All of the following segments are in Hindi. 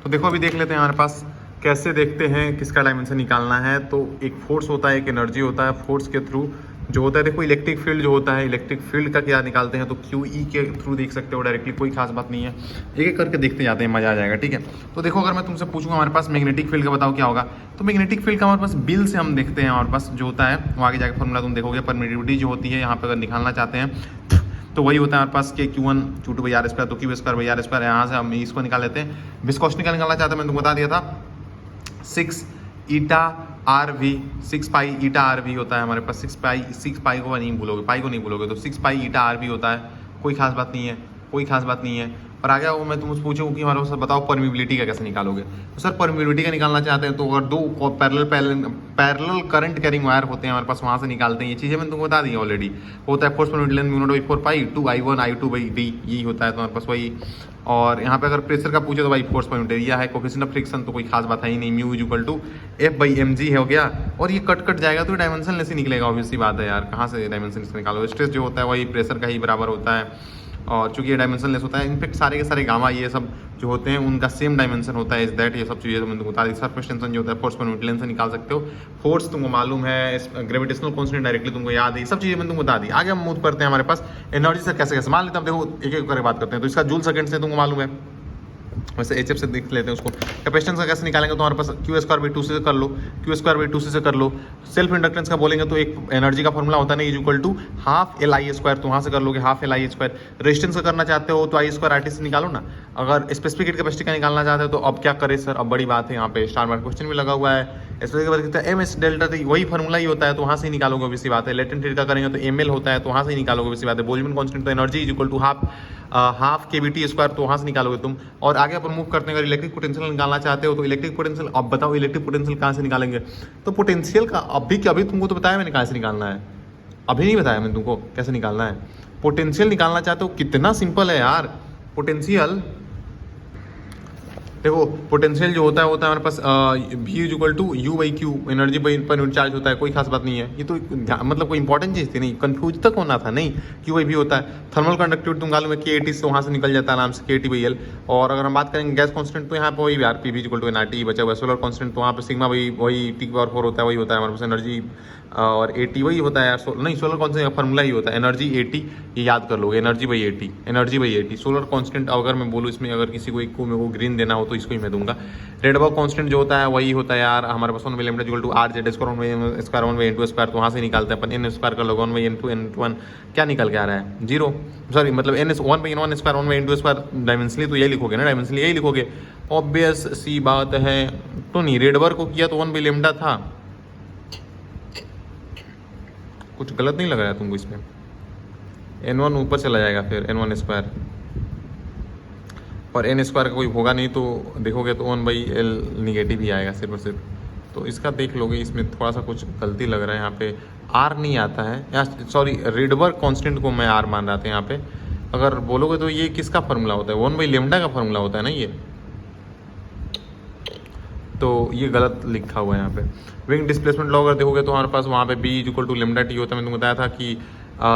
तो देखो अभी देख लेते हैं हमारे पास कैसे देखते हैं किसका डायमेंशन निकालना है। तो एक फोर्स होता है, एक एनर्जी होता है, फोर्स के थ्रू जो होता है, देखो इलेक्ट्रिक फील्ड जो होता है, इलेक्ट्रिक फील्ड का क्या निकालते हैं तो क्यू ई के थ्रू देख सकते हो डायरेक्टली, कोई खास बात नहीं है, एक एक करके देखते जाते हैं, मजा आ जाएगा। ठीक है, तो देखो अगर मैं तुमसे पूछूंगा हमारे पास मैग्नेटिक फील्ड का बताओ क्या होगा, तो मैग्नेटिक फील्ड का हमारे पास बिल से हम देखते हैं हमारे पास जो होता है वो आगे जाकर फॉर्मूला तुम देखोगे, परमिटिविटी जो होती है यहाँ पे अगर निकालना चाहते हैं तो वही होता है हमारे पास के Q1 Q2 by R square, तो Q square by R square, यहाँ से हम इसको निकाल लेते हैं। विस्कोसिटी का निकालना चाहते हैं, मैंने तुमको बता दिया था 6 eta R V, 6 pi eta R V होता है हमारे पास, 6 पाई को नहीं भूलोगे, पाई को नहीं भूलोगे, तो 6 पाई ईटा आर वी होता है, कोई खास बात नहीं है, कोई खास बात नहीं है। और आगे वो मैं तुमसे पूछूँ कि हमारे पास बताओ परमिबिलिटी का कैसे निकालोगे, तो सर परमिबिलिटी का निकालना चाहते हैं तो अगर दो पैरेलल करंट कैरिंग वायर होते हैं हमारे पास, वहाँ से निकालते हैं। ये चीज़ें मैंने तुमको बता दी ऑलरेडी, होता है फोर्स पर unit length mu naught by 4 pi 2 I1 I2 by D, यही होता है तो हमारे पास वही। और यहाँ पे अगर प्रेशर का पूछे तो भाई फोर्स पर यूनिट एरिया है, कोफिशिएंट ऑफ फ्रिक्शन तो कोई खास बात है ही नहीं, mu equal to F by M G हो गया। और ये कट जाएगा तो डायमेंशन लेस ही निकलेगा, ऑब्वियसली बात है यार, कहाँ से डायमेंशन निकालो, स्ट्रेस जो होता है वही प्रेशर का ही बराबर होता है। और चूंकि ये डायमेंशन लेस होता है, इनफेक्ट सारे के सारे गामा ये सब जो होते हैं उनका सेम डायमेंशन होता है, इज दैट ये सब चीज़ें तुमको बता दी। सरफेस टेंशन जो होता है फोर्स पर यूनिट लेंथ से निकाल सकते हो, फोर्स तुमको मालूम है, ग्रेविटेशनल कांस्टेंट डायरेक्टली तुमको याद है, ये सब चीज़ें मैंने तुमको बता दी। आगे हम मूव करते हैं हमारे पास एनर्जी से कैसे कैसे मान लेते हैं, देखो एक एक करके बात करते हैं। तो इसका जूल सेकंड से तुमको मालूम है, वैसे एच एफ से देख लेते हैं उसको। कैपेसिटेंस का कैसे निकालेंगे, तो हमारे पास क्यू स्क्वायर बाई 2 से कर लो, क्यू स्क्वायर बाई 2 से कर लो। सेल्फ इंडक्टेंस का बोलेंगे तो एक एनर्जी का फॉर्मूला होता है ना, is equal to half L I square, तो वहाँ से कर लोगे half L I square. Resistance का करना चाहते हो तो आई स्क्वायर आर टी से निकालो ना। अगर स्पेसिफिक हीट कैपेसिटी का निकालना चाहते हो तो अब क्या करें सर, अब बड़ी बात है, यहाँ पे स्टार मार्क क्वेश्चन भी लगा हुआ है। स्पेसिफिक एम एस डेल्टा वही फॉर्मूला ही होता है, तो वहाँ से ही निकालोगे, ऑब्वियसली बात है। लेटेंट हीट का करेंगे तो एम एल होता है, तो वहाँ से ही निकालोगे, ऑब्वियसली बात है। बोल्ट्जमैन कांस्टेंट तो energy is equal to half K B T square, तो वहाँ से निकालोगे तुम। और आगे अपन मूव करते हैं, अगर इलेक्ट्रिक पोटेंशियल निकालना चाहते हो तो इलेक्ट्रिक पोटेंशियल, अब बताओ इलेक्ट्रिक पोटेंशियल कहाँ से निकालेंगे, तो पोटेंशियल का अभी तुमको तो बताया मैंने कहाँ से निकालना है, अभी नहीं बताया मैंने तुमको कैसे निकालना है। पोटेंशियल निकालना चाहते हो, कितना सिंपल है यार। पोटेंशियल देखो, पोटेंशियल जो होता है हमारे पास V is equal to U by Q, energy by per unit charge होता है, कोई खास बात नहीं है। ये तो मतलब कोई इंपॉर्टेंट चीज़ थी नहीं, कंफ्यूज तक होना था नहीं, क्यू बाई भी होता है। थर्मल कंडक्टिविटी तुम मालूम है के से वहाँ से निकल जाता है आराम से के टी बाई एल। और अगर हम बात करेंगे गैस कांस्टेंट तो यहाँ पे वही यार P V equal to N R T बचा हुआ है। सोलर कांस्टेंट तो वहाँ पे सिग्मा वही टी पावर 4 होता है, वही होता है हमारे पास एनर्जी। और ए टी वही होता है यार, नहीं सोलर कांस्टेंट का फॉर्मूला ही होता है एनर्जी ए टी, ये याद कर लोगे, energy by A T, energy by A T. Solar constant अगर मैं बोलूँ इसमें, अगर किसी को एक को मेरे को ग्रीन देना हो तो इसको ही मैं दूंगा। रेड अबाउट कांस्टेंट जो होता है वही होता है यार हमारे पास 1 by lambda equal to R Z square 1 by n2 square, तो वहाँ से निकालते हैं अपन। n स्क्वायर कर लोगे 1 बाई n1, क्या निकल के आ रहा है 0, सॉरी मतलब n 1 by n1 square 1 by n2 square, dimensionally तो यही लिखोगे ना, डायमेंशनली यही लिखोगे, ऑब्वियस सी बात है। तो नहीं, रेडबर को किया तो 1 बाई लैम्डा था, कुछ गलत नहीं लग रहा है तुमको इसमें, n1 ऊपर चला जाएगा फिर n1 स्क्वायर, और n स्क्वायर का कोई होगा नहीं तो देखोगे तो 1 बाई एल निगेटिव ही आएगा सिर्फ और सिर्फ। तो इसका देख लोगे, इसमें थोड़ा सा कुछ गलती लग रहा है, यहाँ पे r नहीं आता है, या सॉरी रेडबर कांस्टेंट को मैं r मान रहा था यहाँ पे। अगर बोलोगे तो ये किसका फार्मूला होता है, 1 बाई लेमडा का फार्मूला होता है ना ये, तो ये गलत लिखा हुआ है यहाँ पे। विंग डिस्प्लेसमेंट लॉ अगर देखोगे तो हमारे पास वहाँ पे B equal to lambda T होता है। मैंने तुमको बताया था कि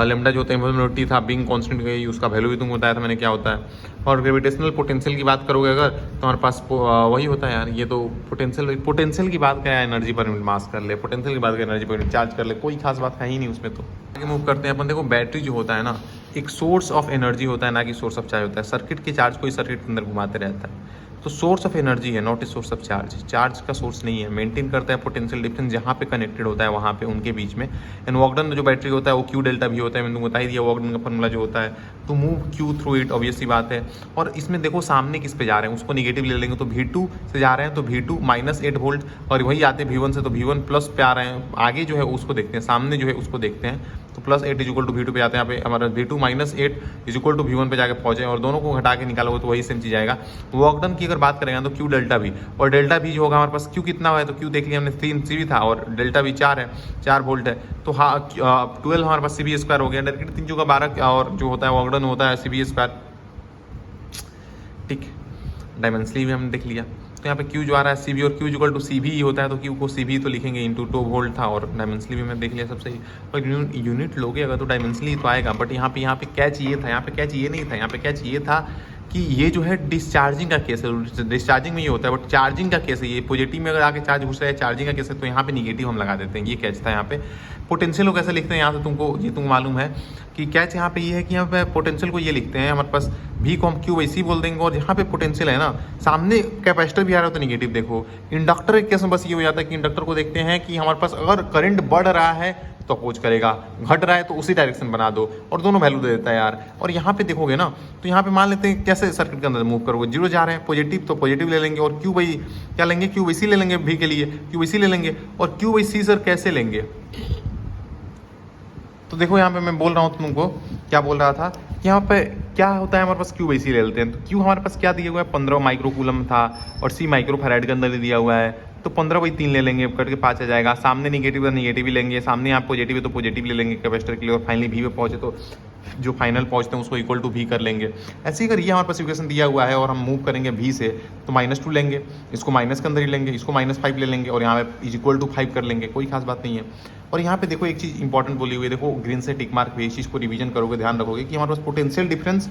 लेमडा जो होता है इन्फॉर्मेटिव था, बिंग कांस्टेंट गई, उसका वैल्यू भी तुमको बताया था मैंने क्या होता है। और ग्रेविटेशनल पोटेंशियल की बात करोगे अगर तो हमारे पास वही होता है यार, ये तो पोटेंशियल की बात क्या है, एनर्जी पर यूनिट मास कर ले, पोटेंशियल की बात कर एनर्जी पर यूनिट चार्ज कर ले, कोई खास बात है ही नहीं उसमें। तो आगे मूव करते हैं अपन। देखो बैटरी जो होता है ना, एक सोर्स ऑफ एनर्जी होता है, ना कि सोर्स ऑफ चार्ज होता है। सर्किट के चार्ज को ही सर्किट के अंदर घुमाते रहता है, तो सोर्स ऑफ एनर्जी है, not a source of charge. Charge का सोर्स नहीं है, मेंटेन करता है पोटेंशियल डिफरेंस जहाँ पे कनेक्टेड होता है वहाँ पे उनके बीच में। एंड वॉकडन जो बैटरी होता है वो क्यू डेल्टा भी होता है, मैंने तुमको बता ही दिया वॉकडन का फॉर्मूला जो होता है, तो move Q through it, obviously बात है। और इसमें देखो सामने किस पे जा रहे हैं, उसको निगेटिव ले लेंगे तो V2 से जा रहे हैं तो V2 -8 वोल्ट, और वही आते हैं V1 से तो V1 प्लस पे आ रहे हैं। आगे जो है उसको देखते हैं, सामने जो है उसको देखते हैं, तो +8 इज इक्वल टू V2 पे आते हैं। यहाँ पे हमारा V2 -8 is equal to V1 पे जाके पहुंचे, और दोनों को घटा के निकालोगे तो वही सेम चीज आएगा। वॉकडन की अगर बात करेंगे तो क्यू डेल्टा भी, और डेल्टा भी जो होगा हमारे पास, क्यू कितना है तो क्यू देख लिया हमने 3 CV था, और डेल्टा भी 4 है, 4 वोल्ट है, तो हाँ 12 हमारे पास CV स्क्वायर हो गया, डायरेक्ट 3 चौका 12, और जो होता है वॉकडन होता है CV स्क्वायर। ठीक, डायमेंशनली भी हमने देख लिया। तो यहाँ पे क्यू जो आ रहा है CV, और क्यू इक्वल टू CV ही होता है, तो क्यू को CV तो लिखेंगे इंटू 2 वोल्ट था, और डायमेंशनली भी मैंने देख लिया सबसे ही। और यूनिट लोगे अगर तो डायमेंशनली तो आएगा, बट यहाँ पे कैच ये था, यहाँ पे कैच ये नहीं था, यहाँ पे कैच ये था कि ये जो है डिस्चार्जिंग का केस है, डिस्चार्जिंग में ये होता है, बट चार्जिंग का केस है, ये पॉजिटिव में अगर आके चार्ज घुस रहा है, चार्जिंग का केस है, तो यहाँ पे निगेटिव हम लगा देते हैं। ये कैच था यहाँ पे। पोटेंशियल को कैसे लिखते हैं यहाँ से तुमको ये तुमको मालूम है कि कैच यहाँ पे ये है कि यहाँ पे पोटेंशियल को ये लिखते हैं हमारे पास V को हम क्यू वैसी बोल देंगे, और यहाँ पे पोटेंशियल है ना, सामने कैपेसिटर भी आ रहा है तो निगेटिव देखो। इंडक्टर के केस में बस ये हो जाता है कि इंडक्टर को देखते हैं कि हमारे पास अगर करंट बढ़ रहा है तो अपोज करेगा, घट रहा है तो उसी डायरेक्शन बना दो, और दोनों वैल्यू दे देता है यार। और यहाँ पे देखोगे ना तो यहाँ पे मान लेते हैं कैसे सर्किट के अंदर मूव करोगे, जीरो जा रहे हैं पॉजिटिव तो पॉजिटिव ले लेंगे, और क्यू बाई क्या लेंगे, क्यू बाई सी ले लेंगे, भी के लिए क्यू बाई सी ले लेंगे। और क्यू बाई सी सर कैसे लेंगे, तो देखो यहाँ पे मैं बोल रहा हूँ तुमको, क्या बोल रहा था कि यहाँ पे क्या होता है हमारे पास क्यू बाई सी ले लेते हैं। तो क्यू हमारे पास क्या दिया हुआ है 15 माइक्रो कूलम था, और सी माइक्रो फैराड के अंदर दिया हुआ है, तो 15/3 ले लेंगे, करके 5 आ जाएगा। सामने निगेटिव है निगेटिव ही लेंगे, सामने यहाँ पॉजिटिव है तो पॉजिटिव ले लेंगे कैपेसिटर के लिए, और फाइनली भी पे पहुंचे तो जो फाइनल पहुंचते हैं उसको इक्वल टू भी कर लेंगे। ऐसे ही अगर ये हमारे पास इक्वेशन दिया हुआ है और हम मूव करेंगे भी से, तो -2 लेंगे, इसको माइनस के अंदर ही लेंगे, इसको -5 ले लेंगे, और यहाँ पे इज इक्वल टू 5 कर लेंगे, कोई खास बात नहीं है। और यहाँ पे देखो एक चीज़ इंपॉर्टेंट बोली हुई है, देखो ग्रीन से टिक मार्क हुई, इस चीज़ को रिवीजन करोगे, ध्यान रखोगे कि हमारे पास पोटेंशियल डिफरेंस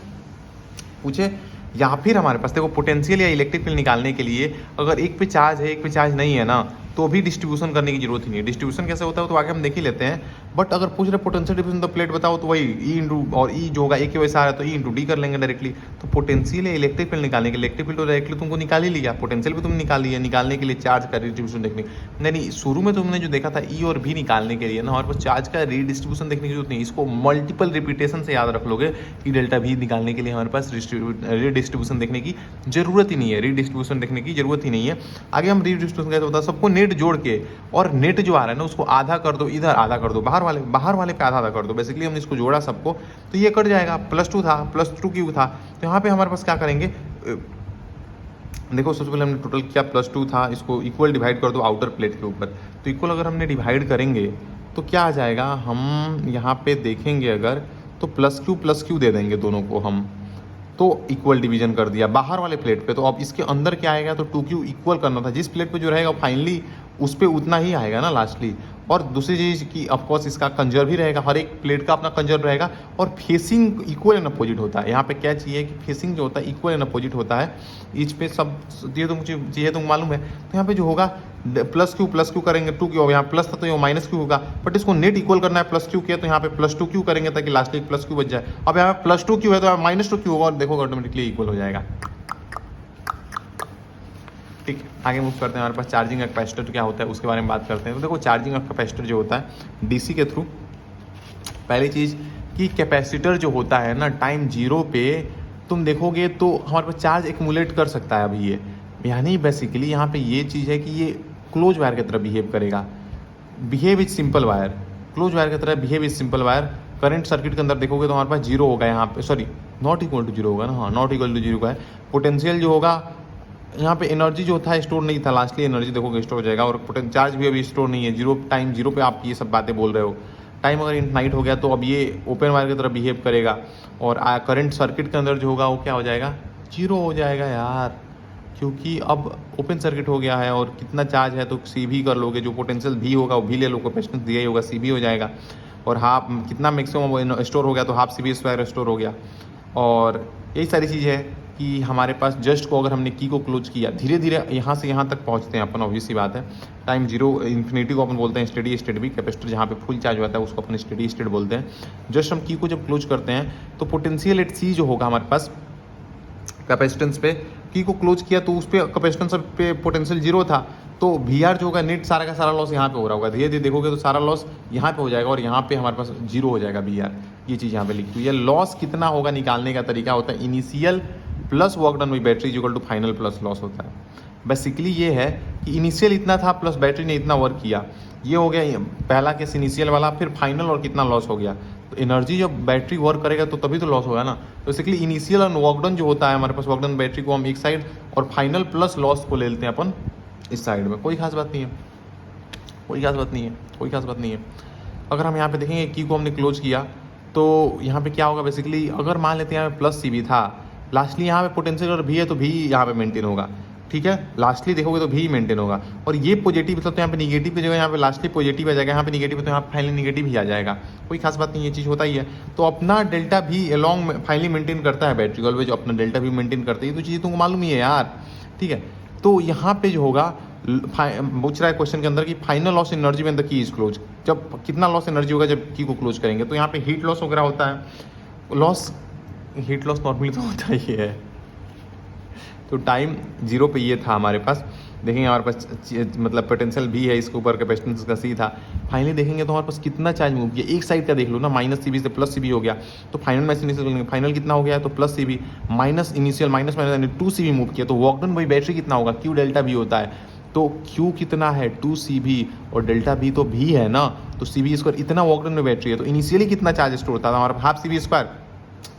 पूछे, या फिर हमारे पास देखो पोटेंशियल या इलेक्ट्रिक फील्ड निकालने के लिए अगर एक पे चार्ज है एक पे चार्ज नहीं है ना, तो भी डिस्ट्रीब्यूशन करने की जरूरत ही नहीं है। डिस्ट्रीब्यूशन कैसे होता है तो आगे हम देख ही लेते हैं, बट अगर पूछ रहे पोटेंशियल डिफरेंस तो प्लेट बताओ, तो वही ई इंटू, और ई जो होगा ए के वैसा आ रहा है तो ई इंटू डी कर लेंगे डायरेक्टली। तो पोटेंशियल या इलेक्ट्रिक फील्ड निकालने के, इलेक्ट्रिक फील्ड तो डायरेक्टली तुमको निकाल ही लिया, पोटेंशियल भी तुम निकाल लिया, निकालने के लिए चार्ज का डिस्ट्रीब्यूशन देखने नहीं, शुरू में तुमने जो देखा था ई और भी निकालने के लिए ना, हमारे पास चार्ज का रीडिस्ट्रीब्यूशन देखने की जरूरत नहीं, इसको मल्टीपल रिपीटेशन से याद रख लोगे। ई डेल्टा भी निकालने के लिए हमारे पास रीडिस्ट्रीब्यूशन देखने की जरूरत ही नहीं है, रीडिस्ट्रीब्यूशन देखने की जरूरत ही नहीं है। आगे हम रीडिस्ट्रीब्यूशन कैसे होता है, सबको नेट जोड़ के, और नेट जो आ रहा है ना उसको आधा कर दो, इधर आधा कर दो, बाहर वाले पे आधा कर दो। बेसिकली हमने इसको जोड़ा सबको, तो ये कट जाएगा, +2 था, +2 क्यों था, तो यहाँ पे हमारे पास क्या करेंगे, देखो सबसे पहले हमने टोटल किया +2 था, इसको इक्वल डिवाइड कर दो आउटर प्लेट के ऊपर। तो इक्वल अगर हमने डिवाइड करेंगे तो क्या आ जाएगा, हम यहाँ पे देखेंगे अगर तो +Q दे देंगे दोनों को हम, तो इक्वल डिवीजन कर दिया बाहर वाले प्लेट पे। तो अब इसके अंदर क्या आएगा, तो 2Q इक्वल करना था, जिस प्लेट पे जो रहेगा फाइनली उस पे उतना ही आएगा ना लास्टली। और दूसरी चीज़ की ऑफकोर्स इसका कंजर्व ही रहेगा, हर एक प्लेट का अपना कंजर्व रहेगा, और फेसिंग इक्वल एंड अपोजिट होता है। यहाँ पे क्या चाहिए कि फेसिंग जो होता है इक्वल एंड अपोजिट होता है, ईच पे सब ये तुम मालूम है। तो यहाँ पे जो होगा +Q करेंगे 2Q, यहाँ प्लस था तो ये -Q होगा, बट इसको नेट इक्वल करना है +Q के, तो यहाँ पे +2Q करेंगे ताकि लास्ट एक +Q बच जाए। अब यहाँ पे +2Q है तो यहाँ -2Q होगा, और देखो ऑटोमेटिकली इक्वल हो जाएगा। ठीक, आगे मूव करते हैं, हमारे पास चार्जिंग का कैपेसिटर क्या होता है उसके बारे में बात करते हैं। तो देखो चार्जिंग का कैपेसिटर जो होता है डीसी के थ्रू, पहली चीज़ कि कैपेसिटर जो होता है ना टाइम 0 पे तुम देखोगे तो हमारे पास चार्ज एक्यूमुलेट कर सकता है अभी ये, यानी बेसिकली यहाँ पे ये चीज़ है कि ये क्लोज वायर की तरह बिहेव करेगा, behave is simple wire, close wire की तरह behave is simple wire. Current circuit के अंदर देखोगे तो हमारे पास 0 होगा यहाँ पे, सॉरी नॉट इक्वल टू 0 होगा ना, हाँ नॉट इक्वल टू 0 का है। पोटेंशियल जो होगा यहाँ पे एनर्जी जो था स्टोर नहीं था, लास्टली एनर्जी देखोगे स्टोर हो जाएगा, और चार्ज भी अभी स्टोर नहीं है, टाइम जीरो पे आप ये सब बातें बोल रहे हो। टाइम अगर इनफाइनाइट हो गया तो अब ये ओपन वायर की तरह बिहेव करेगा, और करंट सर्किट के अंदर जो होगा वो क्या हो जाएगा, 0 हो जाएगा यार, क्योंकि अब ओपन सर्किट हो गया है। और कितना चार्ज है तो सी भी कर लोगे, जो पोटेंशियल भी होगा वो भी ले लो, कैपेसिटेंस दिया ही होगा, सी भी हो जाएगा। और हाफ कितना मैक्सिमम स्टोर हो गया तो हाफ CV² स्टोर हो गया। और यही सारी चीज़ है कि हमारे पास जस्ट को अगर हमने की को क्लोज किया, धीरे धीरे यहाँ से यहाँ तक पहुँचते हैं अपन, ऑब्वियस सी बात है। टाइम 0 इन्फिनिटी को अपन बोलते हैं स्टेडी स्टेट भी, कैपेसिटर जहाँ पे फुल चार्ज होता है उसको अपन स्टेडी स्टेट बोलते हैं। जस्ट हम की को जब क्लोज करते हैं तो पोटेंशियल एट सी जो होगा हमारे पास कैपेसिटेंस पे, की को क्लोज किया तो उस पर कैपेसिटेंस पे पोटेंशियल 0 था, तो VR जो होगा नेट सारा का सारा लॉस यहाँ पे हो रहा होगा, धीरे धीरे देखोगे तो सारा लॉस यहाँ पे हो जाएगा, और यहाँ पे हमारे पास 0 हो जाएगा VR। ये चीज़ यहाँ पे लिखी हुई है। लॉस कितना होगा निकालने का तरीका होता है initial plus work done by battery equal to final plus loss होता है। बेसिकली ये है कि इनिशियल इतना था प्लस बैटरी ने इतना वर्क किया, ये हो गया पहला केस इनिशियल वाला, फिर फाइनल और कितना लॉस हो गया। तो एनर्जी जब बैटरी वर्क करेगा तो तभी तो लॉस होगा ना। तो बेसिकली इनिशियल और वर्क डन जो होता है हमारे पास, वर्क डन बैटरी को हम एक साइड और फाइनल प्लस लॉस को ले लेते हैं अपन इस साइड में। कोई खास बात नहीं है, कोई खास बात नहीं है, कोई खास बात नहीं है। अगर हम यहाँ पे देखेंगे की को हमने क्लोज किया तो यहाँ पे क्या होगा, बेसिकली अगर मान लेते हैं यहाँ पे +CV था, लास्टली यहाँ पे पोटेंशियल और भी है तो भी यहाँ पे मेंटेन होगा। ठीक है, लास्टली देखोगे तो भी मेंटेन होगा। और ये पॉजिटिव मतलब तो यहाँ पे निगेटिव की जगह यहाँ पे लास्टली पॉजिटिव आ जाएगा, यहाँ पे निगेटिव तो यहाँ पे फाइनली निगेटिव ही आ जाएगा, कोई खास बात नहीं, ये चीज़ होता ही है। तो अपना डेल्टा भी अलॉन्ग फाइनली मेंटेन करता है बैटरी, ऑलवेज अपना डेल्टा भी मेंटेन करती है, तो चीज़ें तुमको मालूम ही है यार, ठीक है। तो यहाँ पे जो होगा पूछ रहा है क्वेश्चन के अंदर कि final loss energy when the key is close, जब कितना लॉस एनर्जी होगा जब की को क्लोज करेंगे। तो यहाँ पे हीट लॉस वगैरह होता है, लॉस हीट लॉस नॉर्मली तो होता ही है। तो टाइम जीरो पे ये था हमारे पास, देखेंगे हमारे पास मतलब पोटेंशियल भी है, इसके ऊपर कैपेसिटेंस का सी था। फाइनली देखेंगे तो हमारे पास कितना चार्ज मूव किया, एक साइड का देख लो ना, -CB से +CB हो गया, तो फाइनल में इनिशियल फाइनल कितना हो गया है, तो +CB माइनस इनिशियल माइनस यानी 2CB मूव किया। तो वर्क डन बाई बैटरी कितना होगा, Q डेल्टा भी होता है, तो Q कितना है 2CB और डेल्टा भी तो भी है ना, तो CB² इतना वर्क डन में बैटरी है। तो इनिशियली कितना चार्ज स्टोर था हमारा, ½ CB²,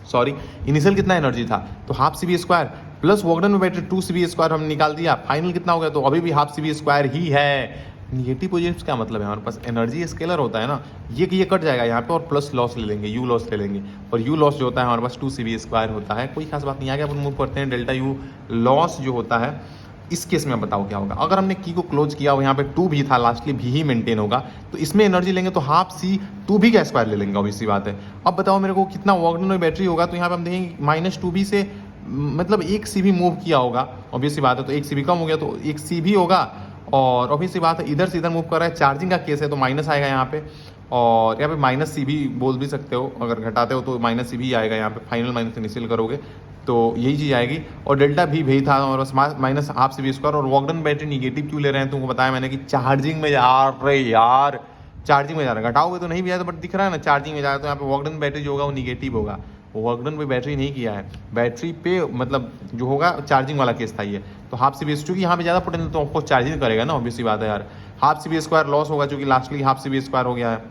सॉरी इनिशियल कितना एनर्जी था, तो ½ CB² प्लस वर्कडन में बैटरी 2CB² हम निकाल दिया, फाइनल कितना हो गया, तो अभी भी ½ CB² ही है। निगेटिव पॉजिटिव क्या मतलब है, हमारे पास एनर्जी स्केलर होता है ना, ये कट जाएगा यहाँ पे और प्लस लॉस ले लेंगे, यू लॉस ले लेंगे, और यू लॉस जो होता है हमारे पास 2CB² होता है, कोई खास बात नहीं। आगे अपन मूव करते हैं, डेल्टा यू लॉस जो होता है इस केस में बताओ क्या होगा। अगर हमने की को क्लोज किया और यहाँ पे 2 भी था, लास्टली भी ही मेंटेन होगा, तो इसमें एनर्जी लेंगे तो ½ C2B का स्क्वायर ले लेंगे, ऑब्वियसली बात है। अब बताओ मेरे को कितना वर्क डन में बैटरी होगा, तो यहाँ पे हम देखेंगे -2B से मतलब 1 CB मूव किया होगा, ऑब्वियसली बात है, तो 1 CB कम हो गया तो 1 CB होगा, और ऑब्वियसली बात है इधर से इधर मूव कर रहा है, चार्जिंग का केस है तो माइनस आएगा यहाँ पे, और यहाँ पे -CB बोल भी सकते हो, अगर घटाते हो तो -CB आएगा यहाँ पे, फाइनल माइनस इनिशियल करोगे तो यही चीज़ आएगी। और डेल्टा भी था और -½ CB², और वर्कडन बैटरी निगेटिव क्यों ले रहे हैं, तुमको बताया मैंने कि चार्जिंग में जा रहे यार, चार्जिंग में जा रहा है, घटाओगे तो नहीं भी आया, बट दिख रहा है ना चार्जिंग में जा रहा है, तो यहाँ पे वर्कडन बैटरी जो होगा वो निगेटिव होगा, वर्कडन पे बैटरी नहीं किया है, बैटरी पे मतलब जो होगा चार्जिंग वाला केस था ये, तो ½ CB, चूँकि यहाँ पे ज़्यादा पोटेंशियल तो आपको चार्जिंग करेगा ना, ऑब्वियसली बात है यार। ½ CB² लॉस होगा, चूँकि लास्टली ½ CB² हो गया है,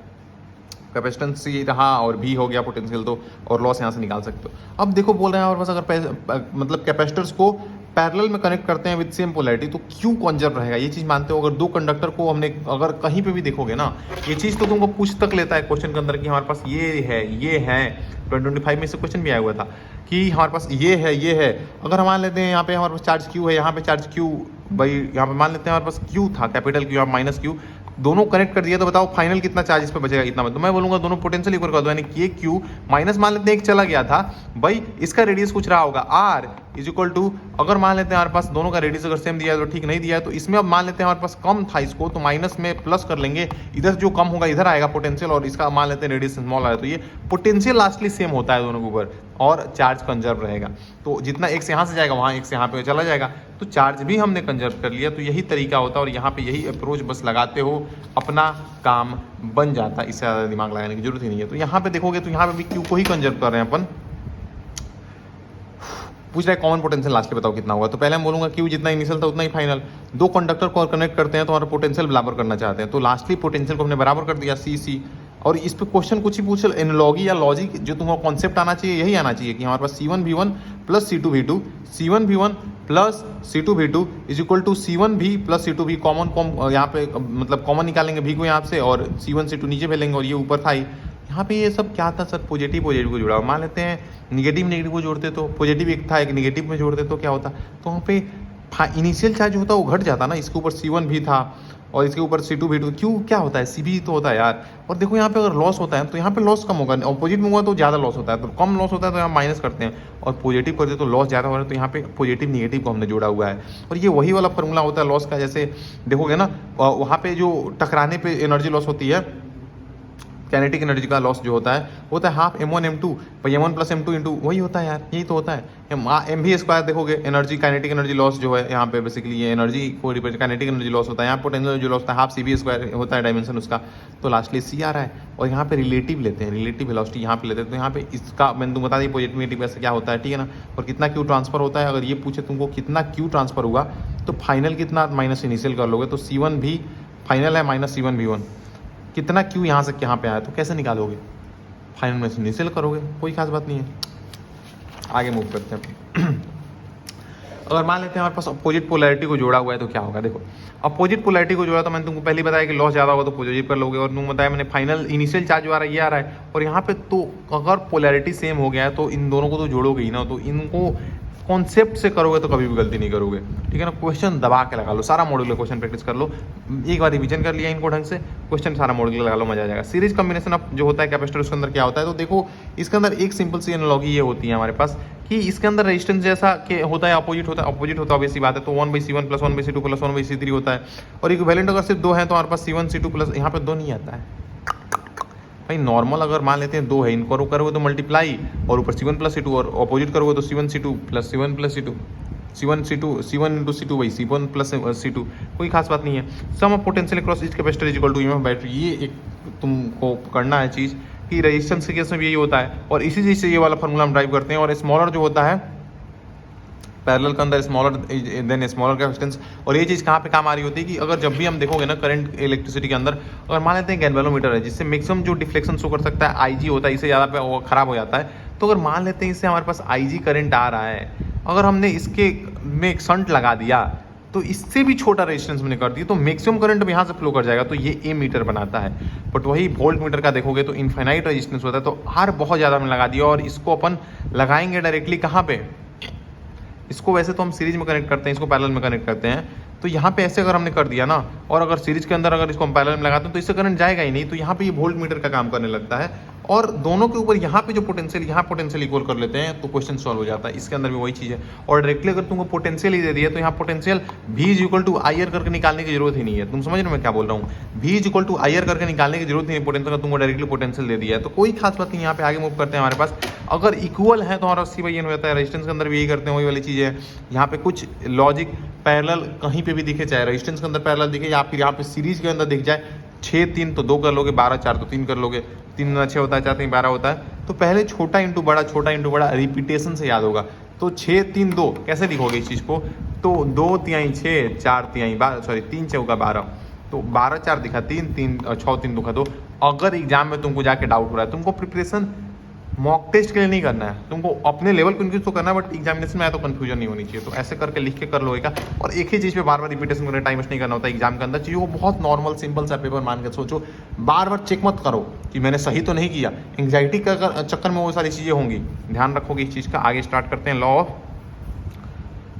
कैपेसिटेंस ही रहा और भी हो गया पोटेंशियल, तो और लॉस यहाँ से निकाल सकते हो। अब देखो बोल रहे हैं हमारे पास अगर मतलब कैपेसिटर्स को पैरेलल में कनेक्ट करते हैं विद सेम पोलैरिटी तो क्यू कंजर्व रहेगा, ये चीज़ मानते हो। अगर दो कंडक्टर को हमने अगर कहीं पे भी देखोगे ना, ये चीज़ तो तुमको पूछ तक लेता है क्वेश्चन के अंदर कि हमारे पास ये है 2025 में से क्वेश्चन भी आया हुआ था कि हमारे पास ये है। अगर हम मान लेते हैं यहाँ पे हमारे पास चार्ज क्यू है, यहाँ पे चार्ज क्यू, भाई यहाँ पे मान लेते हैं हमारे पास क्यू था, कैपिटल क्यू, यहाँ -Q, दोनों कनेक्ट कर दिया तो बताओ फाइनल कितना चार्ज इस पे बचेगा, इतना। तो मैं बोलूंगा दोनों पोटेंशियल इक्वल कर दो, यानी कि Q माइनस मान लेते हैं एक चला गया था, भाई इसका रेडियस कुछ रहा होगा R इज इक्वल टू, अगर मान लेते हैं हमारे पास दोनों का रेडियस अगर सेम दिया है तो ठीक, नहीं दिया है तो इसमें अब मान लेते हैं हमारे पास कम था इसको, तो माइनस में प्लस कर लेंगे, इधर जो कम होगा इधर आएगा पोटेंशियल, और इसका मान लेते हैं रेडियस स्मॉल आया, तो ये पोटेंशियल लास्टली सेम होता है दोनों के ऊपर, और चार्ज कंजर्व रहेगा। तो जितना एक से यहाँ से जाएगा वहाँ एक से यहाँ पे चला जाएगा, तो चार्ज भी हमने कंजर्व कर लिया। तो यही तरीका होता है, और यहाँ पे यही अप्रोच बस लगाते हो, अपना काम बन जाता है, इससे ज़्यादा दिमाग लगाने की जरूरत ही नहीं है। तो यहाँ पे देखोगे तो यहाँ पे भी क्यू को ही कंजर्व कर रहे हैं अपन। पूछ रहा है कॉमन पोटेंशियल लास्ट बताओ कितना होगा, तो पहले हम बोलूंगा क्यू जितना इनिशियल था उतना ही फाइनल। दो कंडक्टर को कनेक्ट करते हैं तो हमारा पोटेंशियल बराबर करना चाहते हैं, तो लास्टली पोटेंशियल को हमने बराबर कर दिया सी। और इस पे क्वेश्चन कुछ ही पूछ, एनालॉजी या लॉजिक जो तुम्हारा कॉन्सेप्ट आना चाहिए यही आना चाहिए कि हमारे पास C1V1 plus C2V2, C1V1 plus C2V2 is equal to C1V plus C2V, common यहाँ पे मतलब कॉमन निकालेंगे भी को यहाँ से, और C1 C2 नीचे भेलेंगे, और ये ऊपर था ही। यहाँ पे ये सब क्या था सर, पॉजिटिव को जुड़ा हुआ। मान लेते हैं निगेटिव को जोड़ते तो पॉजिटिव एक था, एक निगेटिव में जोड़ते तो क्या होता, तो वहाँ पे इनिशियल चार्ज होता वो घट जाता ना, इसके ऊपर C1 भी था और इसके ऊपर C2V2, क्यों क्या होता है CB तो होता है यार। और देखो यहाँ पे अगर लॉस होता है तो यहाँ पे लॉस कम होगा, ऑपोजिट में हुआ तो ज़्यादा लॉस होता है, तो कम लॉस होता है तो यहाँ माइनस करते हैं, और पॉजिटिव करते तो लॉस ज़्यादा हो रहा है, तो यहाँ पे पॉजिटिव निगेटिव को हमने जोड़ा हुआ है। और ये वही वाला फॉर्मूला होता है लॉस का, जैसे देखोगे ना वहाँ पे जो टकराने पे एनर्जी लॉस होती है, कैनेटिक एनर्जी का लॉस जो होता है हाफ M1 M2 भाई M1 प्लस M2 इंटू वही होता है यार, यही तो होता है। mv² देखोगे एनर्जी, काइनेटिक एनर्जी लॉस जो है यहाँ पे बेसिकली ये एनर्जी को रिप्रेजेंट, काइनेटिक एनर्जी लॉस होता है, यहाँ पोटेंशियल जो लॉस होता है ½ CB² होता है डायमेंशन उसका, तो लास्टली C आ रहा है। और यहाँ पे रिलेटिव लेते हैं, रिलेटिव वेलोसिटी यहाँ पे लेते हैं, तो यहाँ पे इसका मैंने तुम बता दी पॉजिटिव नेगेटिव ऐसे क्या होता है, ठीक है ना। और कितना क्यू ट्रांसफर होता है, अगर ये पूछे तुमको कितना क्यू ट्रांसफर हुआ तो फाइनल कितना माइनस इनिशियल कर लोगे, तो C1 भी फाइनल है माइनस C1V1, कितना क्यू यहाँ से यहाँ पे आया तो कैसे निकालोगे, फाइनल में इनिशियल करोगे, कोई खास बात नहीं है। आगे मूव करते हैं। अगर मान लेते हैं हमारे पास अपोजिट पोलैरिटी को जोड़ा हुआ है तो क्या होगा, देखो अपोजिट पोलैरिटी को जोड़ा तो मैंने तुमको पहले ही बताया कि लॉस ज़्यादा होगा तो पॉजिटिव कर लोगे, और तुमको बताया मैंने फाइनल इनिशियल चार्ज आ रहा है ये आ रहा है, और यहाँ पे तो अगर पोलैरिटी सेम हो गया है तो इन दोनों को तो जोड़ोगे ही ना, तो इनको कॉन्सेप्ट से करोगे तो कभी भी गलती नहीं करोगे, ठीक है ना। क्वेश्चन दबा के लगा लो, सारा मॉड्यूल का क्वेश्चन प्रैक्टिस कर लो, एक बार रिवीजन कर लिया इनको ढंग से, क्वेश्चन सारा मॉड्यूल लगा लो, मजा आ जाएगा। सीरीज कॉम्बिनेशन ऑफ जो होता है कैपेसिटर, उसके अंदर क्या होता है, तो देखो इसके अंदर एक सिंपल सी एनालॉजी ये होती है हमारे पास कि इसके अंदर रेजिस्टेंस जैसा कि होता है, अपोजिट होता है, अपोजिट होता है, ऑब्वियस सी बात है। तो 1/C1 + 1/C2 + 1/C3 होता है, और इक्विवेलेंट अगर सिर्फ 2 है तो हमारे पास C1 C2 प्लस, यहाँ पे 2 नहीं आता है भाई। नॉर्मल अगर मान लेते हैं 2 है, इनको करोगे तो मल्टीप्लाई, और ऊपर C1 + C2, और अपोजिट करोगे तो C1 C2 + C1 + C2, C1 C2 C1 × C2 वही C1 + C2, कोई खास बात नहीं है। Sum of potential across each capacitor is equal to EMF battery, ये एक तुमको करना है चीज़ कि रेजिस्टेंस के केस में भी यही होता है, और इसी चीज़ से ये वाला फॉर्मूला हम ड्राइव करते हैं। और स्मॉलर जो होता है पैरेलल के अंदर स्मॉलर देन स्मॉलर कैपेसिटेंस, और ये चीज़ कहाँ पे काम आ रही होती है कि अगर जब भी हम देखोगे ना करंट इलेक्ट्रिसिटी के अंदर, अगर मान लेते हैं गैल्वेनोमीटर है जिससे मैक्सिमम जो डिफ्लेक्शन शो कर सकता है आईजी होता है, इससे ज़्यादा पे वो खराब हो जाता है। तो अगर मान लेते हैं इससे हमारे पास आईजी करंट आ रहा है, अगर हमने इसके में एक शंट लगा दिया तो इससे भी छोटा रेजिस्टेंस हमने कर दिया, तो मैक्सिमम करंट यहाँ से फ्लो कर जाएगा, तो ये ए मीटर बनाता है। बट वही वोल्ट मीटर का देखोगे तो इनफाइनाइट रेजिस्टेंस होता है, तो आर बहुत ज़्यादा हमने लगा दिया, और इसको अपन लगाएंगे डायरेक्टली कहाँ पे, इसको वैसे तो हम सीरीज में कनेक्ट करते हैं, इसको पैरेलल में कनेक्ट करते हैं, तो यहाँ पे ऐसे अगर हमने कर दिया ना, और अगर सीरीज के अंदर अगर इसको हम पैरेलल में लगाते हैं तो इससे करंट जाएगा ही नहीं, तो यहाँ पे ये वोल्ट मीटर का काम करने लगता है, और दोनों के ऊपर यहाँ पे जो पोटेंशियल, यहाँ पोटेंशियल इक्वल कर लेते हैं, तो क्वेश्चन सॉल्व हो जाता है। इसके अंदर भी वही चीज़ है, और डायरेक्टली अगर तुमको पोटेंशियल ही दे दिया तो यहाँ पोटेंशियल V = IR करके निकालने की जरूरत ही नहीं है। तुम समझ रहे हो मैं क्या बोल रहा हूँ, V = IR करके निकालने की जरूरत नहीं, पोटेंशियल का तुमको डायरेक्टली पोटेंशियल दे दिया है, तो कोई खास बात नहीं। यहाँ पे आगे मूव करते हैं, हमारे पास अगर इक्वल है तो हमारा C/N हो जाता है। रेजिस्टेंस के अंदर भी यही करते हैं, वही वाली चीज़ है। यहाँ पे कुछ लॉजिक पैरेलल कहीं पे भी दिखे, चाहे रेजिस्टेंस के अंदर पैरेलल दिखे या फिर यहाँ पे सीरीज के अंदर दिख जाए, 6-3 तो 2 कर लोगे, 12-4 तो 3 कर लोगे, 3 × 6 होता है, 4-3 12 होता है। तो पहले छोटा इंटू बड़ा, छोटा इंटू बड़ा रिपीटेशन से याद होगा। तो 6-3-2 कैसे लिखोगे इस चीज़ को, तो 2×3 6, 4×3 12, सॉरी 3×4 12, तो 12×4 दिखा 3, 3×6 दिखा 2। अगर एग्जाम में तुमको जाके डाउट हो रहा है, तुमको प्रिपरेशन मॉक टेस्ट के लिए नहीं करना है, तुमको अपने लेवल पर इंक्रीज तो करना है, बट एग्जामिनेशन में आया तो कंफ्यूजन नहीं होनी चाहिए। तो ऐसे करके लिख के कर लोगे, और एक ही चीज़ पे बार बार रिपीटेशन करने टाइम वेस्ट नहीं करना होता है एग्जाम के अंदर। चीज़ों को बहुत नॉर्मल सिंपल सा पेपर मान के सोचो, बार बार चेक मत करो कि मैंने सही तो नहीं किया, एंग्जाइटी का चक्कर में वो सारी चीज़ें होंगी, ध्यान रखोगे इस चीज़ का। आगे स्टार्ट करते हैं लॉ ऑफ,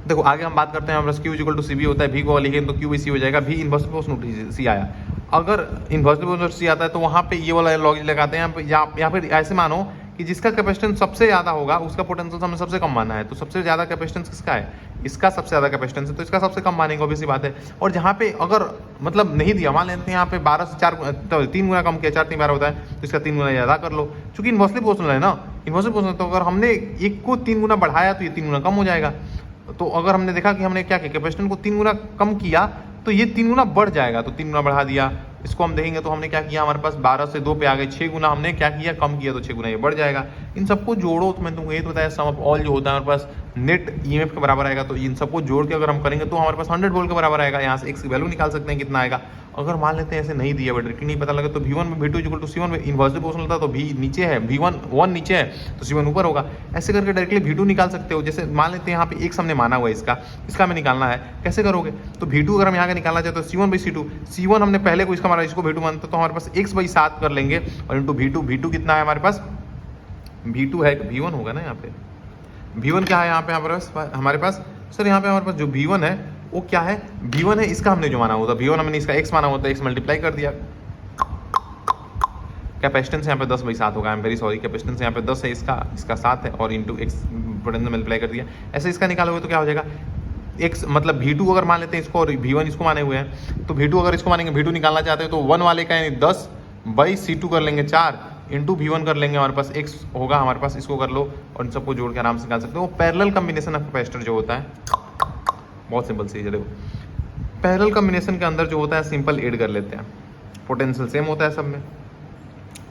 देखो आगे हम बात करते हैं, हमारे Q = CB होता है, V को लिखेंगे तो QC हो जाएगा, V इनवर्सली प्रोपोर्शनल C आया। अगर इनवर्सली प्रोपोर्शनल C आता है तो वहाँ पे ये वाला लॉजिक लगाते हैं, यहाँ पे ऐसे मानो कि जिसका कैपेसिटेंस सबसे ज़्यादा होगा उसका पोटेंशियल हमें सबसे कम मानना है। तो सबसे ज़्यादा कैपेसिटेंस किसका है, इसका सबसे ज़्यादा कैपेसिटेंस है, तो इसका सबसे कम मानेंगे, ऑब्वियस सी बात है। और जहाँ पे अगर मतलब नहीं दिया, मान लेते हैं यहाँ पे 12 से 4 तो 3 गुना कम किया, 4×3 12 होता है, तो इसका 3 गुना ज़्यादा कर लो, क्योंकि इनवर्सली प्रोपोर्शनल है ना, इनवर्सली प्रोपोर्शनल। तो अगर हमने एक को 3 गुना बढ़ाया तो ये 3 गुना कम हो जाएगा। तो अगर हमने देखा कि हमने क्या किया, कैपेसिटेंस को 3 गुना कम किया तो ये 3 गुना बढ़ जाएगा, तो 3 गुना बढ़ा दिया। इसको हम देखेंगे तो हमने क्या किया, हमारे पास 12 से 2 पे आ गए, 6 गुना हमने क्या किया, कम किया, तो 6 गुना ये बढ़ जाएगा। इन सबको जोड़ो, तो मैं तुमको ये तो बताया, सम ऑफ ऑल जो होता है हमारे पास नेट ईएमएफ के बराबर आएगा। तो इन सबको जोड़ के अगर हम करेंगे तो हमारे पास 100 वोल्ट के बराबर आएगा। यहाँ से एक्स की वैल्यू निकाल सकते हैं कितना आएगा। अगर मान लेते हैं ऐसे नहीं दिया, बट नहीं पता लगे, तो V1 में V2 = C1 में इनवर्सली प्रोपोर्शनल था, तो V नीचे है, V1 1 नीचे है तो C1 ऊपर होगा। ऐसे करके डायरेक्टली V2 निकाल सकते हो। जैसे मान लेते हैं यहाँ पे एक हमने माना हुआ है, इसका हमें निकालना है, कैसे करोगे, तो V2 अगर हम यहाँ का निकालना चाहते तो C1/C2, C1 हमने पहले को इसका माना, इसको V2 मानते तो हमारे पास x/7 कर लेंगे, और इंटू V2 कितना है हमारे पास, V2 है, V1 होगा ना यहाँ पे, V1 क्या है यहाँ पे हमारे पास सर, यहाँ पे हमारे पास जो V1 है वो क्या है, V1 है, इसका हमने जो माना हुआ था V1 हमने इसका x माना हुआ था, x मल्टीप्लाई कर दिया। कैपेसिटेंस यहाँ पे 10/7 होगा, आई एम वेरी सॉरी, कैपेसिटेंस यहाँ पे 10 है, इसका 7 है, और इंटू x पोटेंशियल मल्टीप्लाई कर दिया। ऐसे इसका निकालोगे तो क्या हो जाएगा, x मतलब V2 अगर मान लेते हैं इसको, और V1 इसको माने हुए हैं, तो V2 अगर इसको मानेंगे, V2 निकालना चाहते हैं तो 1 वाले का यानी 10/C2 कर लेंगे 4 इंटू V1 कर लेंगे, हमारे पास x होगा, हमारे पास इसको कर लो, और इन सबको जोड़ के आराम से निकाल सकते हो। पैरेलल कॉम्बिनेशन ऑफ कैपेसिटर जो होता है बहुत सिंपल चीज़ है। देखो पैरेलल कॉम्बिनेशन के अंदर जो होता है सिंपल ऐड कर लेते हैं, पोटेंशियल सेम होता है सब में,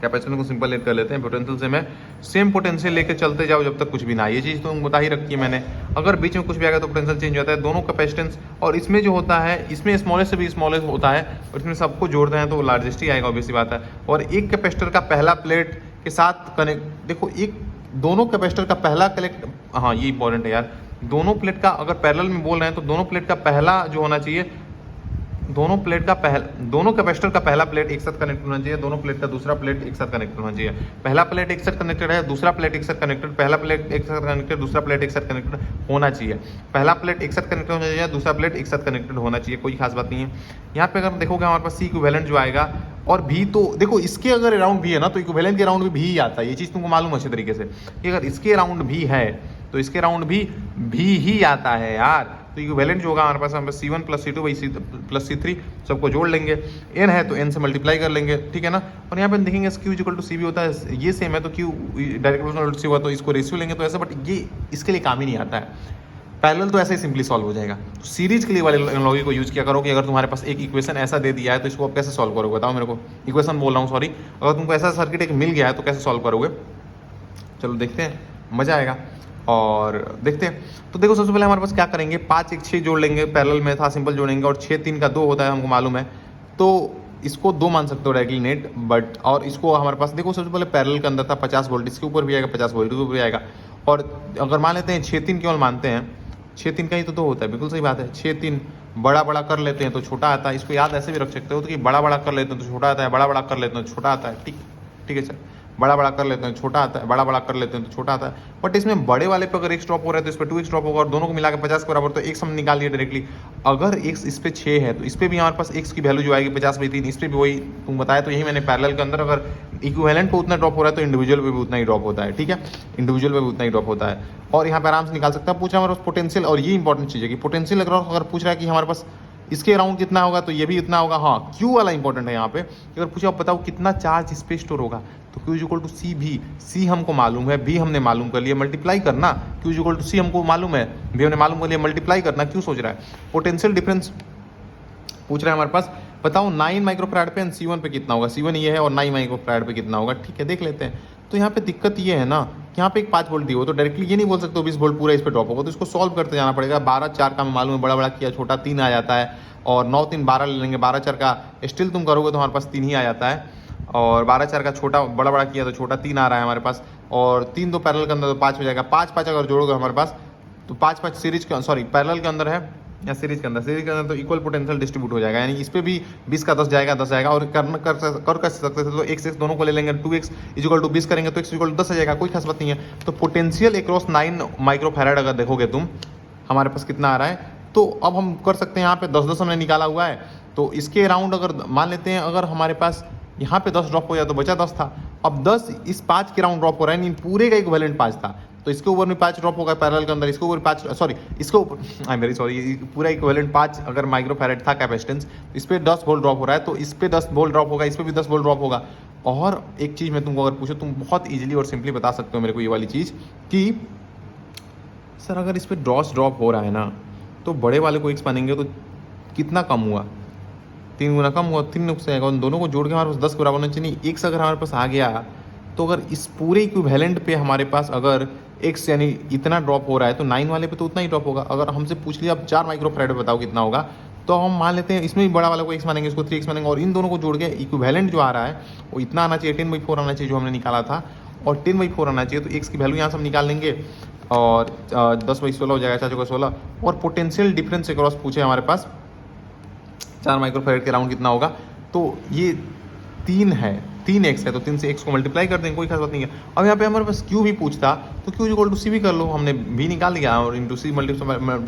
कैपेसिटर को सिंपल ऐड कर लेते हैं, पोटेंशियल से में सेम पोटेंशियल लेके चलते जाओ जब तक कुछ भी ना आए। ये चीज़ तो बता ही रखी है मैंने, अगर बीच में कुछ भी आएगा तो पोटेंशियल चेंज होता है। दोनों कैपेसिटेंस, और इसमें जो होता है इसमें स्मॉलेस्ट से भी स्मॉलेस्ट होता है, और इसमें सबको जोड़ते हैं तो लार्जेस्ट ही आएगा, ऑब्वियस सी बात है। और एक कैपेसिटर का पहला प्लेट के साथ कनेक्ट, देखो एक दोनों कैपेसिटर का पहला कनेक्ट, हाँ ये इंपॉर्टेंट है यार, दोनों प्लेट का अगर पैरेलल में बोल रहे हैं तो दोनों प्लेट का पहला जो होना चाहिए दोनों कैपेसिटर का पहला प्लेट एक साथ कनेक्ट होना चाहिए, दोनों प्लेट का दूसरा प्लेट एक साथ कनेक्ट होना चाहिए। पहला प्लेट एक साथ कनेक्टेड है, दूसरा प्लेट एक साथ कनेक्टेड, पहला प्लेट एक साथ कनेक्टेड, दूसरा प्लेट एक साथ कनेक्टेड होना चाहिए। पहला प्लेट एक साथ कनेक्टेड होना चाहिए, दूसरा प्लेट एक साथ कनेक्टेड होना चाहिए, कोई खास बात नहीं है। यहाँ पे अगर देखोगे हमारे पास सी इक्विवेलेंट जो आएगा और भी, तो देखो इसके अगर अराउंड भी है ना तो इक्विवेलेंट के अराउंड भी आता है, ये चीज़ तुमको मालूम है अच्छे तरीके से कि अगर इसके अराउंड भी है तो इसके अराउंड भी ही आता है यार। तो इक्विवेलेंट जो होगा हमारे पास C1 + C2 + C3 सबको जोड़ लेंगे, n है तो n से मल्टीप्लाई कर लेंगे, ठीक है ना। और यहाँ पे देखेंगे Q = C भी होता है, ये सेम है तो Q डायरेक्ट प्रोपोर्शनल C हुआ तो इसको रेशियो लेंगे तो ऐसा, बट ये इसके लिए काम ही नहीं आता है। पैरेलल तो ऐसे ही सिंपली सॉल्व हो जाएगा। तो सीरीज के लिए वाले एनालॉजी को यूज किया करो कि अगर तुम्हारे पास एक इक्वेशन ऐसा दे दिया है तो इसको आप कैसे सॉल्व करोगे, बताओ मेरे को। इक्वेशन बोल रहा हूँ, सॉरी। अगर तुमको ऐसा सर्किट एक मिल गया है तो कैसे सॉल्व करोगे, चलो देखते हैं, मजा आएगा और देखते हैं। तो देखो सबसे पहले हमारे पास क्या करेंगे, 5 1 6 जोड़ लेंगे, पैरेलल में था सिंपल जोड़ेंगे, और 6 3 का 2 होता है हमको मालूम है, तो इसको 2 मान सकते हो डायरेक्टली नेट। बट और इसको हमारे पास देखो सबसे पहले पैरेलल के अंदर था 50 वोल्ट, इसके ऊपर भी आएगा, 50 वोल्ट के ऊपर भी आएगा। और अगर मान लेते हैं 6 3 केवल मानते हैं, 6 3 का ही तो 2 होता है, बिल्कुल सही बात है। 6 3 बड़ा कर लेते हैं तो छोटा आता है, इसको याद ऐसे भी रख सकते हो तो कि बड़ा कर लेते हैं तो छोटा आता है, बड़ा कर लेते हैं तो छोटा आता है, ठीक है सर। बड़ा कर लेते हैं छोटा आता है, बड़ा कर लेते हैं तो छोटा आता है। बट इसमें बड़े वाले पे अगर x ड्रॉप हो रहा है तो इस पर 2x ड्रॉप होगा, और दोनों को मिला के 50 के बराबर, तो x हम निकाल लिए डायरेक्टली। अगर x इस पे 6 है तो इस पे भी हमारे पास x की वैल्यू जो आएगी 50/3, इस पे भी वही तुम बताया। तो यही मैंने पैरेलल के अंदर अगर इक्विवेलेंट पे उतना ड्रॉप हो रहा है तो इंडिविजुअल पे भी उतना ही ड्रॉप होता है, ठीक है, इंडिविजुअल पे भी उतना ही ड्रॉप होता है। और यहाँ पे आराम से निकाल सकता है। पूछा हमारे पास पोटेंशियल, और ये इंपॉर्टेंट चीज़ है कि पोटेंशियल अगर पूछ रहा है कि हमारे पास इसके अराउंड कितना होगा तो ये भी इतना होगा। हाँ, Q वाला इंपॉर्टेंट है यहाँ पे। अगर पूछे आप बताओ कितना चार्ज इस पे स्टोर होगा, तो Q = C भी, C हमको मालूम है, B हमने मालूम कर लिया, मल्टीप्लाई करना। Q = C हमको मालूम है, B हमने मालूम कर लिया, मल्टीप्लाई करना। क्यों सोच रहा है, पोटेंशियल डिफरेंस पूछ रहा है हमारे पास। बताओ 9 माइक्रोफैराड पे C1 पे कितना होगा, C1 ये है और 9 माइक्रोफैराड पे कितना होगा, ठीक है, देख लेते हैं। तो यहाँ पे दिक्कत ये है ना, यहाँ पे एक 5 वोल्ट दी हो तो डायरेक्टली ये नहीं बोल सकते 20 वोल्ट पूरा इस पर ड्रॉप होगा, तो इसको सॉल्व करते जाना पड़ेगा। 12 4 का मालूम है, बड़ा किया छोटा 3 आ जाता है, और 9 3 12 ले लेंगे, 12 4 का स्टिल तुम करोगे तो हमारे पास 3 ही आ जाता है, और 12 4 का छोटा बड़ा किया तो छोटा 3 आ रहा है हमारे पास, और 3 2 पैरेलल के अंदर तो 5 हो जाएगा। 5 5 अगर जोड़ोगे हमारे पास तो 5 5 सीरीज के, सॉरी पैरेलल के अंदर है या सीरीज के अंदर तो इक्वल पोटेंशियल डिस्ट्रीब्यूट हो जाएगा, यानी इस पे भी 20 का 10 जाएगा, 10 जाएगा। और कर सकते थे तो x दोनों को ले लेंगे, 2x = 20 करेंगे तो x = 10 आ जाएगा, कोई खास बात नहीं है। तो पोटेंशियल अक्रॉस 9 माइक्रोफैराड अगर देखोगे तुम हमारे पास कितना आ रहा है, तो अब हम कर सकते हैं यहाँ पे 10 10 हमने निकाला हुआ है, तो इसके अराउंड अगर मान लेते हैं अगर हमारे पास यहाँ पे 10 ड्रॉप हो जाए तो बचा 10 था। अब 10 इस 5 के राउंड ड्रॉप हो रहा है, नहीं पूरे का इक्विवेलेंट 5 था, तो इसके ऊपर में 5 ड्रॉप होगा पैरेलल के अंदर, इसके ऊपर 5, सॉरी इसके ऊपर पूरा इक्विवेलेंट 5 अगर माइक्रोफैराड था कैपेसिटेंस, इस पे 10 वोल्ट ड्रॉप हो रहा है, तो इस पे 10 वोल्ट ड्रॉप होगा, इस पे भी 10 वोल्ट ड्रॉप होगा। और एक चीज़ मैं तुमको अगर पूछो, तुम बहुत ईजिली और सिंपली बता सकते हो मेरे को ये वाली चीज़ कि सर अगर इस पे ड्रॉप हो रहा है ना, तो बड़े वाले को x मानेंगे तो कितना कम हुआ, 3 गुना कम हुआ, 3 नुकसान आएगा। उन दोनों को जोड़ के हमारे पास 10 के बराबर होना चाहिए। x अगर हमारे पास आ गया तो अगर इस पूरे इक्विवेलेंट पे हमारे पास अगर x यानी इतना ड्रॉप हो रहा है तो 9 वाले पे तो उतना ही ड्रॉप होगा। अगर हमसे पूछ लिया अब 4 माइक्रोफैराड बताओ कितना होगा, तो हम मान लेते हैं इसमें भी बड़ा वाले को x मानेंगे, इसको 3x मानेंगे, और इन दोनों को जोड़ के इक्विवेलेंट जो आ रहा है वो इतना आना चाहिए, 10/4 आना चाहिए जो हमने निकाला था, और 10/4 आना चाहिए। तो x की वैल्यू यहाँ से हम निकाल लेंगे, और 10/16 हो जाएगा, 4 16। और पोटेंशियल डिफरेंस अक्रॉस पूछे हमारे पास 4 माइक्रोफैराड के राउंड कितना होगा, तो ये 3 है, 3x है, तो 3 से x को मल्टीप्लाई कर देंगे, कोई खास बात नहीं है। अब यहाँ पे हमारे पास q भी पूछता तो q = c भी कर लो, हमने v निकाल लिया और इंटू c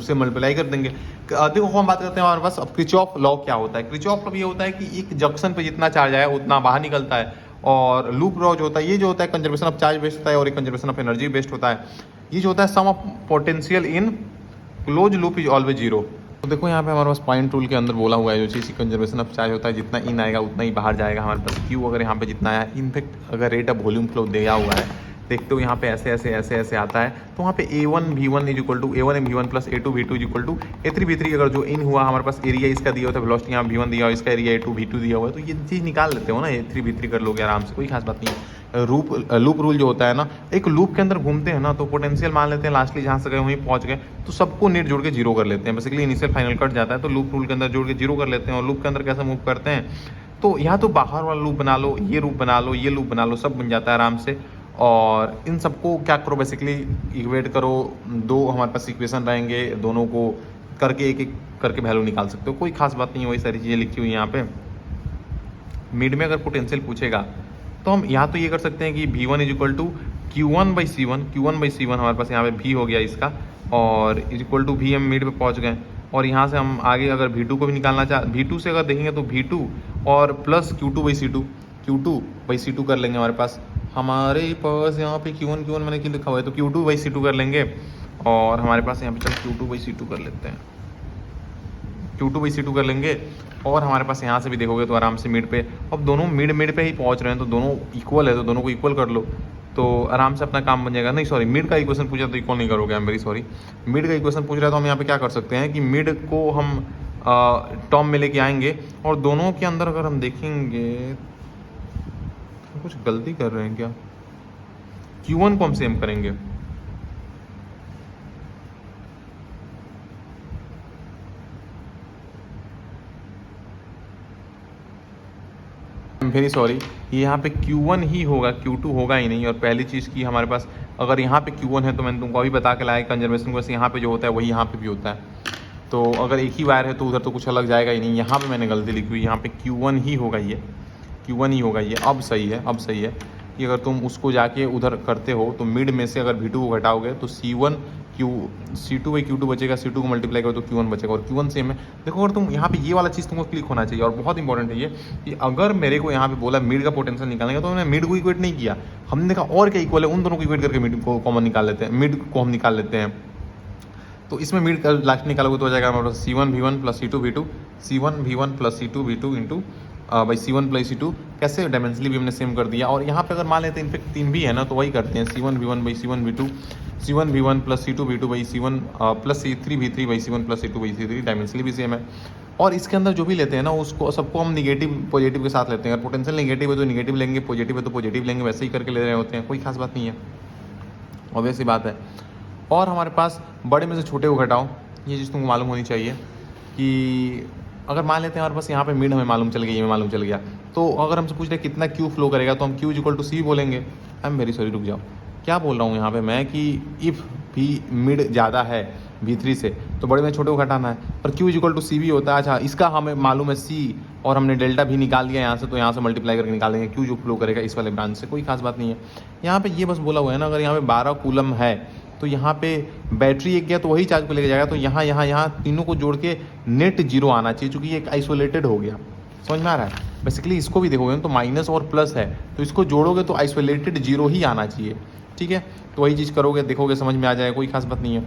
से मल्टीप्लाई कर देंगे। देखो हम बात करते हैं हमारे पास अब किरचॉफ लॉ क्या होता है। किरचॉफ लॉ ये होता है कि एक जंक्शन पे जितना चार्ज आया उतना बाहर निकलता है, और लूप लॉ जो होता है ये जो होता है कंजर्वेशन ऑफ चार्ज बेस्ड होता है और एक कंजर्वेशन ऑफ एनर्जी बेस्ड होता है। ये जो होता है sum of potential in closed loop is always 0। तो देखो यहाँ पे हमारे पास पॉइंट रूल के अंदर बोला हुआ है जो चीज़ कंजर्वेशन ऑफ चार्ज होता है, जितना इन आएगा उतना ही बाहर जाएगा हमारे पास। क्यू अगर यहाँ पे जितना आया, इनफेक्ट अगर रेट ऑफ वॉल्यूम फ्लो दिया हुआ है, देखते हो यहाँ पे ऐसे आता है, तो वहाँ पे A1 V1 = A1 V1 + A2 V2 = A3 V3। अगर जो इन हुआ हमारे पास एरिया इसका दिया हुआ था, वेलोसिटी यहाँ V1 दिया हुआ, इसका एरिया A2 V2 दिया हुआ है, तो ये चीज़ निकाल लेते हो ना, A3 V3 कर लोगे आराम से, कोई खास बात नहीं है। लूप रूल जो होता है ना, एक लूप के अंदर घूमते हैं ना, तो पोटेंशियल मान लेते हैं लास्टली जहाँ से गए वहीं पहुँच गए, तो सबको नेट जोड़ के 0 कर लेते हैं। बेसिकली इनिशियल फाइनल कट जाता है, तो लूप रूल के अंदर जोड़ के 0 कर लेते हैं। और लूप के अंदर कैसे मूव करते हैं, तो या तो बाहर वाला लूप बना लो, ये लूप बना लो, ये लूप बना लो, सब बन जाता है आराम से। और इन सबको क्या करो, बेसिकली इक्वेट करो, 2 हमारे पास इक्वेशन रहेंगे, दोनों को करके एक एक करके वैल्यू निकाल सकते हो, कोई खास बात नहीं है, वही सारी चीज़ें लिखी हुई हैं यहाँ पे। मिड में अगर पोटेंशियल पूछेगा तो हम यहाँ तो ये कर सकते हैं कि V1 is equal to Q1/C1 हमारे पास यहाँ पे V हो गया इसका, और इज इक्वल टू V हम मिड पे पहुँच गए। और यहाँ से हम आगे अगर V2 को भी निकालना V2 से अगर देखेंगे तो V2 और प्लस Q2/C2 कर लेंगे। हमारे पास यहाँ पे Q1 मैंने क्यों लिखा हुआ है, तो Q2/C2 कर लेंगे। और हमारे पास यहाँ पे चल Q2/C2 कर लेते हैं, Q2/C2 कर लेंगे। और हमारे पास यहाँ से भी देखोगे तो आराम से मिड पे, अब दोनों मिड पे ही पहुँच रहे हैं तो दोनों इक्वल है, तो दोनों को इक्वल कर लो तो आराम से अपना काम बन जाएगा। नहीं सॉरी, मिड का इक्वेशन पूछा तो इक्वल नहीं करोगे, आई एम वेरी सॉरी। मिड का इक्वेशन पूछ रहा है तो हम यहाँ पे क्या कर सकते हैं कि मिड को हम टर्म में लेके आएंगे, और दोनों के अंदर अगर हम देखेंगे तो कुछ गलती कर रहे हैं क्या, Q1 को हम सेम करेंगे। वेरी सॉरी, ये यहाँ पे Q1 ही होगा, Q2 होगा ही नहीं। और पहली चीज़ की हमारे पास अगर यहाँ पे Q1 है तो मैंने तुमको अभी बता के लाया कंजर्वेशन को, यहाँ पे जो होता है वही यहाँ पे भी होता है। तो अगर एक ही वायर है तो उधर तो कुछ अलग जाएगा ही नहीं। यहाँ पे मैंने गलती लिखी हुई, यहाँ पे Q1 ही होगा, ये Q1 ही होगा ये। अब सही है, अब सही है कि अगर तुम उसको जाके उधर करते हो तो मिड में से अगर V2 को घटाओगे तो C2/Q2 बचेगा, C2 को मल्टीप्लाई करो तो Q1 बचेगा, और Q1 सेम है। देखो अगर तुम यहाँ पे ये वाला चीज़ तुमको क्लिक होना चाहिए, और बहुत इंपॉर्टेंट है ये कि अगर मेरे को यहाँ पे बोला मिड का पोटेंशियल निकालेंगे तो मैंने मिड को इक्वेट नहीं किया, हमने देखा और क्या इक्वल है, उन दोनों को इक्वेट करके मिड को कॉमन निकाल लेते हैं, मिड को हम निकाल लेते हैं। तो इसमें मिड लास्ट निकालोगे तो हो जाएगा हमारे पास C1V1 plus C2V2, C1V1 plus C2V2 into by C1/C2। कैसे डायमेंशनली भी हमने सेम कर दिया। और यहाँ पे अगर मान लेते हैं इनफेक्ट 3 भी है ना तो वही करते हैं, C1V1/C1V2, C1V1 plus C2V2/C1 plus C3V3/C1 plus C2/C3, dimensionally भी सेम है। और इसके अंदर जो भी लेते हैं ना उसको सबको हम निगेटिव पॉजिटिव के साथ लेते हैं। अगर पोटेंशियल निगेटिव है तो निगेटिव लेंगे, पॉजिटिव है तो पॉजिटिव लेंगे, वैसे ही करके ले रहे होते हैं, कोई खास बात नहीं है, ऑब्वियस सी बात है। और हमारे पास बड़े में से छोटे को घटाओ, ये चीज़ तुमको मालूम होनी चाहिए कि अगर मान लेते हैं हमारे पास यहाँ पे मिड हमें मालूम चल गया, ये मालूम चल गया, तो अगर हमसे पूछ रहे कितना Q फ्लो करेगा तो हम Q इक्वल टू C बोलेंगे। आई एम वेरी सॉरी, रुक जाओ, क्या बोल रहा हूँ यहाँ पे मैं कि इफ़ भी मिड ज़्यादा है V3 से तो बड़े में छोटे को घटाना है, और Q इक्वल टू C भी होता है। अच्छा, इसका हमें मालूम है C, और हमने डेल्टा भी निकाल दिया यहाँ से, तो यहाँ से मल्टीप्लाई करके निकाल देंगे Q जो फ्लो करेगा इस वाले ब्रांच से, कोई खास बात नहीं है। यहाँ पे ये बस बोला हुआ है ना, अगर यहाँ पे 12 कूलम है तो यहाँ पे बैटरी एक गया तो वही चार्ज को लेके जाएगा, तो यहाँ तीनों को जोड़ के नेट जीरो आना चाहिए, क्योंकि ये एक आइसोलेटेड हो गया। समझ में आ रहा है? बेसिकली इसको भी देखोगे तो माइनस और प्लस है, तो इसको जोड़ोगे तो आइसोलेटेड जीरो ही आना चाहिए, ठीक है। तो वही चीज़ करोगे, देखोगे समझ में आ जाएगा, कोई खास बात नहीं है।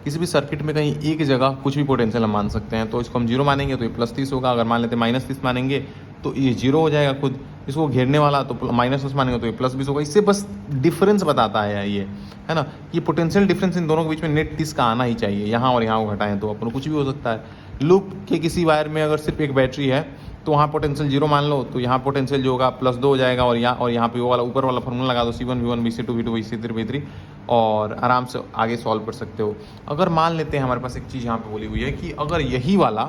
किसी भी सर्किट में कहीं एक जगह कुछ भी पोटेंशियल हम मान सकते हैं, तो इसको हम जीरो मानेंगे तो ये +30 होगा, अगर मान लेते हैं -30 मानेंगे तो ये जीरो हो जाएगा खुद, इसको घेरने वाला तो -10 मानेंगे तो ये +20 होगा। इससे बस डिफरेंस बताता है ये, है ना, ये पोटेंशियल डिफरेंस इन दोनों के बीच में नेट 30 का आना ही चाहिए। यहाँ और यहाँ को घटाएं तो अपन कुछ भी हो सकता है। लूप के किसी वायर में अगर सिर्फ एक बैटरी है तो वहाँ पोटेंशियल जीरो मान लो, तो यहाँ पोटेंशियल जो होगा +2 हो जाएगा, और यहाँ पे वो वाला ऊपर वाला फॉर्मूला लगा दो, C1V1 C2V2 C3V3, और आराम से आगे सॉल्व कर सकते हो। अगर मान लेते हैं हमारे पास एक चीज़ यहाँ पे बोली हुई है कि अगर यही वाला,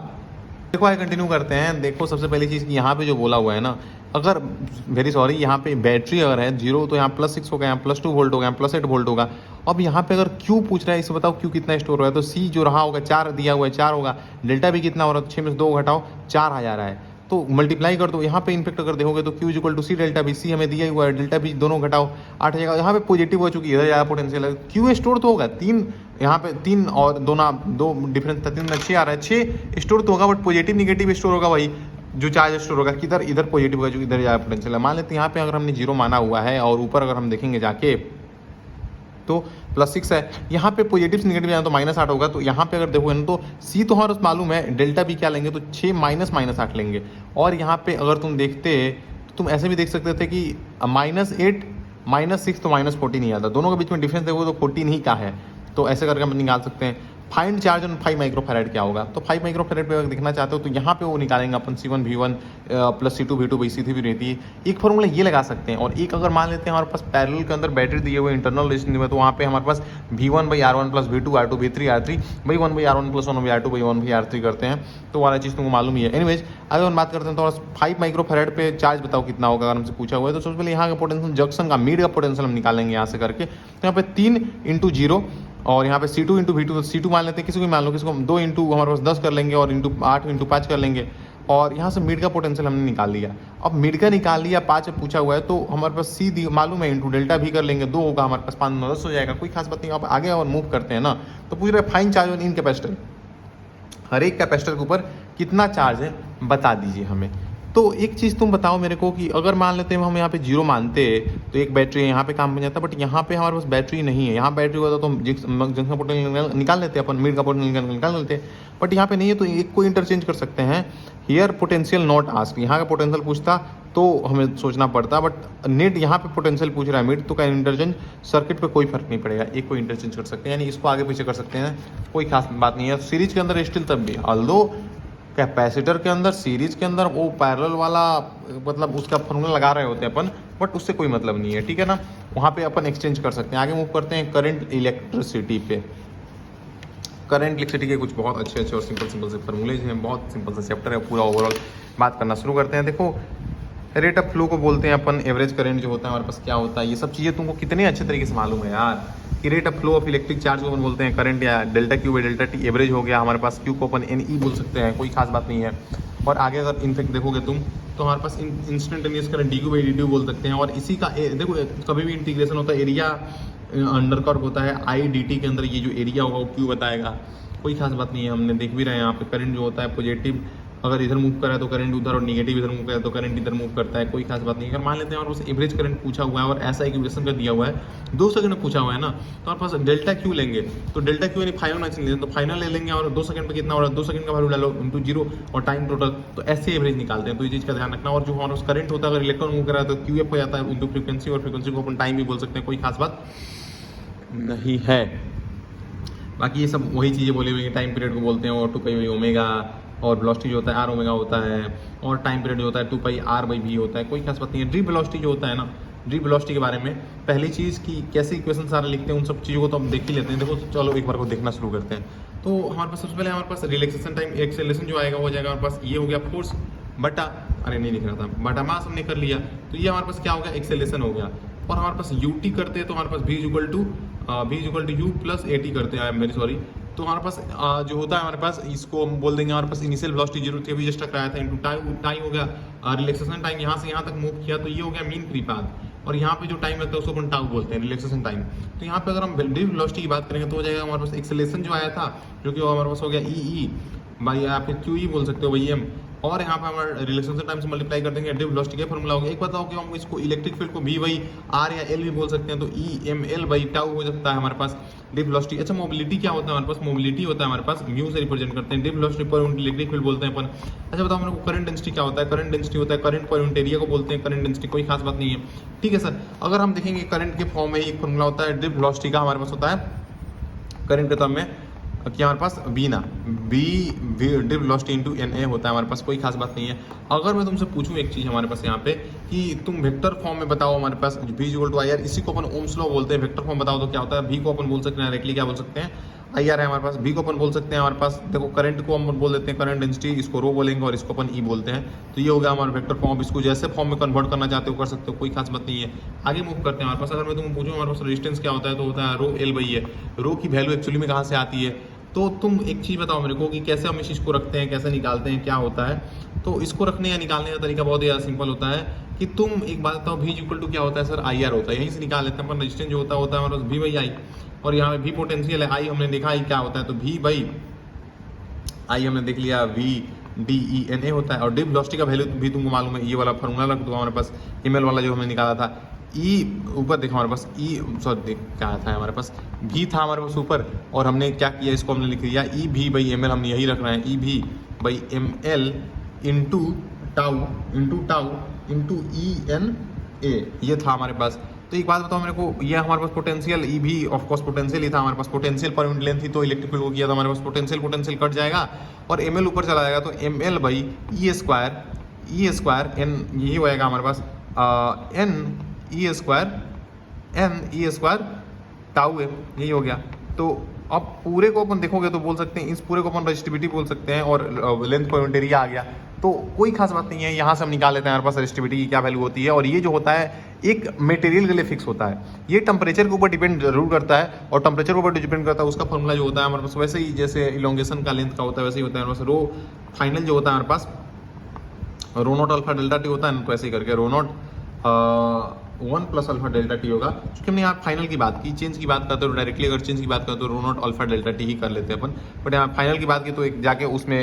देखो आगे कंटिन्यू करते हैं। देखो सबसे पहली चीज़ कि यहाँ पे जो बोला हुआ है ना, अगर वेरी सॉरी यहाँ पे बैटरी अगर है 0 तो यहाँ +6 होगा, यहाँ +2 वोल्ट होगा, यहाँ +8 वोल्ट होगा। अब यहाँ पे अगर Q पूछ रहा है, इसे बताओ Q कितना स्टोर हो रहा है, तो C जो रहा होगा 4 दिया हुआ है 4 होगा, डेल्टा भी कितना हो रहा है, 6 में से 2 घटाओ 4 आ जा रहा है, तो मल्टीप्लाई कर दो। यहाँ पे इनफेक्ट अगर देखोगे तो Q equal to C delta भी, C हमें दिया हुआ है, डेल्टा भी दोनों घटाओ 8 आ जाएगा। यहाँ पे पॉजिटिव हो चुकी है, इधर ज़्यादा पोटेंशियल है, Q स्टोर तो होगा 3, यहाँ पे 3 और 2 डिफरेंस था, 3 6 आ रहा है, 6 स्टोर तो होगा, बट पॉजिटिव निगेटिव स्टोर होगा वही जो चार्ज स्टोर होगा, किधर इधर पॉजिटिव होगा जो इधर ज़्यादा पोटेंशियल है। मान लेते हैं यहाँ पे अगर हमने जीरो माना हुआ है, और ऊपर अगर हम देखेंगे जाके तो +6 है, यहाँ पे पॉजिटिव से निगेटिव जाए तो -8 होगा। तो यहाँ पे अगर देखोगे ना तो C तो हमारे मालूम है, डेल्टा भी क्या लेंगे तो 6 -8 लेंगे। और यहाँ पे अगर तुम देखते तो तुम ऐसे भी देख सकते थे कि -8 -6 तो -14 ही आता, दोनों के बीच में डिफरेंस देखो तो 14 ही का है, तो ऐसे करके हम निकाल सकते हैं। फाइंड चार्ज ऑन 5 माइक्रोफैराड क्या होगा, तो 5 माइक्रोफैराड पे अगर देखना चाहते हो तो यहाँ पे वो निकालेंगे अपन C1V1 प्लस C2V2 C3 भी रहती है। एक फॉर्मूला ये लगा सकते हैं, और एक अगर मान लेते हैं हमारे पास पैरेलल के अंदर बैटरी दिए हुए इंटरनल रेजिस्टेंस में, तो वहाँ पे हमारे पास V1/R1 plus V2 R2 V3 R3 1/R1 plus 1/R2 1/R3 करते हैं, तो वाला चीज़ तुमको मालूम ही है। एनीवेज अगर हम बात करते हैं तो 5 माइक्रोफैराड पे चार्ज बताओ कितना होगा, अगर हमसे पूछा हुआ है तो सबसे पहले यहाँ का पोटेंशियल जंक्शन का मिड का पोटेंशियल हम निकालेंगे यहाँ से करके। तो यहाँ पे 3 × 0 और यहाँ पे C2 इंटू V2, तो C2 मान लेते हैं, किसी को मान लो, किसी को 2 इंटू हमारे पास 10 कर लेंगे और इंटू 8 इंटू 5 कर लेंगे। और यहाँ से मिड का पोटेंशियल हमने निकाल लिया। अब मिड का निकाल लिया, 5 पूछा हुआ है, तो हमारे पास C दी मालूम है, इंटू डेल्टा भी कर लेंगे, 2 होगा हमारे पास, 5 9 10 हो जाएगा, कोई खास बात नहीं। अब आगे और मूव करते हैं ना, तो पूछ रहे find charge on in capacitor, हर एक कैपेसिटर के ऊपर कितना चार्ज है बता दीजिए हमें। तो एक चीज़ तुम बताओ मेरे को कि अगर मान लेते हैं हम यहाँ पे 0 मानते तो एक बैटरी यहाँ पे काम बन जाता, बट यहाँ पे हमारे पास बैटरी नहीं है। यहाँ बैटरी होता तो हम जंक्शन का पोटेंशियल निकाल लेते, अपन मिड का पोटेंशियल निकाल लेते, बट यहाँ पे नहीं है, तो एक को इंटरचेंज कर सकते हैं। हियर पोटेंशियल नॉट आस्क, यहाँ का पोटेंशियल पूछता तो हमें सोचना पड़ता, बट नेट यहाँ पे पोटेंशियल पूछ रहा है मिड, तो क्या इंटरचेंज सर्किट पे कोई फर्क नहीं पड़ेगा, एक को इंटरचेंज कर सकते हैं, यानी इसको आगे पीछे कर सकते हैं, कोई खास बात नहीं है। सीरीज के अंदर स्टिल तब भी, ऑल्दो कैपेसिटर के अंदर सीरीज के अंदर वो पैरेलल वाला मतलब उसका फॉर्मूला लगा रहे होते हैं अपन, बट उससे कोई मतलब नहीं है, ठीक है ना। वहाँ पे अपन एक्सचेंज कर सकते हैं। आगे मूव करते हैं करंट इलेक्ट्रिसिटी पे। करंट इलेक्ट्रिसिटी के कुछ बहुत अच्छे और सिंपल से फॉर्मूलेज हैं, बहुत सिंपल सा चैप्टर है पूरा। ओवरऑल बात करना शुरू करते हैं। देखो, रेट ऑफ फ्लो को बोलते हैं अपन, एवरेज करंट जो होता है हमारे पास क्या होता है, ये सब चीज़ें तुमको कितने अच्छे तरीके से मालूम है यार। कि rate of flow of electric charge को अपन बोलते हैं करंट, या delta Q by delta T average हो गया हमारे पास, क्यू को अपन NE बोल सकते हैं, कोई खास बात नहीं है। और आगे अगर इनफेक्ट देखोगे तुम तो हमारे पास instantaneous current DQ by DT बोल सकते हैं। और इसी का देखो कभी भी इंटीग्रेशन होता है, एरिया अंडर कर्व होता है, IDT के अंदर ये जो एरिया होगा वो क्यू बताएगा, कोई खास बात नहीं है। हमने देख भी रहे हैं यहाँ पे करंट जो होता है पॉजिटिव अगर इधर मूव करा है तो करंट उधर, और नेगेटिव इधर मूव करा है तो करंट इधर मूव करता है, कोई खास बात नहीं है। अगर मान लेते हैं और उस एवरेज करंट पूछा हुआ है और ऐसा इक्वेशन का दिया हुआ है, 2 सेकंड में पूछा हुआ है ना, तो हमारे पास डेल्टा क्यू लेंगे, तो डेल्टा क्यू यानी फाइनल मैक्सिमम लेंगे, तो फाइनल ले लेंगे और 2 सेकंड पे कितना हो रहा है, 2 सेकंड का वैल्यू डालो इंटू 0 और टाइम टोटल, तो ऐसे एवरेज निकालते हैं। तो ये चीज़ का ध्यान रखना। और जो हमारा उस करंट होता है अगर इलेक्ट्रॉन मूव कर रहा है तो QF हो जाता है इंटू फ्रीक्वेंसी, और फ्रीक्वेंसी को अपन टाइम भी बोल सकते हैं, कोई खास बात नहीं है। बाकी ये सब वही चीज़ें बोली हुई है, टाइम पीरियड को बोलते हैं और 2 पाई ओमेगा, और वेलोसिटी जो होता है R ओमेगा होता है, और टाइम पीरियड जो होता है 2 पाई R बाई V होता है, कोई खास बात नहीं है। ड्रिप वेलोसिटी जो होता है ना, ड्रिप वेलोसिटी के बारे में पहली चीज़ की कैसे इक्वेशन सारे लिखते हैं, उन सब चीज़ों को तो हम देख ही लेते हैं। देखो चलो एक बार को देखना शुरू करते हैं। तो हमारे पास सबसे पहले हमारे पास रिलैक्सेशन टाइम एक्सेलरेशन जो आएगा हो जाएगा हमारे पास, ये हो गया फोर्स बटा, अरे नहीं लिख रहा था, बटा मास हमने कर लिया, तो ये हमारे पास क्या हो गया, एक्सेलरेशन हो गया। और हमारे पास UT करते हैं तो हमारे पास V equal to U plus AT करते हैं, मेरी सॉरी। तो हमारे पास जो होता है हमारे पास, इसको हम बोल देंगे हमारे पास इनिशियल वेलोसिटी 0 थी, अभी जस्ट टकराया था, इंटू टाइम हो गया, रिलैक्सेशन टाइम यहाँ से यहाँ तक मूव किया तो ये हो गया मीन फ्री पाथ, और यहाँ पे जो टाइम लगता है उसको अपन टाउ बोलते हैं, रिलैक्सेशन टाइम। तो यहाँ पे अगर हम ड्रिप वेलोसिटी की बात करेंगे तो हो जाएगा हमारे पास एक्सेलरेशन जो आया था, जो कि हमारे पास हो गया EE बाई, या फिर QE बोल सकते हो भाई M, और यहाँ पे हमारे रिलैक्सेशन टाइम से मल्टीप्लाई कर देंगे, ड्रिप वेलोसिटी का फॉर्मूला होगा। एक बताओ कि हम इसको इलेक्ट्रिक फील्ड को V बाई R या L भी बोल सकते हैं, तो EML बाई टाउ हो सकता है हमारे पास ड्रिप वेलोसिटी। अच्छा, मोबिलिटी क्या होता है हमारे पास, मोबिलिटी होता है हमारे पास म्यू से रिप्रेजेंट करते हैं, drip velocity per unit electric field बोलते हैं अपन। अच्छा बताओ मेरे को करंट डेंसिटी क्या होता है, करंट डेंसिटी होता है करंट पर यूनिट एरिया को बोलते हैं करंट डेंसिटी, कोई खास बात नहीं है, ठीक है सर। अगर हम देखेंगे करंट के फॉर्म में एक फॉर्मूला होता है ड्रिप वेलोसिटी का, हमारे पास होता है करंट के टर्म में क्या हमारे पास V ना, ड्रिप वेलोसिटी इंटू NA होता है हमारे पास, कोई खास बात नहीं है। अगर मैं तुमसे पूछूं एक चीज़ हमारे पास यहाँ पे कि तुम वेक्टर फॉर्म में बताओ हमारे पास V इक्वल टू IR, इसी को अपन ओम्स लॉ बोलते हैं, वेक्टर फॉर्म बताओ तो क्या होता है। V को अपन बोल सकते हैं डायरेक्टली क्या बोल सकते हैं, IR है हमारे पास, V को अपन बोल सकते हैं हमारे पास, देखो करंट को हम बोल देते हैं करंट डेंसिटी, इसको रो बोलेंगे और इसको अपन E बोलते हैं। तो ये हो गया हमारा वेक्टर फॉर्म, इसको जैसे फॉर्म में कन्वर्ट करना चाहते हो कर सकते हो, कोई खास बात नहीं है। आगे मूव करते हैं हमारे पास। अगर मैं तुम पूछूं हमारे पास रेजिस्टेंस क्या होता है, तो होता है रो L बाई A। रो की वैल्यू एक्चुअली में कहाँ से आती है, तो तुम एक चीज़ बताओ मेरे को कि कैसे हम इस चीज़ को रखते हैं, कैसे निकालते हैं, क्या होता है। तो इसको रखने या निकालने का तरीका बहुत ही ज़्यादा सिंपल होता है कि तुम एक बात बताओ, V इक्वल टू क्या होता है सर, IR होता है, यहीं से निकाल लेते हैं अपन। रेजिस्टेंस जो होता है हमारे पास V बाई I, और यहाँ पे V पोटेंशियल है, I हमने देखा ही क्या होता है, तो V बाई I हमने देख लिया, VDENA होता है। और ड्रिप वेलोसिटी का वैल्यू भी तुमको मालूम है, ये वाला फॉर्मूला रख दो हमारे पास, ML वाला जो हमने निकाला था। E ऊपर देखो हमारे पास E, सॉरी क्या था हमारे पास, V था हमारे पास ऊपर, और हमने क्या किया, इसको हमने लिख दिया EV बाई ML, हमने यही रखना है, EV by ML into tau into ENA, ये था हमारे पास। तो एक बात बताओ मेरे को, ये हमारे पास potential EV of course potential ही था हमारे पास, पोटेंशियल पर यूनिट लेंथ थी, तो इलेक्ट्रिक फील्ड को किया था हमारे पास, पोटेंशियल कट जाएगा और ML ऊपर चला जाएगा, तो ML by E square N, यही होएगा हमारे पास N E स्क्वायर टाउ है, यही हो गया। तो अब पूरे को अपन देखोगे तो बोल सकते हैं, इस पूरे को अपन रजिस्टिविटी बोल सकते हैं, और लेंथ पर यूनिट एरिया आ गया। तो कोई खास बात नहीं है, यहाँ से हम निकाल लेते हैं हमारे पास रेजिस्टिविटी की क्या वैल्यू होती है। और ये जो होता है एक मटेरियल के लिए फिक्स होता है, ये टेम्परेचर के ऊपर डिपेंड जरूर करता है, और टेम्परेचर के ऊपर डिपेंड करता है उसका फॉर्मूला जो होता है हमारे पास वैसे ही जैसे इलोंगेशन का लेंथ का होता है वैसे ही होता है हमारे पास। रो फाइनल जो होता है हमारे पास rho not alpha delta T होता है ना, तो ऐसे ही करके rho not 1 plus alpha delta T होगा। क्योंकि हमने यहाँ फाइनल की बात की, चेंज की बात करते हो डायरेक्टली अगर चेंज की बात करते हो रो नॉट अल्फा डेल्टा टी ही कर लेते हैं अपन, बट यहाँ फाइनल की बात की तो एक जाके उसमें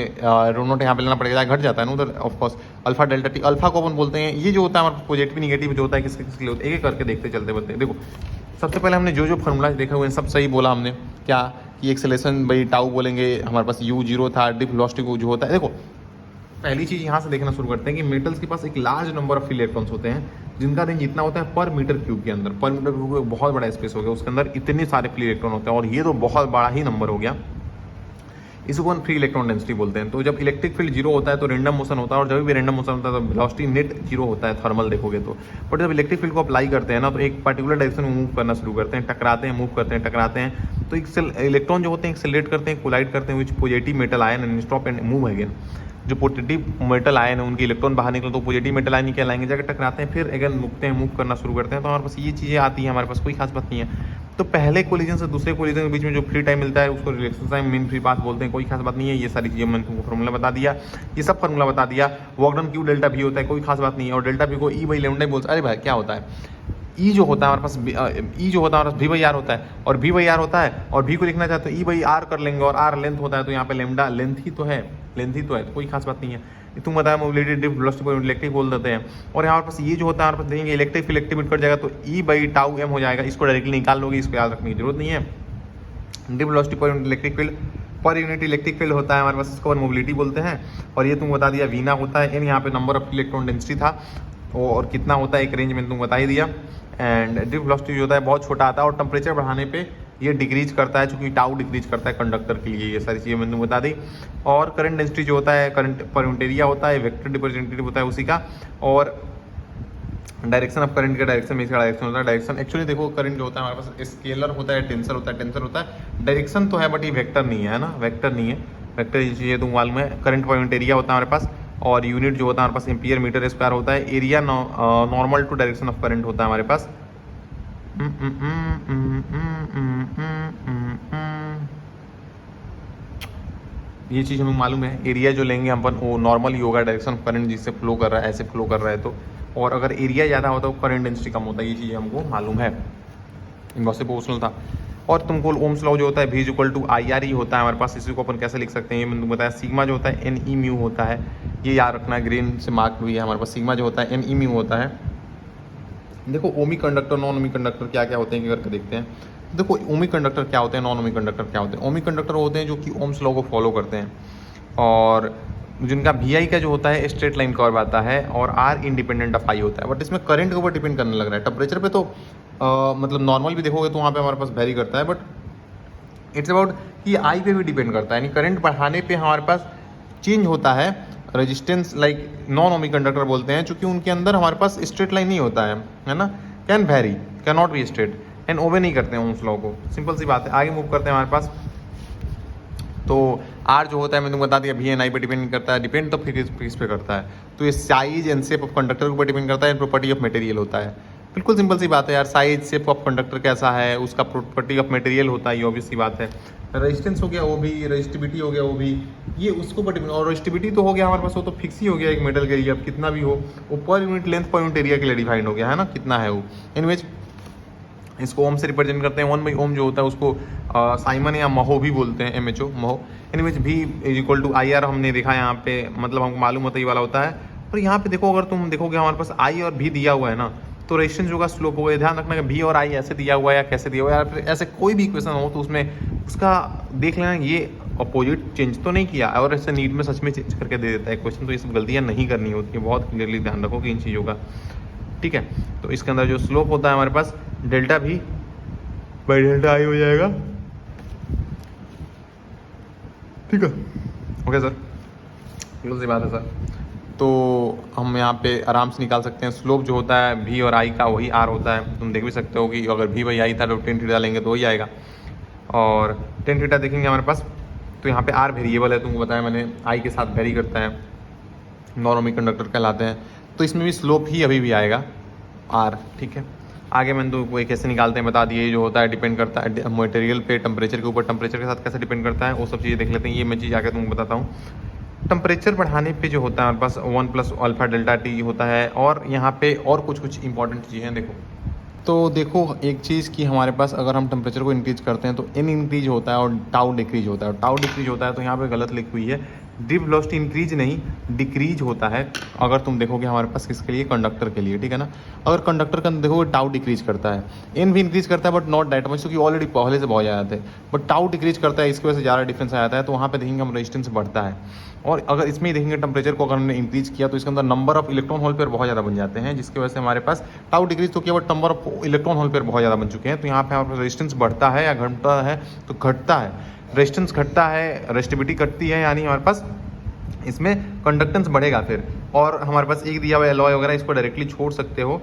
रो नॉट यहाँ पे लेना पड़ेगा, घट जाता है ना उधर of course alpha delta T. Alpha को अपन बोलते हैं, ये जो होता है हमारा पॉजिटिव निगेटिव जो होता है किसके किसके लिए होता है, एक करके देखते चलते बनते हैं। देखो सबसे पहले हमने जो फार्मूला देखा हुए सब सही बोला हमने, क्या कि एक्सेलेरेशन भाई टाउ बोलेंगे, हमारे पास यू 0 था, डिप वेलोसिटी जो होता है। देखो पहली चीज़ यहाँ से देखना शुरू करते हैं कि मेटल्स के पास एक large number of free electrons होते हैं, जिनका रेंज इतना होता है पर मीटर क्यूब के अंदर। पर मीटर क्यूब एक बहुत बड़ा स्पेस हो गया, उसके अंदर इतने सारे फ्री इलेक्ट्रॉन होते हैं, और ये तो बहुत बड़ा ही नंबर हो गया, इसको हम फ्री इलेक्ट्रॉन डेंसिटी बोलते हैं। तो जब इलेक्ट्रिक फील्ड जीरो होता है तो रेंडम मोशन होता है, और जब भी रेंडम मोशन होता है तो वेलोसिटी नेट जीरो होता है थर्मल देखोगे तो। बट जब इलेक्ट्रिक फील्ड को अप्लाई करते हैं ना तो एक पर्टिकुलर डायरेक्शन में मूव करना शुरू करते हैं, टकराते हैं, मूव करते हैं, टकराते हैं, तो एक इलेक्ट्रॉन जो होते हैं एक्सेलरेट करते हैं, कोलाइड करते हैं which positive metal ion and stop and move again. जो पॉजिटिव मेटल आयन है उनके इलेक्ट्रॉन बाहर निकले तो पॉजिटिव मेटल आयन क्या लाएंगे, जाकर टकराते हैं, फिर अगेन मुकते हैं, मूव करना शुरू करते हैं। तो हमारे पास ये चीज़ें आती हैं, हमारे पास कोई खास बात नहीं है। तो पहले कोलिजन से दूसरे कोलिजन के बीच में जो फ्री टाइम मिलता है उसको relaxation time mean free path बोलते हैं, कोई खास बात नहीं है। ये सारी चीज़ें मैंने तुमको फार्मूला बता दिया, ये सब फार्मूला बता दिया। वर्क डन क्यू डेल्टा भी होता है, कोई खास बात नहीं है, और डेल्टा भी को ई बाई लेमडा बोलते हैं। अरे भाई क्या होता है, ई जो होता है हमारे पास, ई जो होता है हमारे पास भी बाई आर होता है, और भी बाई आर होता है, और भी को लिखना चाहते हैं ई बाई आर कर लेंगे, और आर लेंथ होता है, तो यहाँ पे लेमडा लेंथ ही तो है, लेंथ ही तो है, तो कोई खास बात नहीं है। तुम बताया मोबिलिटी डिफ वेलोसिटी इलेक्ट्रिक बोल देते हैं। और यहाँ पास ये जो होता है हमारे पास देखेंगे इलेक्ट्रिक इलेक्ट्रिक कट जाएगा तो ई बाई टाउ एम हो जाएगा, इसको डायरेक्टली निकाल लोगे, इसको याद रखने की जरूरत नहीं है। डिफ वेलोसिटी पर electric field per unit electric field होता है हमारे पास, इसको मोबिलिटी बोलते हैं। और ये तुम बता दिया वीना होता है, एन यहाँ पे नंबर ऑफ इलेक्ट्रॉन डेंसिटी था, और कितना होता है एक रेंज में तुम बता ही दिया। एंड डिफ वेलोसिटी जो होता है बहुत छोटा आता है, और टेम्परेचर बढ़ाने पे ये डिक्रीज करता है, चूंकि टाउ डिक्रीज करता है कंडक्टर के लिए। ये सारी चीज़ें मैंने बता दी। और करंट डेंसिटी जो होता है करंट पर यूनिट एरिया होता है, वेक्टर रिप्रेजेंटेटिव होता है उसी का। और डायरेक्शन ऑफ करंट का डायरेक्शन में इसका डायरेक्शन होता है। डायरेक्शन एक्चुअली देखो करंट जो होता है हमारे पास स्केलर होता है, टेंसर होता है, टेंसर होता है, डायरेक्शन तो है बट ये वेक्टर नहीं है ना, वेक्टर नहीं है। वेक्टर ये चीज़ें तुम मालूम है। करंट पर यूनिट एरिया होता है हमारे पास, और यूनिट जो होता है हमारे पास एम्पियर मीटर स्क्वायर होता है। Area normal to direction of current होता है हमारे पास। ये चीज़ हमें मालूम है। एरिया जो लेंगे हम अपन वो नॉर्मल ही होगा, डायरेक्शन ऑफ करंट जिससे फ्लो कर रहा है, ऐसे फ्लो कर रहा है तो। और अगर एरिया ज़्यादा होता है तो करंट डेंसिटी कम होता है, ये चीज़ हमको मालूम है, बहुत से प्रोपोर्शनल था। और तुमको ओम्स लॉ जो होता है V इक्वल टू IR ही होता है हमारे पास। इसी को अपन कैसे लिख सकते हैं ये मैंने तुमको बताया। सिग्मा जो होता है NE म्यू होता है, ये याद रखना है, ग्रीन से मार्क भी है हमारे पास। सिग्मा जो होता है NE म्यू होता है। देखो ohmic conductor non ohmic conductor क्या क्या होते हैं करके देखते हैं। देखो ओमिक कंडक्टर क्या होते हैं, नॉन ओमिक कंडक्टर क्या होते हैं। ओमिक कंडक्टर होते हैं जो कि ओम्स लॉ को फॉलो करते हैं, और जिनका VI का जो होता है स्ट्रेट लाइन कर्व आता है, और R इंडिपेंडेंट ऑफ I होता है। बट इसमें करंट के ऊपर डिपेंड करने लग रहा है। टेम्परेचर पे तो मतलब नॉर्मल भी देखोगे तो वहाँ पे हमारे पास वेरी करता है, बट इट्स अबाउट कि I पे भी डिपेंड करता है। यानी करंट बढ़ाने पे हमारे पास चेंज होता है resistance, like non ohmic conductor बोलते हैं, क्योंकि उनके अंदर हमारे पास स्ट्रेट लाइन नहीं होता है ना। Can very, can not be straight, and ओबे नहीं करते हैं ओम्स लॉ को। सिंपल सी बात है। आगे मूव करते हैं हमारे पास। तो R जो होता है मैंने तुमको बता दिया V एंड I पे डिपेंड करता है। डिपेंड तो फिर इस पे करता है, तो ये size and shape of conductor के ऊपर डिपेंड करता है, प्रॉपर्टी ऑफ मटेरियल होता है। बिल्कुल सिंपल सी बात है यार, साइज शेप ऑफ कंडक्टर कैसा है उसका प्रॉपर्टी ऑफ मटेरियल होता है, ये ऑब्वियस सी बात है। रेजिस्टेंस हो गया वो भी, रेजिस्टिविटी हो गया वो भी, ये उसको पर डिपेंड। और रेजिस्टिविटी तो हो गया हमारे पास, वो तो फिक्स ही हो गया एक मेटल के लिए, अब कितना भी हो वो पर यूनिट लेंथ पर यूनिट एरिया के लिए डिफाइंड हो गया है ना, कितना है वो। एनीवेज इसको ओम से रिप्रेजेंट करते हैं। 1 ओम जो होता है उसको साइमन या महो भी बोलते हैं, MHO mho. Anyways V equal to IR हमने देखा यहाँ पे, मतलब हमको मालूम होता है ये वाला होता है। और यहाँ पे देखो, अगर तुम देखोगे हमारे पास I और V दिया हुआ है ना, तो रेजिस्टेंस होगा स्लोप होगा। ध्यान रखना कि V और I ऐसे दिया हुआ है या कैसे दिया हुआ है, या फिर ऐसे कोई भी इक्वेशन हो तो उसमें उसका देख लेना ये अपोजिट चेंज तो नहीं किया, और ऐसे नीट में सच में चेंज करके दे देता है क्वेश्चन। तो ये सब गलतियाँ नहीं करनी होती है, बहुत क्लियरली ध्यान रखो कि इन चीज़ों का, ठीक है। तो इसके अंदर जो स्लोप होता है हमारे पास delta V by delta I हो जाएगा, ठीक है। ओके सर, बिल्कुल सी बात है सर। तो हम यहाँ पे आराम से निकाल सकते हैं स्लोप जो होता है V और I का, वही R होता है। तुम देख भी सकते हो कि अगर V बाई I था तो tan थीटा लेंगे तो वही आएगा, और tan थीटा देखेंगे हमारे पास, तो यहाँ पे R वेरिएबल है, तुमको बताया मैंने, I के साथ वेरी करता है। नॉर्मल कंडक्टर कहलाते हैं। तो इसमें भी स्लोप ही अभी भी आएगा आर, ठीक है। आगे मैंने तो वो कैसे निकालते हैं बता दिए। जो होता है डिपेंड करता है मटेरियल पे, टेम्परेचर के ऊपर, टेम्परेचर के साथ कैसे डिपेंड करता है वो सब चीज़ें देख लेते हैं। ये मैं चीज़ आगे तुमको बताता हूँ। टेम्परेचर बढ़ाने पे जो होता है हमारे पास 1 प्लस अल्फा डेल्टा टी होता है। और यहाँ पे और कुछ इंपॉर्टेंट चीज़ें देखो। तो देखो एक चीज़ कि हमारे पास अगर हम टेम्परेचर को इंक्रीज करते हैं तो एन इंक्रीज होता है और टाउ डिक्रीज होता है। और टाउ डिक्रीज होता है तो यहाँ पे गलत लिखी हुई है, ड्रिप वेलोसिटी इंक्रीज नहीं डिक्रीज होता है। अगर तुम देखोगे हमारे पास किसके लिए, कंडक्टर के लिए, ठीक है ना। अगर कंडक्टर का देखोगे टाउ डिक्रीज करता है, एन भी इंक्रीज करता है बट नॉट दैट मच, क्योंकि ऑलरेडी पहले से बहुत ज़्यादा थे। बट टाउ डिक्रीज करता है, इसकी वजह से ज़्यादा डिफरेंस आ जाता है। तो वहाँ पे देखेंगे हम रेजिस्टेंस बढ़ता है। और अगर इसमें ही देखेंगे टेम्परेचर को अगर हमने इंक्रीज किया तो इसके अंदर number of electron hole pair बहुत ज़्यादा बन जाते हैं, जिसकी वजह से हमारे पास टाउ डिक्रीज तो किया but number of electron hole pair बहुत ज़्यादा बन चुके हैं। तो यहाँ पे हमारे पास रेजिस्टेंस बढ़ता है या घटता है, तो घटता है। रेजिस्टेंस घटता है, रेजिस्टिविटी घटती है, यानी हमारे पास इसमें कंडक्टेंस बढ़ेगा फिर। और हमारे पास एक दिया हुआ एलॉय वगैरह, इसको डायरेक्टली छोड़ सकते हो।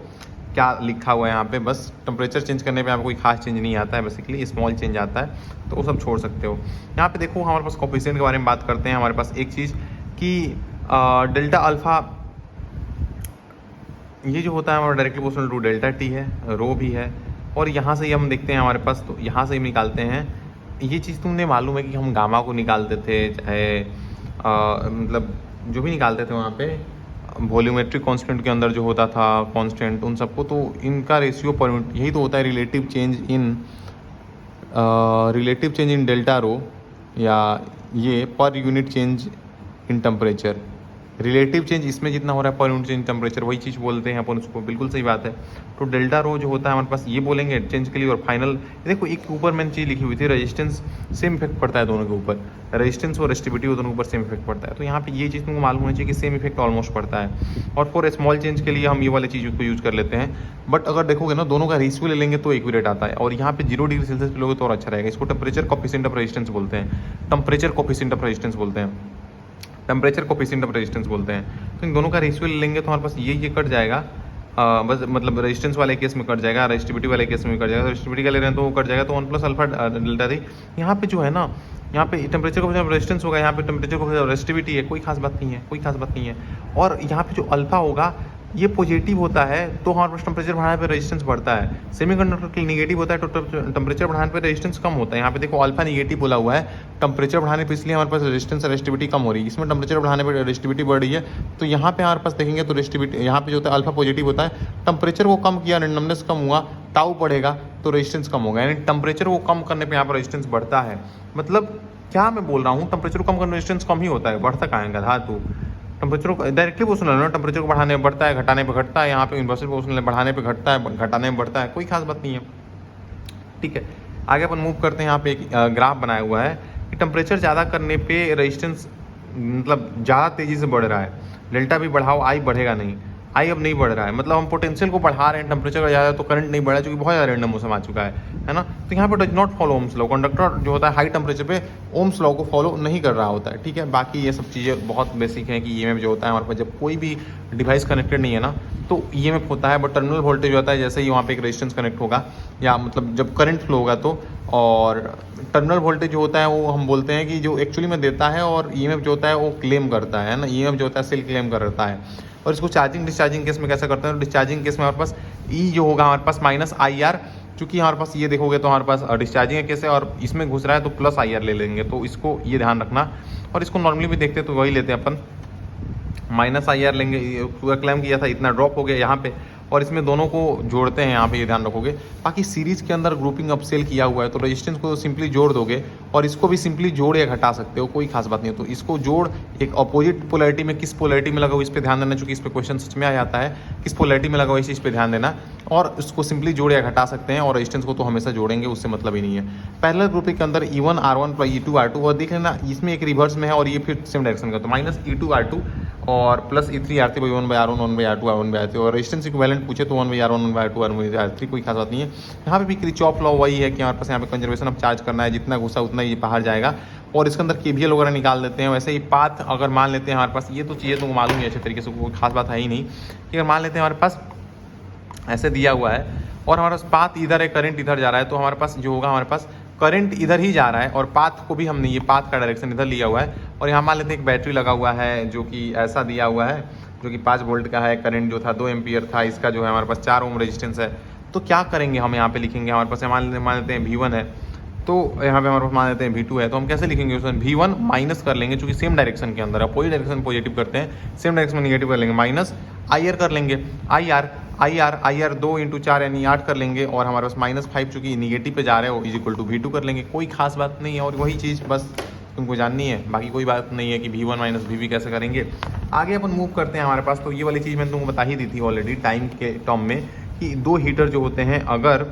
क्या लिखा हुआ है यहाँ पे, बस टेम्परेचर चेंज करने पे यहाँ पे कोई खास चेंज नहीं आता है, बेसिकली स्मॉल चेंज आता है, तो वो सब छोड़ सकते हो। यहाँ पे देखो हमारे पास कोफिशिएंट के बारे में बात करते हैं। हमारे पास एक चीज़ कि डेल्टा अल्फ़ा ये जो होता है हमारा directly proportional to delta T है, रो भी है। और यहाँ से ही हम देखते हैं हमारे पास, तो यहाँ से ही निकालते हैं। ये चीज़ तुमने मालूम है कि हम गामा को निकालते थे, चाहे मतलब जो भी निकालते थे वहाँ पे वॉल्यूमेट्रिक कांस्टेंट के अंदर जो होता था कांस्टेंट, उन सबको, तो इनका रेशियो पर यूनिट यही तो होता है relative change in delta rho, या ये per unit change in temperature. Relative change इसमें जितना हो रहा है पर यूनिट चेंज टेम्परेचर, वही चीज़ बोलते हैं अपन उसको, बिल्कुल सही बात है। तो डेल्टा रो जो होता है हमारे पास ये बोलेंगे चेंज के लिए। और फाइनल देखो एक ऊपर मैंने चीज़ लिखी हुई थी, रेजिस्टेंस सेम इफेक्ट पड़ता है दोनों के ऊपर, रेजिस्टेंस और रेजिस्टिविटी दोनों के ऊपर सेम इफेक्ट पड़ता है। तो यहाँ पे ये चीज़ तुमको मालूम होनी चाहिए कि सेम इफेक्ट ऑलमोस्ट पड़ता है। और फॉर स्मॉल चेंज के लिए हम ये वाली चीज़ को यूज़ कर लेते हैं। बट अगर देखोगे ना दोनों का रेशियो ले लेंगे तो एक्यूरेट आता है। और यहाँ पे 0 डिग्री सेल्सियस पे लोगे तो और अच्छा रहेगा। इसको टेम्परेचर कोफिशिएंट ऑफ रेजिस्टेंस बोलते हैं, टेम्परेचर कोफिशिएंट ऑफ रेजिस्टेंस बोलते हैं, टेम्परेचर कोफिशिएंट ऑफ रेजिस्टेंस बोलते हैं। तो इन दोनों का रेशियो ले लेंगे तो हमारे पास ये कट जाएगा। बस मतलब रेजिस्टेंस वाले केस में कट जाएगा, रेजिस्टिविटी वाले केस में कट जाएगा। रेजिस्टिविटी का ले रहे हैं तो वो कट जाएगा, तो 1 प्लस अल्फा डेल्टा टी। यहाँ पे जो है ना, यहाँ पे टेम्परेचर को रेजिस्टेंस होगा, यहाँ पे टेम्परेचर को रेजिस्टिविटी है, कोई खास बात नहीं है, कोई खास बात नहीं है। और यहाँ पे जो अल्फा होगा ये पॉजिटिव होता है तो हमारे पास टेम्परेचर बढ़ाने पर रेजिस्टेंस बढ़ता है। सेमीकंडक्टर के लिए नेगेटिव होता है तो टेम्परेचर बढ़ाने पर रेजिस्टेंस कम होता है। यहाँ पे देखो अल्फा नेगेटिव बोला हुआ है, टेम्परेचर बढ़ाने पर इसलिए हमारे पास रेजिस्टेंस रेजिस्टिविटी कम हो रही है। इसमें टेम्परेचर बढ़ाने पर रेजिस्टिविटी बढ़ रही है। तो यहाँ पे हमारे पास देखेंगे तो रेजिस्टिविटी यहाँ पे जो होता है अल्फा पॉजिटिव होता है, टेम्परेचर को कम किया, रैंडमनेस कम हुआ, टाउ बढ़ेगा तो रेजिस्टेंस कम होगा। यानी टेम्परेचर को कम करने पर यहाँ पर रेजिस्टेंस बढ़ता है। मतलब क्या मैं बोल रहा हूँ, टेम्परेचर को कम करने रेजिस्टेंस कम ही होता है, बढ़ता कहाँ है गधा तू। टेम्परेचर को डायरेक्टली प्रोपोर्शनल है ना, टेम्परेचर को बढ़ाने में बढ़ता है, घटाने पे घटता है। यहाँ पे इन्वर्सली प्रोपोर्शनल है, बढ़ाने पे घटता है, घटाने में बढ़ता है, कोई खास बात नहीं है, ठीक है। आगे अपन मूव करते हैं। यहाँ पे एक ग्राफ बनाया हुआ है कि टेम्परेचर ज़्यादा करने पे रेजिस्टेंस मतलब ज़्यादा तेज़ी से बढ़ रहा है। डेल्टा भी बढ़ाओ, आई बढ़ेगा नहीं, आई अब नहीं बढ़ रहा है। मतलब हम पोटेंशियल को बढ़ा रहे हैं, टेम्परेचर का ज़्यादा तो करंट नहीं बढ़ा, क्योंकि बहुत ज़्यादा रैंडम मौसम आ चुका है ना। तो यहाँ पे does not follow Ohm's law. Conductor जो होता है हाई टेम्परेचर पे ओम्स लॉ को फॉलो नहीं कर रहा होता है, ठीक है। बाकी ये सब चीज़ें बहुत बेसिक हैं कि ईएमएफ जो होता है हमारे पास जब कोई भी डिवाइस कनेक्टेड नहीं है ना तो ईएमएफ होता है। बट टर्मिनल वोल्टेज जो होता है जैसे ही वहाँ पे एक रेजिस्टेंस कनेक्ट होगा या मतलब जब करंट फ्लो होगा तो, और टर्मिनल वोल्टेज जो होता है वो हम बोलते हैं कि जो एक्चुअली में देता है, और ईएमएफ जो होता है वो क्लेम करता है ना। ईएमएफ जो होता है सेल क्लेम करता है। और इसको चार्जिंग डिस्चार्जिंग केस में कैसे करते हैं, डिस्चार्जिंग केस में हमारे पास ई जो होगा हमारे पास माइनस आई आर, चूँकि हमारे पास ये देखोगे तो हमारे पास डिस्चार्जिंग केस है और इसमें घुस रहा है तो प्लस आई आर ले लेंगे, तो इसको ये ध्यान रखना। और इसको नॉर्मली भी देखते तो वही लेते हैं अपन, माइनस आई आर लेंगे। पूरा क्लेम किया था, इतना ड्रॉप हो गया यहाँ पे, और इसमें दोनों को जोड़ते हैं, यहाँ पे ये ध्यान रखोगे। बाकी सीरीज के अंदर ग्रुपिंग अपसेल किया हुआ है तो रेजिस्टेंस को सिंपली जोड़ दोगे और इसको भी सिंपली जोड़ या घटा सकते हो, कोई खास बात नहीं है। तो इसको जोड़ एक अपोजिट पोलैरिटी में, किस पोलैरिटी में लगा हो इस पर ध्यान देना, चूँकि इस पर क्वेश्चन सच में आ जाता है, किस पोलैरिटी में लगा हो इस चीज़ पर ध्यान देना। और इसको सिंपली जोड़ या घटा सकते हैं, और रेजिस्टेंस को तो हमेशा जोड़ेंगे, उससे मतलब ही नहीं है। पैरेलल ग्रुपिंग के अंदर E1 R1 plus E2 R2, और देख लेना इसमें एक रिवर्स में है और ये फिर सेम डायरेक्शन का, तो माइनस E2 R2 और plus E3 R3 by 1 by R1 1 by R2 R1 by R3। और रेजिस्टेंस इक्विवेलेंट पूछे तो 1 by R1 1 by R2 R1 by R3, कोई खास बात नहीं है। यहाँ पे भी किरचॉफ लॉ वही है कि हमारे पास यहाँ पे कंजर्वेशन ऑफ चार्ज करना है, जितना घुसा उतना ये बाहर जाएगा। और इसके अंदर केवीएल वगैरह निकाल देते हैं। वैसे ही पाथ अगर मान लेते हैं हमारे पास, ये तो चीज़ें तुमको मालूम है अच्छे तरीके से, कोई खास बात है ही नहीं, कि अगर मान लेते हैं हमारे पास ऐसे दिया हुआ है और हमारे पास पाथ इधर है, करंट इधर जा रहा है, तो हमारे पास जो होगा हमारे पास करंट इधर ही जा रहा है और पाथ को भी हमने ये पाथ का डायरेक्शन इधर लिया हुआ है। और यहाँ मान लेते हैं एक बैटरी लगा हुआ है जो कि ऐसा दिया हुआ है, जो कि 5 वोल्ट का है। करंट जो था 2 एम्पियर था, इसका जो है हमारे पास 4 ओम रेजिस्टेंस है। तो क्या करेंगे हम यहाँ पे लिखेंगे, हमारे पास मान लेते हैं V1 है, तो यहाँ पे हमारे पास मान लेते हैं V2 है, तो हम कैसे लिखेंगे उसमें V1 माइनस कर लेंगे, चूँकि सेम डायरेक्शन के अंदर है, कोई डायरेक्शन पॉजिटिव करते हैं सेम डायरेक्शन में निगेटिव कर लेंगे, माइनस IR कर लेंगे। IR 2 × 4 यानी 8 कर लेंगे, और हमारे पास -5 चूँकि निगेटिव पे जा रहे हो इज इक्वल टू V2 कर लेंगे। कोई खास बात नहीं है, और वही चीज़ बस तुमको जाननी है, बाकी कोई बात नहीं है कि V1 - VV कैसे करेंगे। आगे अपन मूव करते हैं हमारे पास, तो ये वाली चीज़ मैंने तुमको बता ही दी थी ऑलरेडी टाइम के टर्म में, कि 2 हीटर जो होते हैं, अगर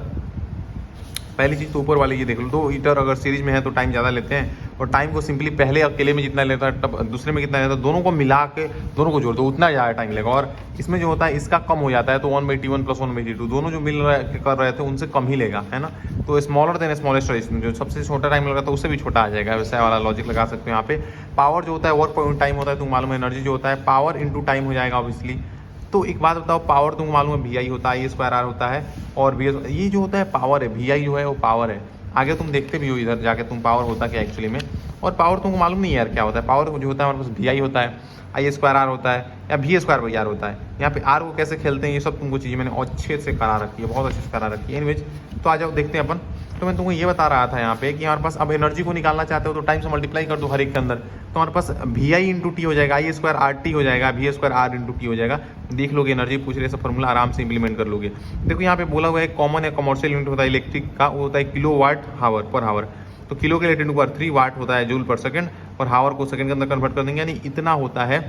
पहली चीज़ तो ऊपर वाले ये देख लो, 2 हीटर अगर सीरीज में है तो टाइम ज़्यादा लेते हैं, और टाइम को सिंपली पहले अकेले में जितना लेता है तब दूसरे में कितना लेता है, दोनों को मिला के दोनों को जोड़ दो उतना ज़्यादा टाइम लगेगा। और इसमें जो होता है इसका कम हो जाता है, तो 1/T1 + 1/T2 दोनों जो मिल रहे कर रहे थे उनसे कम ही लेगा, है ना। तो स्मॉलर देन स्मॉलेस्ट रेजिस्टेंस, जो सबसे छोटा टाइम लगा था उससे भी छोटा आ जाएगा, वैसा वाला लॉजिक लगा सकते हो यहाँ पे। पावर जो होता है वर्क पॉइंट टाइम होता है, तुम मालूम है, एनर्जी जो होता है पावर इंटू टाइम हो जाएगा ऑब्वियसली। तो एक बात बताओ, पावर तुमको मालूम है VI होता है, I² होता है, और ये जो होता है पावर है, VI जो है वो पावर है। आगे तुम देखते भी हो इधर जाके तुम पावर होता क्या एक्चुअली में, और पावर तुमको मालूम नहीं है यार क्या होता है। पावर जो होता है हमारे पास VI होता है, I² होता है, या V² होता है। यहाँ पे R को कैसे खेलते हैं ये सब तुमको चीज़ें मैंने अच्छे से करा रखी है, बहुत अच्छे से करा रखी है। एनीवेज तो आ जाओ देखते हैं अपन। तो मैं तुमको ये बता रहा था यहाँ पे कि हमारे पास अब एनर्जी को निकालना चाहते हो तो टाइम से मल्टीप्लाई कर दो हर एक के अंदर, तो हमारे पास VI × T हो जाएगा, I² RT हो जाएगा, V² R × T हो जाएगा। देख लोगे एनर्जी पूछ रहे, सब फॉर्मूला आराम से इंप्लीमेंट कर लोगे। देखो यहाँ पे बोला हुआ है कॉमन या कमर्शियल यूनिट होता है इलेक्ट्रिक का, वो होता है kWh/h। तो किलो के लिए 10⁻³ वाट होता है जूल पर सेकंड, और हावर को सेकंड के अंदर कन्वर्ट कर देंगे, यानी इतना होता है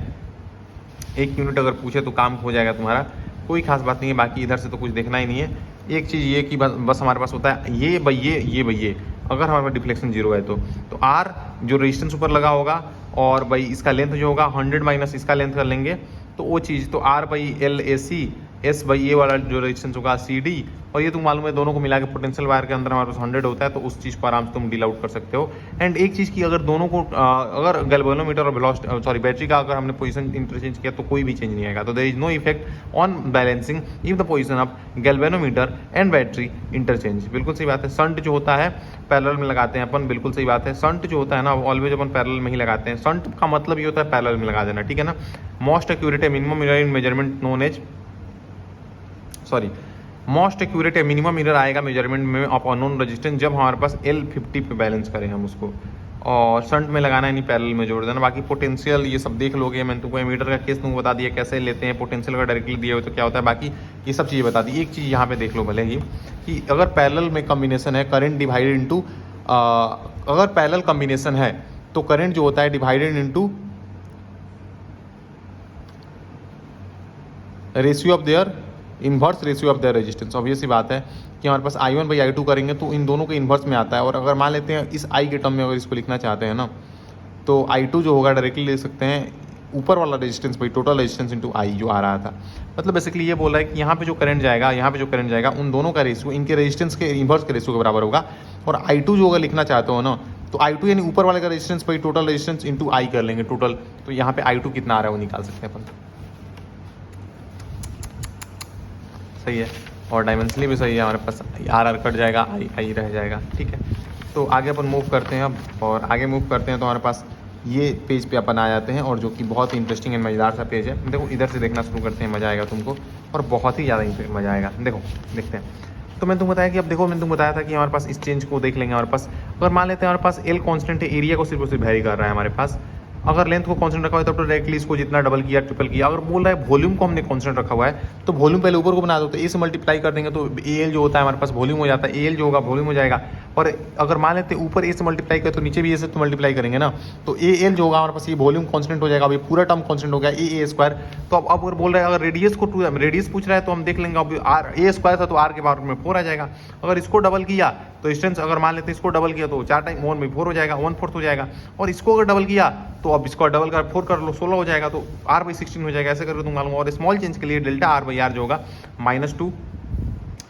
1 यूनिट। अगर पूछे तो काम हो जाएगा तुम्हारा, कोई खास बात नहीं है। बाकी इधर से तो कुछ देखना ही नहीं है। एक चीज़ ये कि बस हमारे पास होता है ये ये अगर हमारे पास डिफ्लेक्शन 0 है तो R जो रेजिस्टेंस ऊपर लगा होगा, और भाई इसका लेंथ जो होगा 100 माइनस इसका लेंथ कर लेंगे, तो वो चीज़ तो R/L/AC, S/A वाला जो रेजिस्टेंस होगा CD, और ये तुम मालूम है दोनों को मिला के पोटेंशियल वायर के अंदर हमारे पास 100 होता है, तो उस चीज़ को आराम से तुम डील आउट कर सकते हो। एंड एक चीज़ की, अगर दोनों को अगर गैल्वेनोमीटर और बैटरी का अगर हमने पोजीशन इंटरचेंज किया तो कोई भी चेंज नहीं आएगा। तो there is no effect on balancing if the position of galvanometer and battery interchange. बिल्कुल सही बात है। शंट जो होता है पैरेलल में लगाते हैं अपन, बिल्कुल सही बात है। शंट जो होता है ना ऑलवेज अपन पैरेलल में ही लगाते हैं। शंट का मतलब ये होता है पैरेलल में लगा देना, ठीक है ना। Most accurate minimum error in measurement known as most accurate minimum error आएगा मेजरमेंट में ऑफ अननोन रेजिस्टेंस जब हमारे पास L50 पे बैलेंस करें हम उसको, और शंट में लगाना है नहीं पैरेलल में जोड़ देना। बाकी पोटेंशियल ये सब देख लोगे, मैंने तुमको एमीटर का केस तुमको बता दिया कैसे लेते हैं, पोटेंशियल का डायरेक्टली दिए हुए तो क्या होता है, बाकी ये सब चीज़ें बता दी। एक चीज़ यहाँ पे देख लो भले ही कि अगर पैरेलल में कम्बिनेशन है करंट डिवाइडेड इंटू, अगर पैरेलल कम्बिनेशन है तो करंट जो होता है divided into ratio of their inverse ratio of their resistance. Obvious सी बात है कि हमारे पास I1/I2 करेंगे तो इन दोनों के इन्वर्स में आता है। और अगर मान लेते हैं इस I के टर्म में अगर इसको लिखना चाहते हैं ना, तो I2 जो होगा डायरेक्टली ले सकते हैं ऊपर वाला रेजिस्टेंस भाई टोटल रेजिस्टेंस इंटू I जो आ रहा था। मतलब बेसिकली ये बोल रहा है कि यहाँ पे जो करंट जाएगा, यहाँ पे जो करंट जाएगा, उन दोनों का रेशियो इनके रेजिस्टेंस के इन्वर्स के रेशियो के बराबर होगा। और I2 जो अगर लिखना चाहते हो ना, तो I2 यानी ऊपर वाले का रेजिस्टेंस भाई टोटल रेजिस्टेंस इंटू I कर लेंगे टोटल, तो यहाँ पे I2 कितना आ रहा है वो निकाल सकते हैं अपन। सही है, और डायमेंशनली भी सही है। हमारे पास R कट जाएगा, I रह जाएगा, ठीक है। तो आगे अपन मूव करते हैं अब, और आगे मूव करते हैं तो हमारे पास ये पेज पे अपन आ जाते हैं, और जो कि बहुत ही इंटरेस्टिंग एंड मज़ेदार सा पेज है। देखो इधर से देखना शुरू करते हैं, मज़ा आएगा तुमको, और बहुत ही ज़्यादा मज़ा आएगा। देखो देखते हैं। तो मैंने तुमको बताया कि अब देखो मैंने तुमको बताया था कि हमारे पास इस चेंज को देख लेंगे। हमारे पास अगर मान लेते हैं हमारे पास L कॉन्स्टेंट है, एरिया को सिर्फ और सिर्फ वेरी कर रहा है हमारे पास। अगर लेंथ को कांस्टेंट रखा हुआ है तब तो डायरेक्टली इसको जितना डबल किया ट्रिपल किया। अगर बोल रहा है वॉल्यूम को हमने कांस्टेंट रखा हुआ है तो वॉल्यूम पहले ऊपर को बना दो, तो ए से मल्टीप्लाई कर देंगे तो AL जो होता है हमारे पास वॉल्यूम हो जाता है, AL जो होगा वॉल्यूम हो जाएगा। और अगर मान लेते हैं ऊपर ए से मल्टीप्लाई करें तो नीचे भी ए से तो मल्टीप्लाई करेंगे ना, तो AL जो होगा हमारे पास ये वॉल्यूम कांस्टेंट हो जाएगा। अब ये पूरा टर्म कांस्टेंट हो गया AA²। तो अब अगर बोल रहा है अगर रेडियस को रेडियस पूछ रहा है तो हम देख लेंगे, अब A² था तो R के बारे में 4 आ जाएगा। अगर इसको डबल किया तो डिस्टेंस अगर मान लेते हैं इसको डबल किया तो 4 टाइम 1 में 4 हो जाएगा, 1/4 हो जाएगा। और इसको अगर डबल किया तो अब इसको डबल कर 4 कर लो 16 हो जाएगा, तो R/16 हो जाएगा। ऐसे करके तुम मालूम। और स्मॉल चेंज के लिए डेल्टा R/R जो होगा -2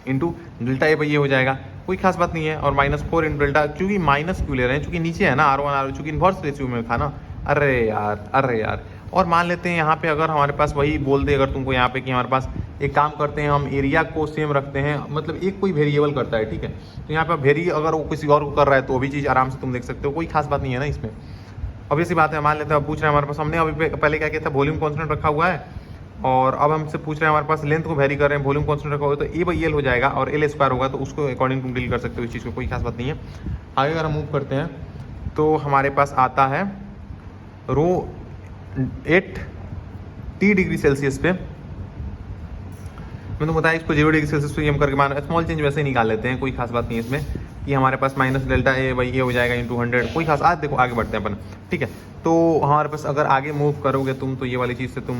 इंटू डेल्टा A/A हो जाएगा, कोई खास बात नहीं है। और -4 इंटू डेल्टा, क्योंकि माइनस क्यों ले रहे हैं, क्योंकि नीचे है ना R1 R, चूँकि इन्वर्स रेशियो में था ना। अरे यार और मान लेते हैं यहाँ पे अगर हमारे पास वही बोल दे अगर तुमको यहाँ पे कि हमारे पास एक काम करते हैं, हम एरिया को सेम रखते हैं, मतलब एक कोई वेरिएबल करता है, ठीक है। तो यहाँ पे वेरी अगर वो किसी और को कर रहा है तो वो भी चीज़ आराम से तुम देख सकते हो, कोई खास बात नहीं है ना इसमें। ऑब्वियस सी बात है, मान लेते हैं अब पूछ रहे हैं हमारे पास, हमने अभी पहले क्या किया था, वॉल्यूम कॉन्स्टेंट रखा हुआ है और अब हमसे पूछ रहे हैं हमारे पास लेंथ को वेरी कर रहे हैं, वॉल्यूम कॉन्स्टेंट रखा हुआ है, तो ए बाई एल हो जाएगा और एल स्क्वायर होगा, तो उसको अकॉर्डिंग तुम डील कर सकते हो इस चीज़ को, कोई खास बात नहीं है। आगे अगर हम मूव करते हैं तो हमारे पास आता है रो 8t डिग्री सेल्सियस पे, मैंने बताया इसको 0 डिग्री सेल्सियस पे हम करके मान स्मॉल चेंज वैसे ही निकाल लेते हैं, कोई खास बात नहीं है इसमें, कि हमारे पास माइनस डेल्टा ए बाई ए हो जाएगा इंटू 100, कोई खास। आज देखो आगे बढ़ते हैं अपन, ठीक है। तो हमारे पास अगर आगे मूव करोगे तुम तो ये वाली चीज़ से तुम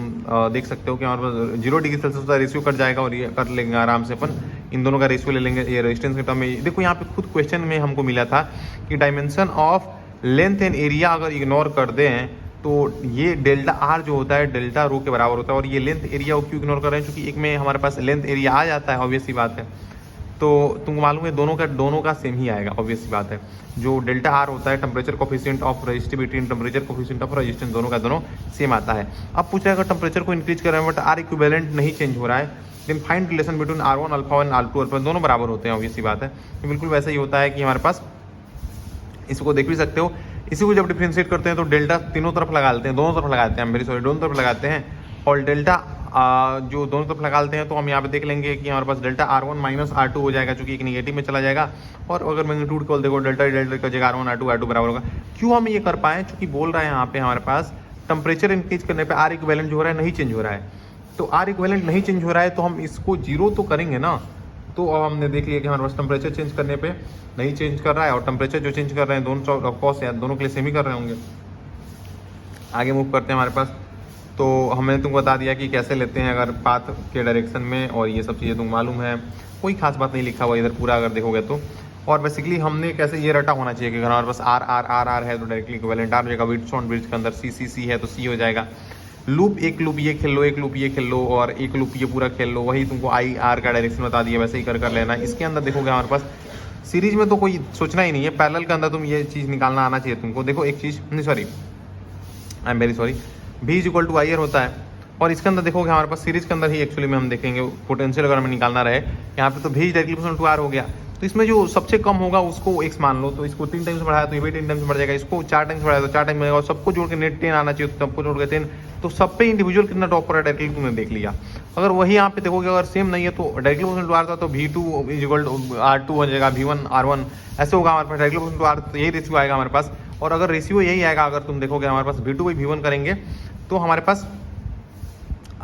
देख सकते हो कि हमारे पास 0 डिग्री सेल्सियस का रेशियो कट जाएगा और ये कर लेंगे आराम से अपन, इन दोनों का रेशियो ले लेंगे ये रेजिस्टेंस के टर्म में। देखो यहाँ पे खुद क्वेश्चन में हमको मिला था कि dimension of length and area अगर इग्नोर कर दें तो ये डेल्टा आर जो होता है डेल्टा रो के बराबर होता है, और ये लेंथ एरिया को क्यों इग्नोर कर रहे हैं, क्योंकि एक में हमारे पास लेंथ एरिया आ जाता है, ऑब्वियस सी बात है। तो तुमको मालूम है दोनों का सेम ही आएगा, ऑब्वियस सी बात है। जो डेल्टा आर होता है temperature coefficient of resistivity and temperature coefficient of resistance, दोनों का दोनों सेम आता है। अब पूछ रहा है अगर टेम्परेचर को इंक्रीज कर रहे हैं बट आर इक्विवेलेंट नहीं चेंज हो रहा है, then find relation between R1 alpha and R2 alpha, दोनों बराबर होते हैं, ऑब्वियस सी बात है। तो बिल्कुल वैसा ही होता है कि हमारे पास, इसको देख भी सकते हो, इसी को जब डिफ्रेंशिएट करते हैं तो डेल्टा तीनों तरफ लगा लेते हैं, दोनों तरफ लगाते हैं, मेरी सॉरी दोनों तरफ लगाते हैं, और डेल्टा जो दोनों तरफ लगाते हैं तो हम यहाँ पे देख लेंगे कि हमारे पास डेल्टा R1 माइनस R2 हो जाएगा, क्योंकि एक नेगेटिव में चला जाएगा, और अगर मैग्नीट्यूड को देखो डेल्टा की जगह R1 R2 बराबर होगा। क्यों हम ये कर पाए, क्योंकि बोल रहा है यहाँ पे हमारे पास टेम्परेचर इंक्रीज करने पे R इक्विवेलेंट जो हो रहा है नहीं चेंज हो रहा है, तो R इक्विवेलेंट नहीं चेंज हो रहा है तो हम इसको 0 तो करेंगे ना। तो अब हमने देख लिया कि हमारे पास टेम्परेचर चेंज करने पे नहीं चेंज कर रहा है, और टेम्परेचर जो चेंज कर रहे हैं दोनों ऑफकोर्स यार दोनों के लिए सेम ही कर रहे होंगे। आगे मूव करते हैं हमारे पास, तो हमने तुमको बता दिया कि कैसे लेते हैं अगर पाथ के डायरेक्शन में, और ये सब चीज़ें तुमको मालूम है, कोई खास बात नहीं लिखा हुआ इधर पूरा अगर देखोगे तो। और बेसिकली हमने कैसे ये रटा होना चाहिए कि अगर हमारे पास आर है तो डायरेक्टली इक्विवेलेंट आर हो जाएगा, विड्थ ऑन ब्रिज के अंदर सी है तो सी हो जाएगा। लूप एक लूप ये खेल लो, एक लूप ये खेल लो, और एक लूप ये पूरा खेल लो, वही तुमको आई आर का डायरेक्शन बता दिया, वैसे ही कर लेना। इसके अंदर देखोगे हमारे पास सीरीज में तो कोई सोचना ही नहीं है, पैरेलल के अंदर तुम ये चीज़ निकालना आना चाहिए तुमको। देखो एक चीज़ नहीं, sorry I am very sorry, V is equal to I R होता है, और इसके अंदर देखोगे हमारे पास सीरीज के अंदर ही एक्चुअली में हम देखेंगे पोटेंशियल अगर हमें निकालना रहे यहाँ पे, तो V directly proportional to R हो गया। तो इसमें जो सबसे कम होगा उसको x मान लो, तो इसको 3 टाइम्स बढ़ाया तो ये भी 3 टाइम्स बढ़ जाएगा, इसको 4 टाइम्स बढ़ाया तो 4 टाइम्स बढ़ेगा, और सबको जोड़ के नेट 10 आना चाहिए, तो सबको जोड़ के 10, तो सब पे इंडिविजुअल कितना ड्रॉप कर रहा है डायरेक्टली तुमने देख लिया। अगर वही यहाँ पे देखोगे अगर सेम नहीं है तो डायरेक्टली प्रोपोर्शनल टू R था तो V2 is equal to R2 हो जाएगा, V1 R1 ऐसे होगा हमारे पास, डायरेक्टली प्रोपोर्शनल टू R, तो यही रेशियो आएगा हमारे पास। और अगर रेशियो यही आएगा, अगर तुम देखोगे हमारे पास V2 बाई V1 करेंगे तो हमारे पास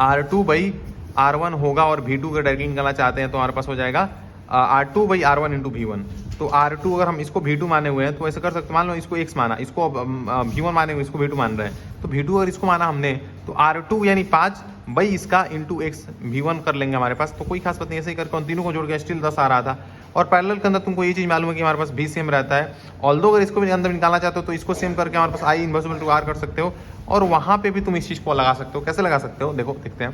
R2 बाई R1 होगा, और V2 का डायरेक्टली निकालना चाहते हैं तो हमारे पास हो जाएगा R2 by R1 into V1। तो R2 अगर हम इसको V2 माने हुए हैं तो ऐसे कर सकते, मान लो इसको x माना, इसको V1 माने हुए, इसको V2 मान रहे हैं, तो V2 अगर इसको माना हमने तो R2 यानी 5 बाई इसका इंटू x V1 कर लेंगे हमारे पास। तो कोई खास बात नहीं, ऐसे ही करके उन तीनों को जोड़ के स्टिल 10 आ रहा था। और पैरेलल के अंदर तुमको ये चीज़ मालूम है कि हमारे पास भी सेम रहता है, ऑल्दो अगर इसको भी अंदर निकालना चाहते हो तो इसको सेम करके हमारे पास आई इनवर्सिबल टू आर कर सकते हो, और वहाँ पे भी तुम इस चीज़ को लगा सकते हो। कैसे लगा सकते हो, देखो देखते हैं।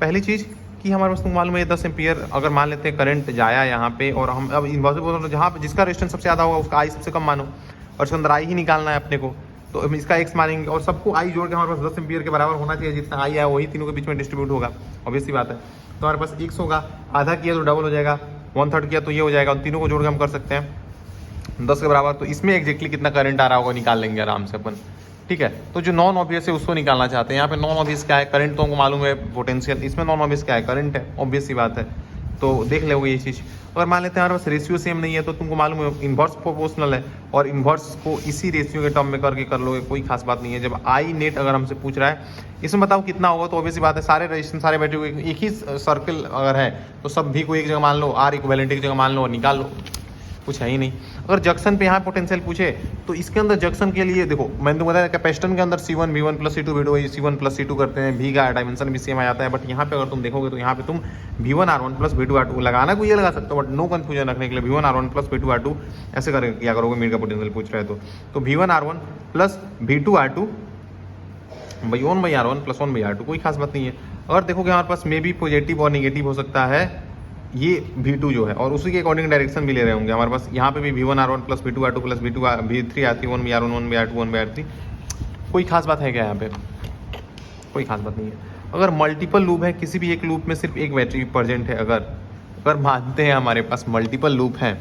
पहली चीज़ कि हमारे पास तुम मालूम है 10 एम्पियर अगर मान लेते हैं करंट जाया यहाँ पे, और हम अब इनवर्सिबल जहाँ पे जिसका रेजिस्टेंस सबसे ज़्यादा होगा उसका आई सबसे कम मानो, और इसके अंदर आई ही निकालना है अपने को, तो हम इसका एक्स मानेंगे, और सबको आई जोड़ के हमारे पास 10 एम्पियर के बराबर होना चाहिए, जितना आई है वही तीनों के बीच में डिस्ट्रीब्यूट होगा, ऑब्वियस सी बात है। तो हमारे पास x होगा, आधा किया तो डबल हो जाएगा, 1/3 किया तो ये हो जाएगा, उन तीनों को जोड़ के हम कर सकते हैं 10 के बराबर। तो इसमें एग्जैक्टली कितना करंट आ रहा होगा निकाल लेंगे आराम से अपन, ठीक है। तो जो नॉन ऑब्वियस है उसको निकालना चाहते हैं। यहाँ पे नॉन ऑब्वियस क्या है, करंट तो हमको मालूम है, पोटेंशियल, इसमें नॉन ऑब्वियस क्या है, करंट है, ऑब्वियस सी बात है। तो देख लोगे ये चीज़। अगर मान लेते हैं हमारे पास रेशियो सेम नहीं है तो तुमको मालूम है इन्वर्स प्रोपोर्शनल है, और इन्वर्स को इसी रेशियो के टर्म में करके कर लोगे, कोई खास बात नहीं है। जब आई नेट अगर हमसे पूछ रहा है इसमें बताओ कितना होगा, तो ऑब्वियस बात है सारे रेजिस्टेंस सारे बैटरी को एक ही सर्कल अगर है तो सब भी को एक जगह मान लो, आर इक्विवेलेंट एक जगह मान लो और निकाल लो, कुछ है ही नहीं। अगर जंक्शन पे यहाँ पोटेंशियल पूछे तो इसके अंदर जंक्शन के लिए देखो मैंने तो बताया कैपेसिटर के अंदर C1 V1 plus C2 V2 C1 plus C2 करते हैं, V का डायमेंशन भी सेम आ जाता है। बट यहाँ पे अगर तुम देखोगे तो यहाँ पे तुम V1 R1 plus V2 R2 लगाना को ये लगा सकते हो, बट नो कन्फ्यूजन रखने के लिए V1 R1 plus V2 R2 ऐसे कर क्या करोगे, मीड का पोटेंशियल पूछ रहे हो तो V1 R1 plus V2 R2 1 by R1 plus 1 by R2, कोई खास बात नहीं है। अगर देखोगे हमारे पास मे भी पॉजिटिव और निगेटिव हो सकता है ये V2 जो है, और उसी के अकॉर्डिंग डायरेक्शन भी ले रहे होंगे हमारे पास। यहाँ पे भी V1 R1 plus V2 R2 plus V3 आती है 1 by R1 1 by R2 1 by R3, कोई खास बात है क्या यहाँ पे? कोई खास बात नहीं है। अगर मल्टीपल लूप है, किसी भी एक लूप में सिर्फ एक बैटरी प्रेजेंट है, अगर मानते हैं हमारे पास मल्टीपल लूप हैं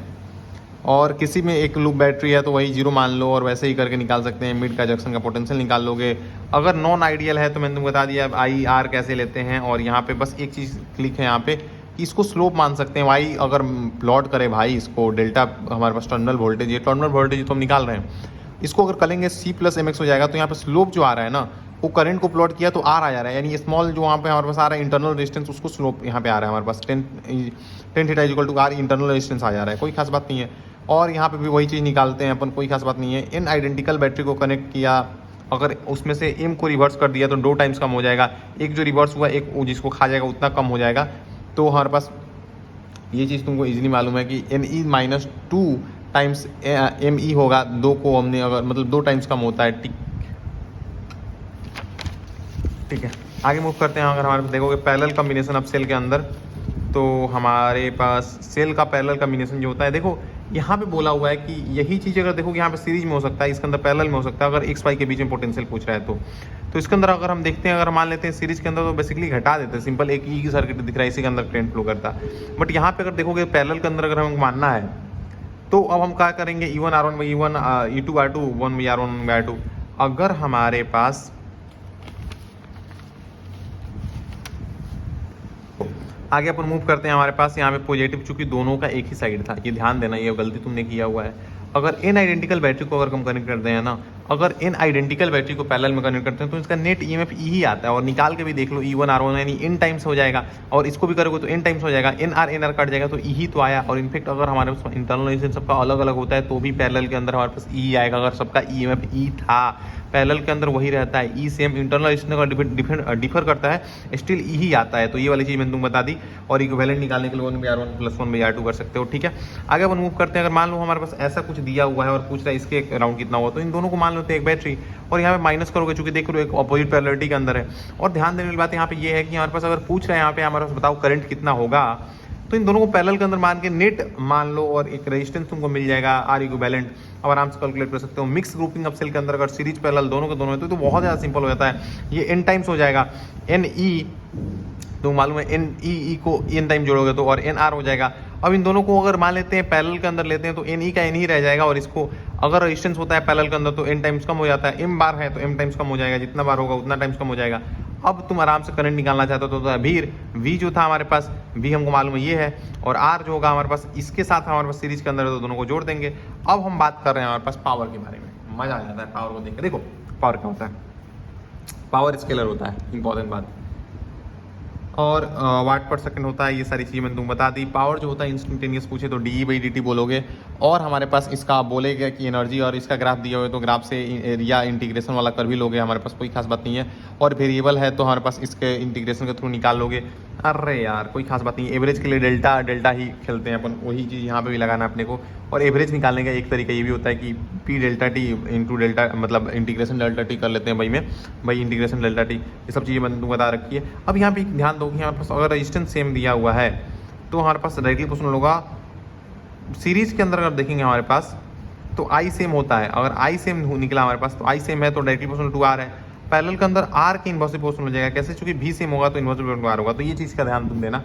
और किसी में एक लूप बैटरी है तो वही जीरो मान लो और वैसे ही करके निकाल सकते हैं, मिड का जंक्शन का पोटेंशियल निकाल लोगे। अगर नॉन आइडियल है तो मैंने तुमको बता दिया आई आर कैसे लेते हैं। और यहाँ पे बस एक चीज़ क्लिक है यहाँ पे, इसको स्लोप मान सकते हैं। वाई अगर प्लॉट करे भाई इसको डेल्टा हमारे पास टर्मिनल वोल्टेज, ये टर्मिनल वोल्टेज तो हम निकाल रहे हैं, इसको अगर करेंगे सी प्लस एम एक्स हो जाएगा। तो यहाँ पे स्लोप जो आ रहा है ना वो करंट को प्लॉट किया तो आर आ जा रहा है, यानी स्मॉल जो वहाँ पे हमारे पास आ रहा है इंटरनल रेजिस्टेंस, उसको स्लोप यहाँ पे आ रहा है हमारे पास 10 theta equal to R internal resistance आ जा रहा है, कोई खास बात नहीं है। और यहाँ पे भी वही चीज़ निकालते हैं अपन, कोई खास बात नहीं है। इन आइडेंटिकल बैटरी को कनेक्ट किया, अगर उसमें से एम को रिवर्स कर दिया तो 2 टाइम्स कम हो जाएगा, एक जो रिवर्स हुआ एक जिसको खा जाएगा उतना कम हो जाएगा। तो हमारे पास ये चीज़ तुमको इजीली मालूम है कि Ne-2 टाइम्स Me होगा, 2 को हमने अगर मतलब 2 टाइम्स कम होता है। ठीक है, आगे मूव करते हैं। अगर हमारे पास देखोगे पैरेलल कॉम्बिनेशन अब सेल के अंदर, तो हमारे पास सेल का पैरेलल कॉम्बिनेशन जो होता है, देखो यहाँ पे बोला हुआ है कि यही चीज़ अगर देखोगे यहाँ पे सीरीज में हो सकता है, इसके अंदर पैरेलल में हो सकता है। अगर एक्स वाई के बीच में पोटेंशियल पूछ रहा है तो इसके अंदर अगर हम देखते हैं, अगर मान लेते हैं सीरीज के अंदर तो बेसिकली घटा देते हैं, सिंपल एक ई की सर्किट दिख रहा है, इसी के अंदर करंट फ्लो करता है। बट यहाँ पे अगर देखोगे पैरेलल के अंदर अगर हमें मानना है तो अब हम क्या करेंगे, E1 R1 by E1 E2 R2 1 by R1 1 by R2। अगर हमारे पास आगे अपन मूव करते हैं, हमारे पास यहाँ पे पॉजिटिव, चूंकि दोनों का एक ही साइड था, ये ध्यान देना, ये गलती तुमने किया हुआ है। अगर इन आइडेंटिकल बैटरी को अगर हम कनेक्ट करते हैं ना, अगर इन आइडेंटिकल बैटरी को पैरेलल में कनेक्ट करते हैं तो इसका नेट ईएमएफ ई ही आता है। और निकाल के भी देख लो, E1 R1 यानी इन टाइम्स हो जाएगा, और इसको भी करोगे तो इन टाइम्स हो जाएगा, NR कट जाएगा तो ई ही तो आया। और इनफेक्ट अगर हमारे पास इंटरनल रेजिस्टेंस सबका अलग अलग होता है तो भी पैरेलल के अंदर हमारे पास ई आएगा। अगर सबका ईएमएफ ई था, पैरेलल के अंदर वही रहता है, ई सेम इंटरनल रेजिस्टेंस का डिफर करता है, स्टिल ई ही आता है। तो ये वाली चीज़ मैंने तुमको बता दी। और इक्विवेलेंट निकालने के लिए 1 by R1 plus 1 by R2 कर सकते हो। ठीक है, आगे अपन मूव करते हैं। अगर मान लो हमारे पास ऐसा कुछ दिया हुआ है और पूछ रहा है इसके अराउंड कितना हुआ, तो इन दोनों को मान लेते हैं एक बैटरी, और यहाँ पे माइनस करोगे, चूंकि देख लो एक अपोजिट पैरेललिटी के अंदर है। और ध्यान देने वाली बात यहाँ पे ये है कि हमारे पास अगर पूछ रहे हैं यहाँ पे हमारे पास बताओ करंट कितना होगा, तो इन दोनों को पैरेलल के अंदर मान के नेट मान लो और एक रेजिस्टेंस तुमको मिल जाएगा आर इक्विवेलेंट, अब आराम से कैलकुलेट कर सकते हो। मिक्स ग्रुपिंग अब सेल के अंदर अगर सीरीज पैरेलल दोनों के दोनों है तो बहुत ज़्यादा सिंपल हो जाता है। ये एन टाइम्स हो जाएगा, NE तो मालूम है NE को एन टाइम जोड़ोगे तो, और NR हो जाएगा। अब इन दोनों को अगर मान लेते हैं पैरेलल के अंदर लेते हैं तो NE का NE रह जाएगा, और इसको अगर रेजिस्टेंस होता है पैरेलल के अंदर तो n टाइम्स कम हो जाता है, m बार है तो m टाइम्स कम हो जाएगा, जितना बार होगा उतना टाइम्स कम हो जाएगा। अब तुम आराम से करंट निकालना चाहते हो तो V जो था हमारे पास, V हमको मालूम है ये है, और R जो होगा हमारे पास इसके साथ हमारे पास सीरीज के अंदर है तो दोनों को जोड़ देंगे। अब हम बात कर रहे हैं हमारे पास पावर के बारे में, मजा आ जाता है पावर को देख के। देखो पावर क्या होता है, पावर स्केलर होता है, इंपॉर्टेंट बात, और वाट पर सेकंड होता है। ये सारी चीज़ें मैंने तुम बता दी। पावर जो होता है इंस्टेंटेनियस पूछे तो DE/dt बोलोगे, और हमारे पास इसका बोलेगा कि एनर्जी, और इसका ग्राफ दिया हुआ है तो ग्राफ से एरिया इंटीग्रेशन वाला कर भी लोगे, हमारे पास कोई खास बात नहीं है। और वेरिएबल है तो हमारे पास इसके इंटीग्रेशन के थ्रू निकाल लोगे। अरे यार कोई खास बात नहीं, एवरेज के लिए डेल्टा ही खेलते हैं अपन, वही चीज़ यहाँ पे भी लगाना अपने को। और एवरेज निकालने का एक तरीका ये भी होता है कि P delta T into delta, मतलब इंटीग्रेशन डेल्टा टी कर लेते हैं भाई इंटीग्रेशन डेल्टा टी, ये सब चीज़ें मैंने तुमको बता रखी है। अब यहाँ पे ध्यान दो कि हमारे पास अगर रेजिस्टेंस सेम दिया हुआ है तो हमारे पास डायरेक्टली क्वेश्चन होगा सीरीज के अंदर। अगर देखेंगे हमारे पास तो आई सेम होता है, अगर आई सेम निकला हमारे पास तो आई सेम है तो डायरेक्टली प्रोपोर्शनल टू आर है। पैरेलल के अंदर आर के इनवर्सली प्रोपोर्शनल हो जाएगा, कैसे, चूंकि भी सेम होगा तो इनवर्सली प्रोपोर्शनल टू आर होगा। तो ये चीज़ का ध्यान तुम देना।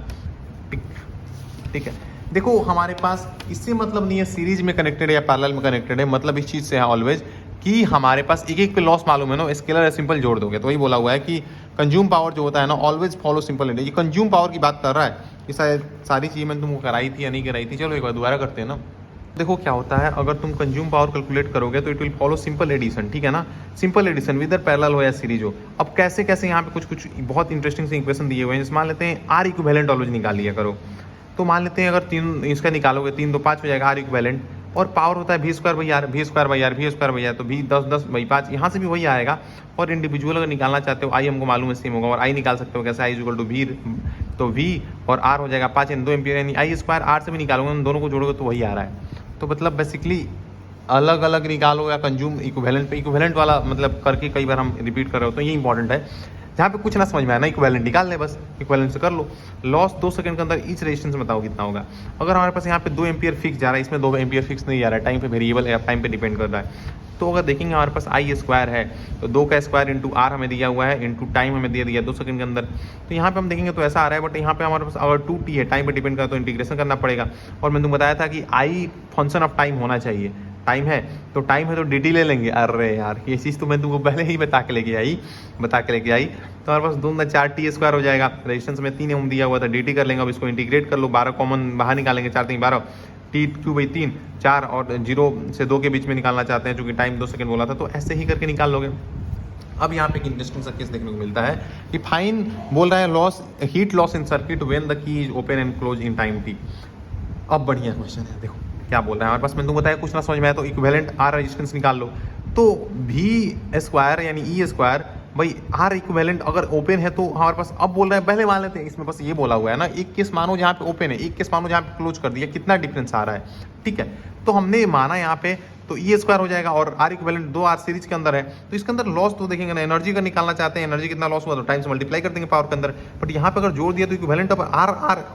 ठीक है, देखो हमारे पास इससे मतलब नहीं है सीरीज में कनेक्टेड है या पैरेलल में कनेक्टेड है, मतलब इस चीज़ से है ऑलवेज कि हमारे पास एक एक पे लॉस मालूम है ना, स्केलर सिंपल जोड़ दोगे। तो वही बोला हुआ है कि कंज्यूम पावर जो होता है ना ऑलवेज फॉलो सिंपल इंड। ये कंज्यूम पावर की बात कर रहा है, ये सारी चीज़ मैंने तुमको कराई थी या नहीं कराई थी, चलो एक बार दोबारा करते हैं ना। देखो क्या होता है, अगर तुम कंज्यूम पावर कैलकुलेट करोगे तो it will follow simple addition, ठीक है ना, सिंपल एडिशन विदर पैरेलल हो या सीरीज हो। अब कैसे कैसे यहाँ पे कुछ बहुत इंटरेस्टिंग से इक्वेशन दिए हुए हैं। जैसे मान लेते हैं आर इक्विवेलेंट ऑलवेज निकाल लिया करो, तो मान लेते हैं अगर 3 इसका निकालोगे 3 2 5 हो जाएगा आर इक्विवेलेंट, और पावर होता है v² / r तो v 10/5 यहाँ से भी वही आएगा। और इंडिविजुअल अगर निकालना चाहते हो आई हमको मालूम है सेम होगा, और आई निकाल सकते हो कैसे, आई इक्वल टू v, तो v और r हो जाएगा 5 2 एम्पियर, यानी I² r से भी निकालोगे, उन दोनों को जोड़ोगे तो वही आ रहा है। तो मतलब बेसिकली अलग अलग निकालो या कंज्यूम इक्विवेलेंट पे, इक्विवेलेंट वाला मतलब करके कई बार हम रिपीट कर रहे हो, तो ये इंपॉर्टेंट है। जहाँ पे कुछ ना समझ में आया ना, इक्विवेलेंट निकाल ले, बस इक्विवेलेंट से कर लो। लॉस 2 सेकंड के अंदर ईच रेजिस्टेंस बताओ कितना होगा। अगर हमारे पास यहाँ पे 2 एम्पियर फिक्स जा रहा है, इसमें 2 एम्पियर फिक्स नहीं जा रहा है, टाइम पे वेरिएबल है, टाइम पे डिपेंड कर रहा है, तो अगर देखेंगे हमारे पास आई स्क्वायर है तो 2 का स्क्वायर इंटू आर हमें दिया हुआ है, इंटू टाइम हमें दे दिया 2 सेकंड के अंदर। तो यहाँ पे हम देखेंगे तो ऐसा आ रहा है, बट यहाँ पे हमारे पास अगर 2t है, टाइम पे डिपेंड करता है तो इंटीग्रेशन करना पड़ेगा। और मैंने तुमको बताया था कि आई फंक्शन ऑफ टाइम होना चाहिए, टाइम है तो dt ले लेंगे। अरे यार ये चीज़ तो मैं तुमको पहले ही बता के लेके आई। तो हमारे पास 2 × 4 t स्क्वायर हो जाएगा। रेजिस्टेंस में 3 ओम दिया हुआ था, dt कर लेंगे। अब इसको इंटीग्रेट कर लो, 12 कॉमन बाहर निकालेंगे, 4 3 12, t³ 4 और 0 से 2 के बीच में निकालना चाहते हैं चूँकि टाइम 2 सेकंड बोला था, तो ऐसे ही करके निकाल लोगे। अब यहाँ पे एक इंटरेस्टिंग सा केस देखने को मिलता है कि फाइन बोल रहा है loss heat loss in circuit when the key is open and close in time t। अब बढ़िया क्वेश्चन है, देखो क्या बोल रहा है हमारे पास। मैंने तुमको बताया कुछ ना समझ में आया तो इक्विवेलेंट आर रेजिस्टेंस निकाल लो। तो v स्क्वायर यानी ई स्क्वायर भाई आर इक्विवेलेंट अगर ओपन है तो हमारे पास, अब बोल रहे हैं पहले मान लेते हैं इसमें बस ये बोला हुआ है ना, एक केस मानो जहाँ पे ओपन है, एक केस मानो जहाँ पे क्लोज कर दिया, कितना डिफरेंस आ रहा है, ठीक है। तो हमने माना यहाँ पे तो ई स्क्वायर हो जाएगा और आर इक्विवेलेंट 2r सीरीज के अंदर है, तो इसके अंदर लॉस तो देखेंगे ना, एनर्जी का निकालना चाहते हैं, एनर्जी कितना लॉस हुआ तो टाइम से मल्टीप्लाई कर देंगे पावर के अंदर। बट यहाँ पे अगर जोड़ दिया तो इक्विवेलेंट अब आर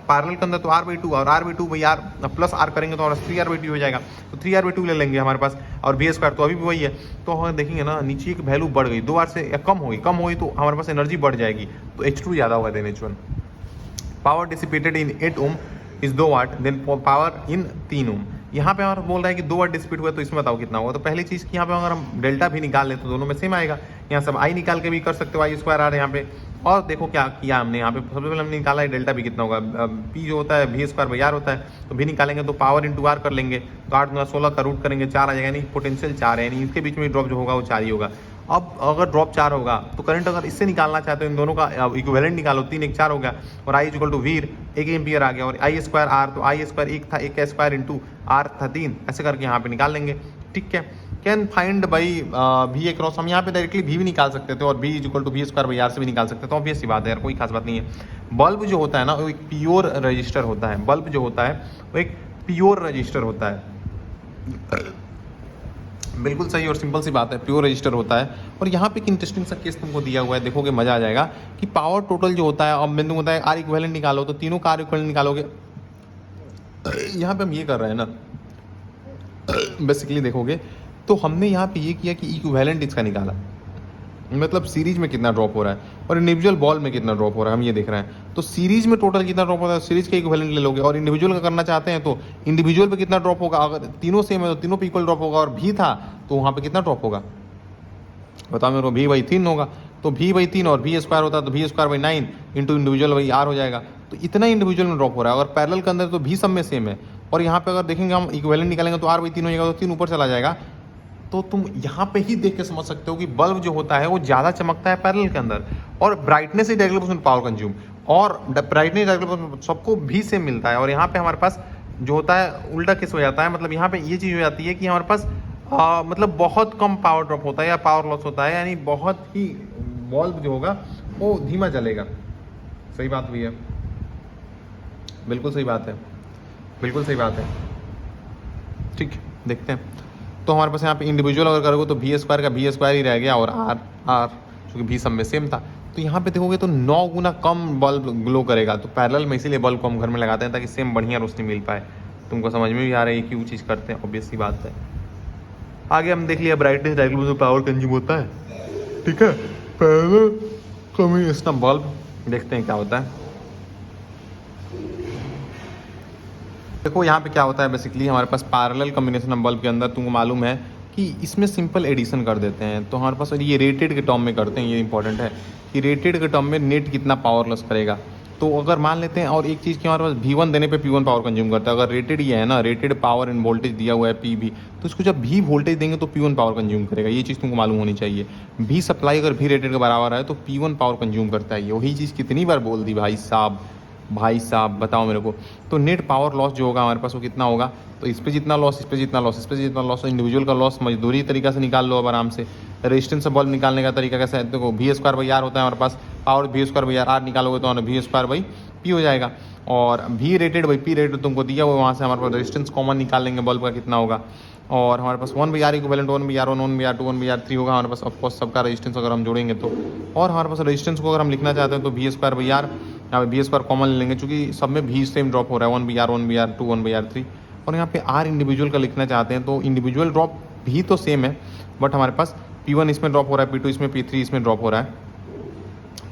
पैरेलल के अंदर तो r/2 और r/2 भाई आर प्लस आर करेंगे तो हमारा 3r/2 हो जाएगा, तो 3r/2 ले लेंगे हमारे पास। और v स्क्वायर तो अभी भी वही है, तो हम देखेंगे ना नीचे एक वैल्यू बढ़ गई, 2r से कम होगी तो हमारे पास एनर्जी बढ़ जाएगी, तो H2 ज़्यादा होगा then H1। Power dissipated in 8 ohm is 2 watt, then power in 3 ohm. यहाँ पे हमारा बोल रहा है कि 2 वाट डिस्प्यूट हुआ, तो इसमें बताओ कितना होगा। तो पहली चीज़ कि यहाँ पे अगर हम डेल्टा भी निकाल लें तो दोनों में सेम आएगा। यहाँ सब आई निकाल के भी कर सकते हो, आई स्क्वायर आ रहा है यहाँ पे। और देखो क्या किया हमने यहाँ पे, सबसे पहले हमने निकाला है डेल्टा भी कितना होगा, पी जो होता है v स्क्वायर बाई आर होता है, तो भी निकालेंगे तो पावर इंटू आर कर लेंगे, तो 8 × 16 का रूट करेंगे 4 आ जाएगा, यानी पोटेंशियल 4 है, यानी इनके बीच में ड्रॉप जो होगा वो 4 ही होगा। अब अगर ड्रॉप 4 होगा तो करंट अगर इससे निकालना चाहते हो इन दोनों का इक्विवेलेंट निकालो, 3 1 4 हो गया, और I equal to we 1 ampere आ गया, और आई स्क्वायर आर, तो आई स्क्वायर 1 था, 1 का स्क्वायर इंटू आर था 3, ऐसे करके यहाँ पे निकाल लेंगे, ठीक है। Can find by V across, हम यहाँ पे डायरेक्टली वी भी निकाल सकते थे और v equal to V square by R से भी निकाल सकते थे, तो ऑब्वियस सी बात है यार, कोई खास बात नहीं है। बल्ब जो होता है ना वो एक प्योर रजिस्टर होता है, बल्ब जो होता है वो एक प्योर रजिस्टर होता है, बिल्कुल सही और सिंपल सी बात है, प्योर रजिस्टर होता है। और यहाँ पे एक इंटरेस्टिंग सा केस तुमको दिया हुआ है, देखोगे मजा आ जाएगा कि पावर टोटल जो होता है, अब मैंने तुमको बताया आर इक्विवेलेंट निकालो, तो तीनों का आर इक्विवेलेंट निकालोगे। यहाँ पे हम ये कर रहे हैं ना, बेसिकली देखोगे तो हमने यहाँ पे ये किया कि इक्विवेलेंट इसका निकाला, मतलब सीरीज में कितना ड्रॉप हो रहा है और इंडिविजुअल बॉल में कितना ड्रॉप हो रहा है, हम ये देख रहे हैं। तो सीरीज में टोटल कितना ड्रॉप हो रहा है, सीरीज का इक्विवेलेंट ले लोगे, और इंडिविजुअल का करना चाहते हैं तो इंडिविजुअल पे कितना ड्रॉप होगा, अगर तीनों सेम है तो तीनों पे इक्वल ड्रॉप होगा, और भी था तो वहाँ पे कितना ड्रॉप होगा बताओ मेरे को, v/3 होगा, तो v/3 और v स्क्वायर होता है तो v square by 9 into individual by R हो जाएगा, तो इतना इंडिविजुअल में ड्रॉप हो रहा है। अगर पैरेलल के अंदर तो v सब में सेम है, और यहाँ पे अगर देखेंगे हम इक्विवेलेंट निकालेंगे तो r/3 हो जाएगा, तो 3 ऊपर चला जाएगा। तो तुम यहाँ पे ही देख के समझ सकते हो कि बल्ब जो होता है वो ज़्यादा चमकता है पैरेलल के अंदर, और ब्राइटनेस ही डायरेक्टली पावर कंज्यूम, और ब्राइटनेस डायरेक्टली सबको भी सेम मिलता है। और यहाँ पे हमारे पास जो होता है उल्टा केस हो जाता है, मतलब यहाँ पे ये चीज़ हो जाती है कि हमारे पास मतलब बहुत कम पावर ड्रॉप होता है या पावर लॉस होता है, यानी बहुत ही बल्ब जो होगा वो धीमा चलेगा। सही बात भी है, बिल्कुल सही बात है, बिल्कुल सही बात है, ठीक। देखते हैं तो हमारे पास यहाँ पे इंडिविजुअल अगर करोगे तो v स्क्वायर का v स्क्वायर ही रह गया, और r क्योंकि v सब में सेम था, तो यहाँ पे देखोगे तो 9 गुना कम बल्ब ग्लो करेगा। तो पैरेलल में इसीलिए बल्ब को हम घर में लगाते हैं ताकि सेम बढ़िया रोशनी मिल पाए। तुमको समझ में भी आ रहा है क्यों चीज़ करते हैं, ऑब्वियस सी बात है। आगे हम देख लिया ब्राइटनेस डायरेक्टली पावर कंज्यूम होता है, ठीक है। पैरेलल कॉम्बिनेशन बल्ब देखते हैं क्या होता है। देखो यहाँ पे क्या होता है, बेसिकली हमारे पास पैरेलल कॉम्बिनेशन ऑफ बल्ब के अंदर तुमको मालूम है कि इसमें सिंपल एडिशन कर देते हैं, तो हमारे पास ये रेटेड के टर्म में करते हैं। ये इंपॉर्टेंट है कि रेटेड के टर्म में नेट कितना पावर लॉस करेगा। तो अगर मान लेते हैं, और एक चीज़ की हमारे पास V1 देने पे P1 पावर कंज्यूम करता है। अगर रेटेड ये है ना, रेटेड पावर इन वोल्टेज दिया हुआ है PV, तो इसको जब V वोल्टेज देंगे तो P1 पावर कंज्यूम करेगा। ये चीज़ तुमको मालूम होनी चाहिए। V सप्लाई अगर V रेटेड के बराबर है तो P1 पावर कंज्यूम करता है। वही चीज़ कितनी बार बोल दी भाई साहब बताओ मेरे को। तो नेट पावर लॉस जो होगा हमारे पास वो कितना होगा, तो इस पे जितना लॉस, इस पे जितना लॉस, इस पे जितना लॉस, इंडिविजुअल का लॉस मजदूरी तरीका से निकाल लो अब आराम से। रेजिस्टेंस से बल्ब निकालने का तरीका कैसा है, देखो v स्क्वायर बाई आर होता है हमारे पास, power v square by R निकालोगे तो v स्क्वायर बाई p हो जाएगा, और v rated by p rated तुमको दिया हुआ, वहाँ से हमारे पास रेजिस्टेंस कॉमन निकाल लेंगे बल्ब का कितना होगा, और हमारे पास 1/r equivalent 1/r 1 1/r 2 1/r 3 होगा हमारे पास ऑफकोर्स सबका रेजिस्टेंस अगर हम जोड़ेंगे तो। और हमारे पास रेजिस्टेंस को अगर हम लिखना चाहते हैं तो v स्क्वायर बाई आर, यहाँ पे v स्क्वायर कॉमन ले लेंगे चूँकि सब में v सेम ड्रॉप हो रहा है, 1/r 1/r 2 1/r 3। और यहाँ पे r इंडिविजुअल का लिखना चाहते हैं तो इंडिविजुअल ड्रॉप भी तो सेम है, बट हमारे पास P1 इसमें ड्रॉप हो रहा है, P2 इसमें, P3 इसमें ड्रॉप हो रहा है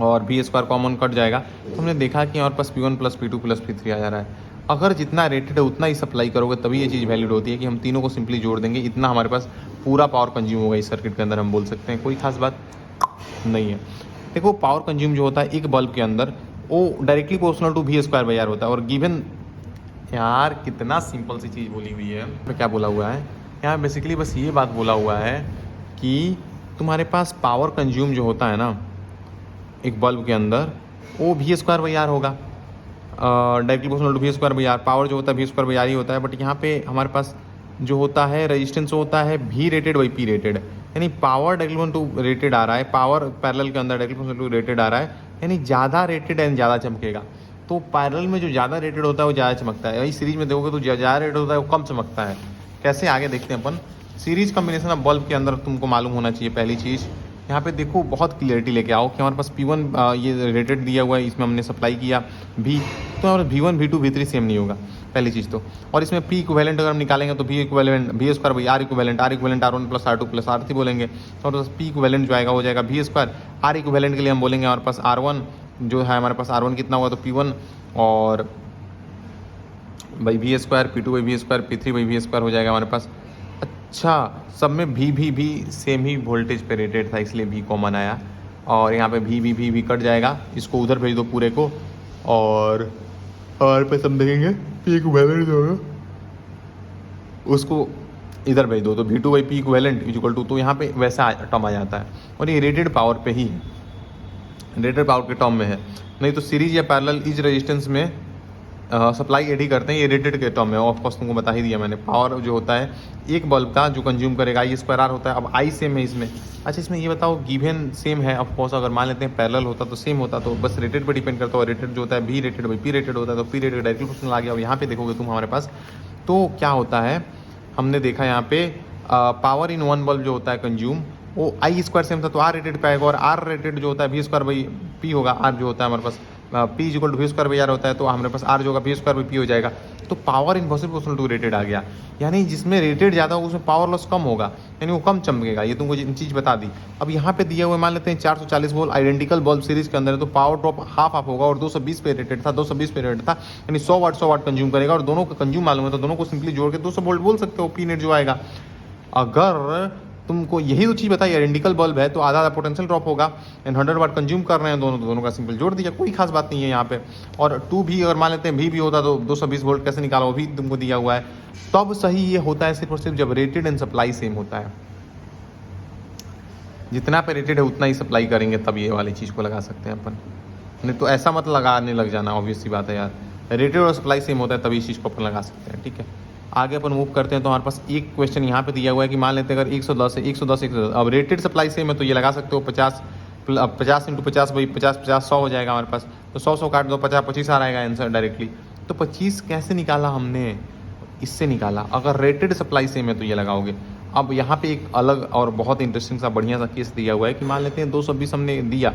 और V स्क्वायर कॉमन कट जाएगा। तो हमने देखा कि हमारे पास P1 plus P2 plus P3 आ जा रहा है। अगर जितना रेटेड है उतना ही सप्लाई करोगे तभी ये चीज़ वैलिड होती है कि हम तीनों को सिंपली जोड़ देंगे, इतना हमारे पास पूरा पावर कंज्यूम होगा इस सर्किट के अंदर, हम बोल सकते हैं। कोई खास बात नहीं है। देखो पावर कंज्यूम जो होता है एक बल्ब के अंदर वो directly proportional to V square by R होता है। और गिवन यार कितना सिंपल सी चीज़ बोली हुई है, तो क्या बोला हुआ है यहाँ बेसिकली बस ये बात बोला हुआ है कि तुम्हारे पास पावर कंज्यूम जो होता है ना एक बल्ब के अंदर वो V स्क्वायर बाई आर होगा, directly proportional to V square by R. Power जो होता है V स्क्वायर बाई आर ही होता है, बट यहाँ पे हमारे पास जो होता है रेजिस्टेंस होता है V rated by P rated, यानी पावर डायरेक्टली टू रेटेड आ रहा है, पावर पैरेलल के अंदर डायरेक्टली टू रेटेड आ रहा है, यानी ज़्यादा रेटेड एंड ज़्यादा चमकेगा। तो पैरेलल में जो ज़्यादा रेटेड होता है वो ज़्यादा चमकता है, वही सीरीज में देखोगे तो ज़्यादा रेटेड होता है वो कम चमकता है। कैसे आगे देखते हैं अपन। सीरीज कॉम्बिनेशन ऑफ बल्ब के अंदर तुमको मालूम होना चाहिए पहली चीज़, यहाँ पे देखो बहुत क्लियरिटी लेके आओ कि हमारे पास P1 ये रेटेड दिया हुआ है, इसमें हमने सप्लाई किया V, तो हमारे V1 V2 V3 सेम नहीं होगा पहली चीज़ तो। और इसमें P इक्विवेलेंट अगर हम निकालेंगे तो V equivalent V square by R equivalent R1 plus R2 plus R3 बोलेंगे, और P इक्विवेलेंट जो आएगा हो जाएगा V स्क्वायर। R इक्विवेलेंट के लिए हम बोलेंगे हमारे पास R1 जो है, हमारे पास R1 कितना हुआ तो P1 और by V square, P2 by V square, P3 by V square हो जाएगा हमारे पास। अच्छा सब में भी सेम ही वोल्टेज पे रेटेड था इसलिए V कॉमन आया, और यहाँ पे भी कट जाएगा, इसको उधर भेज दो पूरे को, और R पे सब देखेंगे P इक्विवेलेंट जो होगा उसको इधर भेज दो, तो V2 by P equivalent equal to, तो यहाँ पे वैसा टर्म आ जाता है। और ये रेटेड पावर पे ही है, रेटेड पावर के टर्म में है, नहीं तो सीरीज या पैरेलल इस रेजिस्टेंस में सप्लाई एड ही करते हैं, ये रेटेड के टर्म है। ऑफ कोर्स तुमको बता ही दिया मैंने, पावर जो होता है एक बल्ब का जो कंज्यूम करेगा I स्क्वायर R होता है। अब I सेम है इसमें। अच्छा इसमें ये बताओ गिवन सेम है, ऑफ कोर्स अगर मान लेते हैं पैरेलल होता तो सेम होता, तो बस रेटेड पे डिपेंड करता है। रेटेड जो होता है V rated by P rated होता है, तो P रेटेड डायरेक्टली प्रोपोर्शनल आ गया। अब यहाँ पे देखोगे तुम हमारे पास तो क्या होता है, हमने देखा यहाँ पे पावर इन वन बल्ब जो होता है कंज्यूम वो I स्क्वायर सेम था तो R रेटेड पे आएगा, और R रेटेड जो होता है V स्क्वायर बाई P होगा। R जो होता है हमारे पास P equal to V square by R होता है, तो हमारे पास R जो होगा V स्क्वायर बाई P हो जाएगा। तो power inversely proportional to rated आ गया, यानी जिसमें रेटेड ज़्यादा होगा उसमें पावर लॉस कम होगा, यानी वो कम चमकेगा। ये तुमको चीज़ बता दी। अब यहाँ पे दिया हुआ मान लेते हैं 440 वोल्ट आइडेंटिकल बल्ब सीरीज के अंदर है, तो पावर ड्रॉप हाफ होगा, और 220 पे रेटेड था, 220 पे रेटेड था, यानी 100 वाट कंज्यूम करेगा, और दोनों का कंज्यूम मालूम है तो दोनों को सिंपली जोड़ के 200 वोल्ट बोल सकते हो P नेट जो आएगा। अगर तुमको यही तो चीज़ बताई आइडेंटिकल बल्ब है तो आधा पोटेंशियल ड्रॉप होगा, एंड 100 वाट कंज्यूम कर रहे हैं दोनों, तो दोनों का सिंपल जोड़ दिया, कोई खास बात नहीं है यहाँ पे। और 2 भी अगर मान लेते हैं V भी होता तो 220 वोल्ट कैसे निकाला वो भी तुमको दिया हुआ है। तब सही ये होता है सिर्फ और सिर्फ जब रेटेड एंड सप्लाई सेम होता है, जितना पे रेटेड है उतना ही सप्लाई करेंगे तब ये वाली चीज़ को लगा सकते हैं अपन, नहीं तो ऐसा मत लगाने लग जाना, ऑब्वियस सी बात है यार। रेटेड और सप्लाई सेम होता है तभी इस चीज़ को अपन लगा सकते हैं, ठीक है। आगे अपन मूव करते हैं, तो हमारे पास एक क्वेश्चन यहाँ पे दिया हुआ है कि मान लेते हैं अगर 110 है, 110 अब रेटेड सप्लाई सेम है तो ये लगा सकते हो 50 इंटू 50 बाई 50 100 हो जाएगा हमारे पास, तो 100 काट दो 25 आ रहेगा आंसर डायरेक्टली। तो 25 कैसे निकाला हमने, इससे निकाला। अगर रेटेड सप्लाई सेम है तो ये लगाओगे। अब यहाँ पे एक अलग और बहुत इंटरेस्टिंग सा बढ़िया सा केस दिया हुआ है कि मान लेते हैं 220 हमने दिया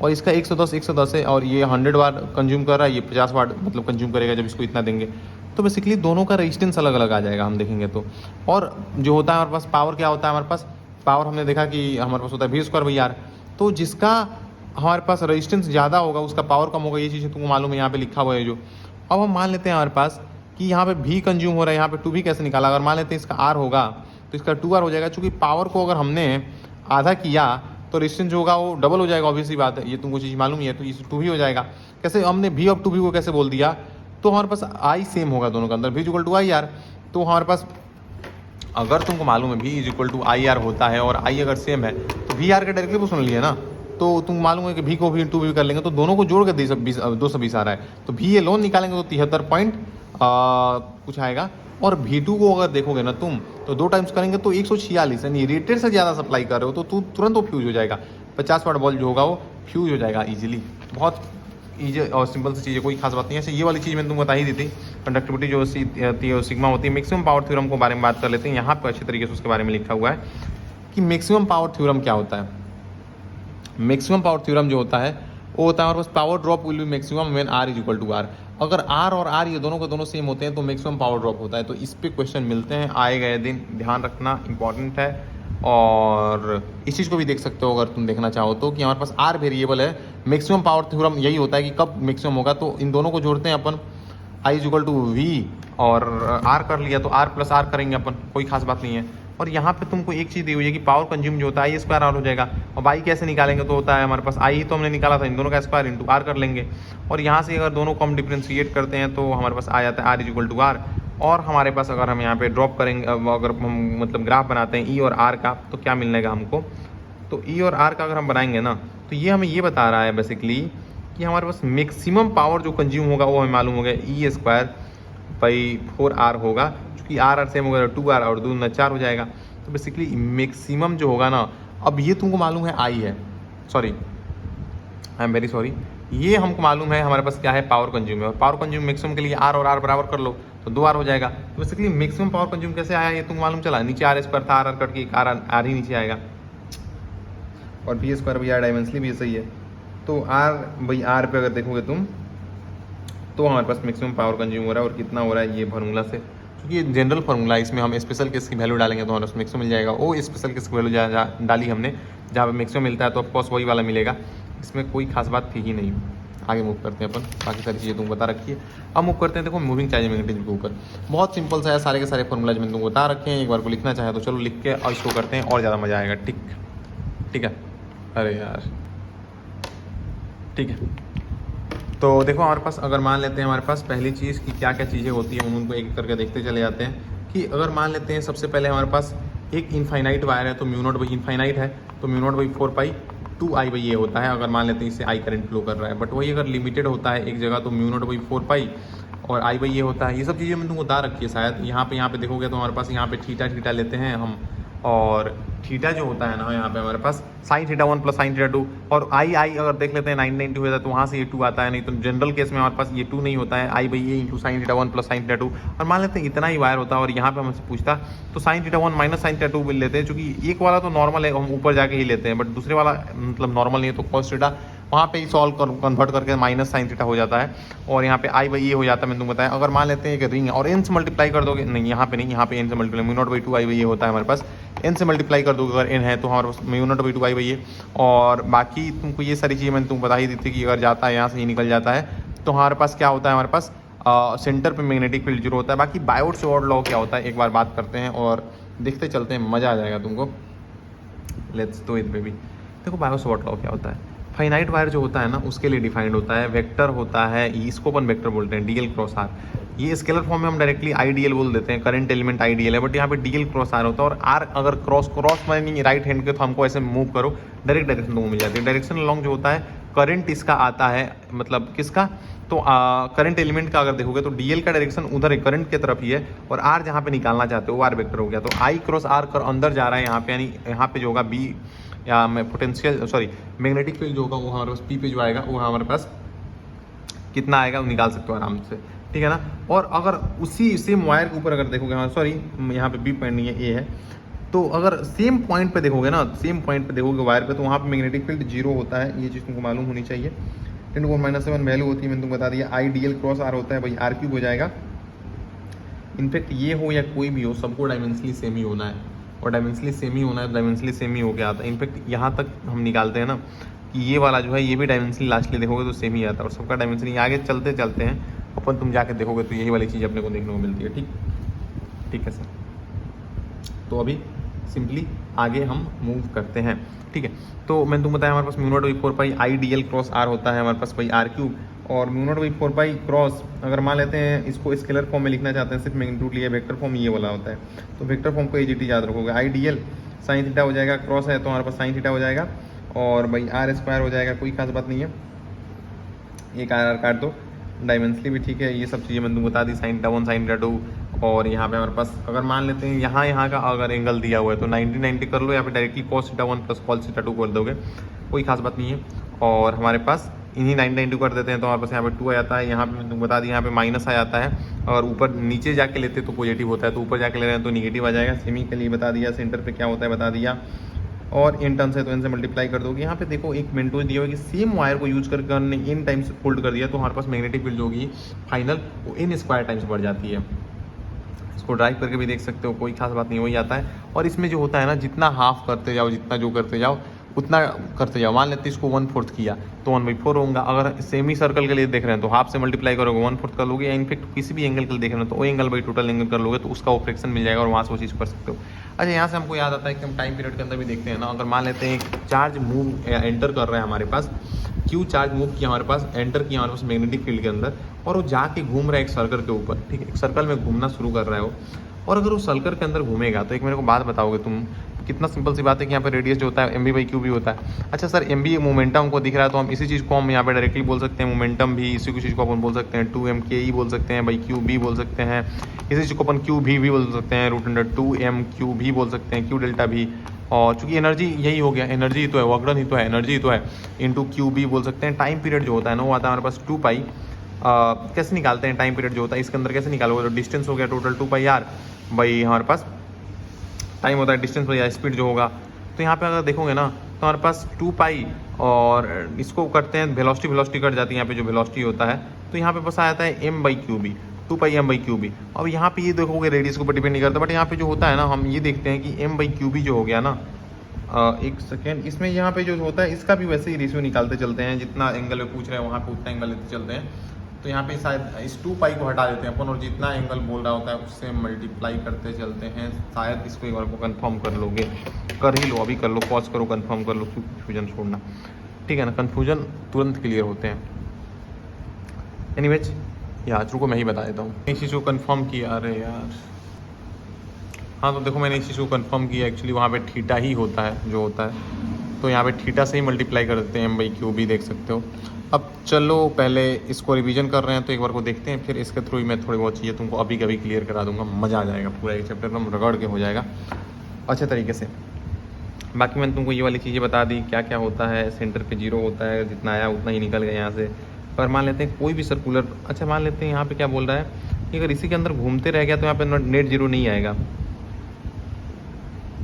और इसका 110 है, और ये 100 वाट कंज्यूम कर रहा है, ये 50 वाट मतलब कंज्यूम करेगा जब इसको इतना देंगे, तो बेसिकली दोनों का रेजिस्टेंस अलग अलग आ जाएगा हम देखेंगे तो। और जो होता है हमारे पास पावर क्या होता है, हमारे पास पावर हमने देखा कि हमारे पास होता है V स्क्वायर बाई R, तो जिसका हमारे पास रेजिस्टेंस ज़्यादा होगा उसका पावर कम होगा, ये चीज़ें तुमको मालूम है, यहाँ पे लिखा हुआ है जो। अब हम मान लेते हैं हमारे पास कि यहाँ पे V कंज्यूम हो रहा है, यहाँ पे 2V कैसे निकाला, अगर मान लेते हैं इसका R होगा तो इसका 2R हो जाएगा। चूँकि पावर को अगर हमने आधा किया तो रेजिस्टेंस जो होगा वो डबल हो जाएगा, ऑब्वियसली बात है, ये तुमको चीज़ मालूम ही है, तो इस 2V हो जाएगा। कैसे हमने V और 2V को कैसे बोल दिया, तो हमारे पास I सेम होगा दोनों के अंदर, V इक्वल टू IR। तो हमारे पास अगर तुमको मालूम है V is equal to IR होता है और I अगर सेम है तो VR का डायरेक्टली क्वेश्चन लिया ना, तो तुम मालूम है कि V को भी 2V कर लेंगे तो दोनों को जोड़ के 220 आ रहा है, तो V ये लोन निकालेंगे तो 73 पॉइंट कुछ आएगा। और V2 को अगर देखोगे ना तुम तो 2 टाइम्स करेंगे तो 146, यानी रेटेड से ज़्यादा सप्लाई कर रहे हो तो तुरंत वो फ्यूज हो जाएगा, 50 वाट बल्ब जो होगा वो फ्यूज हो जाएगा ईजिली। बहुत ईजी और सिंपल सी चीज़ है, कोई खास बात नहीं है। ऐसे ये वाली चीज़ मैंने तुमको बता ही दी थी, कंडक्टिविटी जो होती है सिग्मा होती है। मैक्सिमम पावर थ्योरम के बारे में बात कर लेते हैं, यहाँ पर अच्छे तरीके से उसके बारे में लिखा हुआ है कि मैक्सिमम पावर थ्योरम क्या होता है। मैक्सिमम पावर थ्योरम जो होता है वो होता है हमारे पास power drop will be maximum when R is equal to R। अगर R और R ये दोनों के दोनों सेम होते हैं तो मैक्सिमम पावर ड्रॉप होता है। तो इस पे क्वेश्चन मिलते हैं आए गए दिन, ध्यान रखना इंपॉर्टेंट है। और इस चीज़ को भी देख सकते हो अगर तुम देखना चाहो तो, कि हमारे पास आर वेरिएबल है। मैक्सिमम पावर थ्योरम यही होता है कि कब मैक्सिमम होगा, तो इन दोनों को जोड़ते हैं अपन, I is equal to we और आर कर लिया तो आर प्लस आर करेंगे अपन, कोई खास बात नहीं है। और यहाँ पे तुमको एक चीज़ दी हुई है कि पावर कंज्यूम जो होता है आई स्क्वायर आर हो जाएगा। अब आई कैसे निकालेंगे, तो होता है हमारे पास आई तो हमने निकाला था, इन दोनों का स्क्वायर इंटू आर कर लेंगे। और यहाँ से अगर दोनों को हम डिफ्रेंशिएट करते हैं तो हमारे पास आ जाता है R is equal to R. और हमारे पास अगर हम यहाँ पे ड्रॉप करेंगे, अगर हम मतलब ग्राफ बनाते हैं ई और आर का, तो क्या मिलेगा हमको, तो ई और आर का अगर हम बनाएंगे ना, तो ये हमें ये बता रहा है बेसिकली कि हमारे पास मैक्सिमम पावर जो कंज्यूम होगा वो हमें मालूम हो गया ई स्क्वायर बाई 4r होगा, चूँकि आर आर सेम होगा 2r और 2 गुना 4 हो जाएगा। तो बेसिकली मैक्सिमम जो होगा ना, अब ये तुमको मालूम है आई है, sorry I am very sorry, ये हमको मालूम है हमारे पास क्या है, पावर कंज्यूम है। और पावर कंज्यूम मैक्सिमम के लिए आर और आर बराबर कर लो तो 2r हो जाएगा। तो बेसिकली मैक्सिमम पावर कंज्यूम कैसे आया ये तुमको मालूम चला, नीचे आर स्क्वायर था, आर आर कट के आर ही नीचे आएगा, और बी स्क्वायर भी आर डायमेंशनली भी सही है। तो आर भाई आर पे अगर देखोगे तुम तो हमारे पास मैक्सिमम पावर कंज्यूम हो रहा है, और कितना हो रहा है ये फार्मूला से, क्योंकि ये जनरल फार्मूला है, इसमें हम स्पेशल केस की वैल्यू डालेंगे तो हमारे पास मैक्सिमम मिल जाएगा। वो स्पेशल केस की वैल्यू डाली हमने, जहाँ पे मैक्सिमम मिलता है तो ऑफकोर्स वही वाला मिलेगा, इसमें कोई खास बात थी ही नहीं। आगे मूव करते हैं अपन, बाकी सारी चीज़ें तुमको बता रखी है। अब मूव करते हैं देखो मूविंग चार्ज मैग्नेटिज्म के ऊपर। बहुत सिंपल सा है, सारे के सारे फॉर्मूलाज मैंने तुमको बता रखे हैं, एक बार को लिखना चाहे तो चलो लिख के और इसको करते हैं और ज़्यादा मज़ा आएगा। ठीक है, अरे यार ठीक है। तो देखो हमारे पास अगर मान लेते हैं हमारे पास पहली चीज़ की क्या क्या चीज़ें होती हैं, उनको एक करके देखते चले जाते हैं। कि अगर मान लेते हैं सबसे पहले हमारे पास एक इनफाइनाइट वायर है, तो म्यू नॉट बाई इनफाइनाइट है, तो mu naught by 4π2I by ये होता है। अगर मान लेते हैं इससे आई करंट फ्लो कर रहा है, बट वही अगर लिमिटेड होता है एक जगह तो म्यू नॉट बाई 4π और आई बाई ये होता है। ये सब चीज़ें मैंने तुमको बता रखी है शायद। यहाँ पे देखोगे तो हमारे पास यहाँ पे थीटा लेते हैं हम, और थीटा जो होता है ना यहाँ पे हमारे पास sine theta 1 plus sine theta 2, और आई अगर देख लेते हैं 992 होता है तो वहाँ से ये 2 आता है, नहीं तो जनरल केस में हमारे पास ये 2 नहीं होता है, आई बाई ये into sine theta 1 plus sine theta 2। और मान लेते हैं इतना ही वायर होता है, और यहाँ पे हमसे पूछता तो sign theta 1 minus sign theta 2 मिल लेते हैं, क्योंकि एक वाला तो नॉर्मल है हम ऊपर जाके ही लेते हैं, बट दूसरे वाला मतलब नॉर्मल नहीं है, तो कॉस थीटा वहाँ पे ही सॉल्व कन्वर्ट करके माइनस साइन थीटा हो जाता है, और यहाँ पे आई बाई ये हो जाता है। मैंने तुमको बताया अगर मान लेते हैं एक रिंग है और एन से मल्टीप्लाई कर दोगे, नहीं यहाँ पे नहीं, यहाँ पे एन से multiply mu naught by 2 I by ये होता है हमारे पास, एन से मल्टीप्लाई कर दोगे अगर एन है तो हमारे पास mu not by 2 I by ये। और बाकी तुमको ये सारी चीज़ें मैंने तुमको बता ही दी थी कि अगर जाता है यहाँ से ही निकल जाता है तो हमारे पास क्या होता है, हमारे पास सेंटर पे मैग्नेटिक फील्ड जीरो होता है। बाकी बायोट से लॉ क्या होता है एक बार बात करते हैं और देखते चलते हैं, मज़ा आ जाएगा तुमको। Let's do it baby. देखो बायोट लॉ क्या होता है, फाइनाइट वायर जो होता है ना उसके लिए डिफाइंड होता है, वेक्टर होता है, इसको अपन वेक्टर बोलते हैं, डीएल क्रॉस आर। ये स्केलर फॉर्म में हम डायरेक्टली आईडीएल बोल देते हैं, करंट एलिमेंट आईडीएल है, बट यहाँ पे डीएल क्रॉस आर होता है। और आर अगर क्रॉस माइनिंग राइट हैंड के तो हमको ऐसे मूव करो डायरेक्ट डायरेक्शन तुमको मिल जाती है। डायरेक्शन अलॉन्ग जो होता है करंट इसका आता है, मतलब किसका, तो करंट एलिमेंट का अगर देखोगे तो डीएल का डायरेक्शन उधर है, करंट की तरफ ही है, और आर जहाँ पे निकालना चाहते हो वो आर वेक्टर हो गया। तो आई क्रॉस आर कर अंदर जा रहा है यहाँ पे, यानी यहाँ पे जो होगा बी या पोटेंशियल सॉरी मैग्नेटिक फील्ड जो होगा वो हमारे पास पी पे जो आएगा वो हमारे पास कितना आएगा वो निकाल सकते हो आराम से, ठीक है ना। और अगर उसी सेम वायर के ऊपर अगर देखोगे, हाँ सॉरी यहाँ पे बी पॉइंट नहीं है, ए है, तो अगर सेम पॉइंट पे देखोगे ना, सेम पॉइंट पे देखोगे वायर पे, तो वहाँ पे मैग्नेटिक फील्ड जीरो होता है। ये चीज़ तुमको मालूम होनी चाहिए। 10⁻⁷ वैल्यू होती है, मैंने तुमको बता दिया। I D L cross R होता है भाई, आर क्यूब हो जाएगा। इनफैक्ट ये हो या कोई भी हो, सबको डायमेंशनली सेम ही होना है, और डायमेंशनली सेम ही होना है, डायमेंशनली सेम ही हो गया आता है। इनफैक्ट यहाँ तक हम निकालते हैं ना कि ये वाला जो है ये भी डायमेंशनली लास्टली देखोगे तो सेम ही आता है, और सबका डायमेंशनली। आगे चलते चलते हैं अपन, तुम जाके देखोगे तो यही वाली चीज़ अपने को देखने को मिलती है। ठीक है सर। तो अभी सिंपली आगे हम मूव करते हैं, ठीक है। तो मैंने तुम बताया हमारे पास mu not by 4π I D L cross R होता है हमारे पास भाई आर क्यूब, और म्यू नॉट बाई 4π क्रॉस अगर मान लेते हैं इसको स्केलर फॉर्म में लिखना चाहते हैं, सिर्फ मैग्नीट्यूड लिया, वेक्टर फॉर्म ये वाला होता है, तो वेक्टर फॉर्म को एजीटी याद रखोगे। आई डी एल साइन थीटा हो जाएगा, क्रॉस है तो हमारे पास साइन थीटा हो जाएगा, और भाई आर स्क्वायर हो जाएगा, कोई खास बात नहीं है, एक आर आर काट दो, डायमेंशनली भी ठीक है। ये सब चीज़ें मैंने तुमको बता दी, साइन थीटा 1 साइन थीटा 2, और यहाँ पे हमारे पास अगर मान लेते हैं यहाँ का अगर एंगल दिया हुआ है तो 90 कर लो, या फिर directly cos theta 1 plus cos theta 2 कर दोगे, कोई खास बात नहीं है। और हमारे पास इन्हीं 90 कर देते हैं तो हमारे पास यहाँ पे 2 आ जाता है, यहाँ पे मैंने तुमको बता दिया यहाँ पे माइनस आ जाता है, और ऊपर नीचे जाके लेते तो पॉजिटिव होता है, तो ऊपर जाके ले रहे हैं तो निगेटिव आ जाएगा। सेमी के लिए बता दिया, सेंटर पे क्या होता है बता दिया, और इन टर्म्स है तो इनसे मल्टीप्लाई कर दोगे। यहाँ पे देखो एक मेंटो दिया हुआ है कि सेम वायर को यूज करके हमने इन टाइम्स फोल्ड कर दिया, तो हमारे पास मैग्नेटिक फील्ड होगी फाइनल वो इन स्क्वायर टाइम्स बढ़ जाती है। इसको ड्राइव करके भी देख सकते हो, कोई खास बात नहीं, वही आता है। और इसमें जो होता है ना, जितना हाफ करते जाओ, जितना जो करते जाओ उतना करते जाओ। मान लेते इसको 1/4 किया तो 1/4 होगा। अगर सेमी सर्कल के लिए देख रहे हैं तो हाफ से मल्टीप्लाई करोगे 1/4 कर लोगे, या इनफेक्ट किसी भी एंगल के लिए देख रहे हो तो वो एंगल बाई टोटल एंगल कर लोगे तो उसका वो फ्रैक्शन मिल जाएगा और वहाँ से वो चीज़ कर सकते हो। अच्छा, यहाँ से हमको याद आता है कि हम टाइम पीरियड के अंदर भी देखते हैं ना, अगर मान लेते हैं चार्ज मूव एंटर कर रहे हैं हमारे पास, क्यू चार्ज मूव किया हमारे पास, एंटर किया हमारे पास मैग्नेटिक फील्ड के अंदर, और वो जाके घूम रहा है एक सर्कल के ऊपर, ठीक है, एक सर्कल में घूमना शुरू कर रहा है वो। और अगर वो सर्कल के अंदर घूमेगा तो एक मेरे को बात बताओगे तुम, कितना सिंपल सी बात है कि यहाँ पे रेडियस जो होता है mv/q भी होता है। अच्छा सर, mv मोमेंटम को दिख रहा है तो हम इसी चीज़ को हम यहाँ पे डायरेक्टली बोल सकते हैं मोमेंटम भी, इसी चीज़ को अपन बोल सकते हैं 2mke बोल सकते हैं, बाई क्यू बी बोल सकते हैं, इसी चीज़ को अपन क्यू भी बोल सकते हैं, √2m/q भी बोल सकते हैं, क्यू डेल्टा भी। और चूंकि एनर्जी यही हो गया, एनर्जी ही तो है, वर्कडन ही तो है, एनर्जी ही तो है, इंटू क्यू भी बोल सकते हैं। टाइम पीरियड जो होता है ना वो आता है हमारे पास 2π। कैसे निकालते हैं टाइम पीरियड जो होता है इसके अंदर, कैसे निकालोगे, तो डिस्टेंस हो गया टोटल 2πr भाई, हमारे पास टाइम होता है डिस्टेंस या स्पीड जो होगा। तो यहाँ पे अगर देखोगे ना तो हमारे पास 2π, और इसको करते हैं वेलोसिटी कट जाती है यहाँ पे जो वेलोसिटी होता है, तो यहाँ पे बस आ जाता है m/qb, 2πm/qb। अब यहाँ पे ये देखोगे रेडियस के ऊपर डिपेंड नहीं करता, बट यहाँ पे जो होता है ना हम ये देखते हैं कि m/qb जो हो गया ना, एक सेकेंड, इसमें यहाँ पे जो होता है इसका भी वैसे ही रेशियो निकालते चलते हैं, जितना एंगल में पूछ रहे हैं वहाँ पे उतना एंगल लेते चलते हैं। तो यहाँ पे शायद इस 2π को हटा देते हैं अपन, और जितना एंगल बोल रहा होता है उससे मल्टीप्लाई करते चलते हैं। शायद इसको एक बार को कंफर्म कर लोगे, कर ही लो, अभी कर लो, पॉज करो, कंफर्म कर लो, क्यों कन्फ्यूजन छोड़ना, ठीक है ना, कन्फ्यूजन तुरंत क्लियर होते हैं। एनीवेज यार रुको मैं ही बता देता हूँ इस चीज़ को कंफर्म किया। अरे यार हाँ, तो देखो मैंने इस चीज़ को कंफर्म किया, एक्चुअली वहाँ पे थीटा ही होता है जो होता है, तो यहाँ पे थीटा से ही मल्टीप्लाई कर देते हैं, m/q भी देख सकते हो। अब चलो पहले इसको रिवीजन कर रहे हैं तो एक बार को देखते हैं, फिर इसके थ्रू ही मैं थोड़ी बहुत चीज़ें तुमको अभी कभी क्लियर करा दूंगा, मज़ा आ जाएगा, पूरा एक चैप्टर एकदम रगड़ के हो जाएगा अच्छे तरीके से। बाकी मैंने तुमको ये वाली चीज़ें बता दी, क्या क्या होता है, सेंटर पे 0 होता है, जितना आया उतना ही निकल गया यहाँ से। पर मान लेते हैं कोई भी सर्कुलर, अच्छा मान लेते हैं यहाँ पे क्या बोल रहा है कि अगर इसी के अंदर घूमते रह गया तो यहाँ पे नेट 0 नहीं आएगा।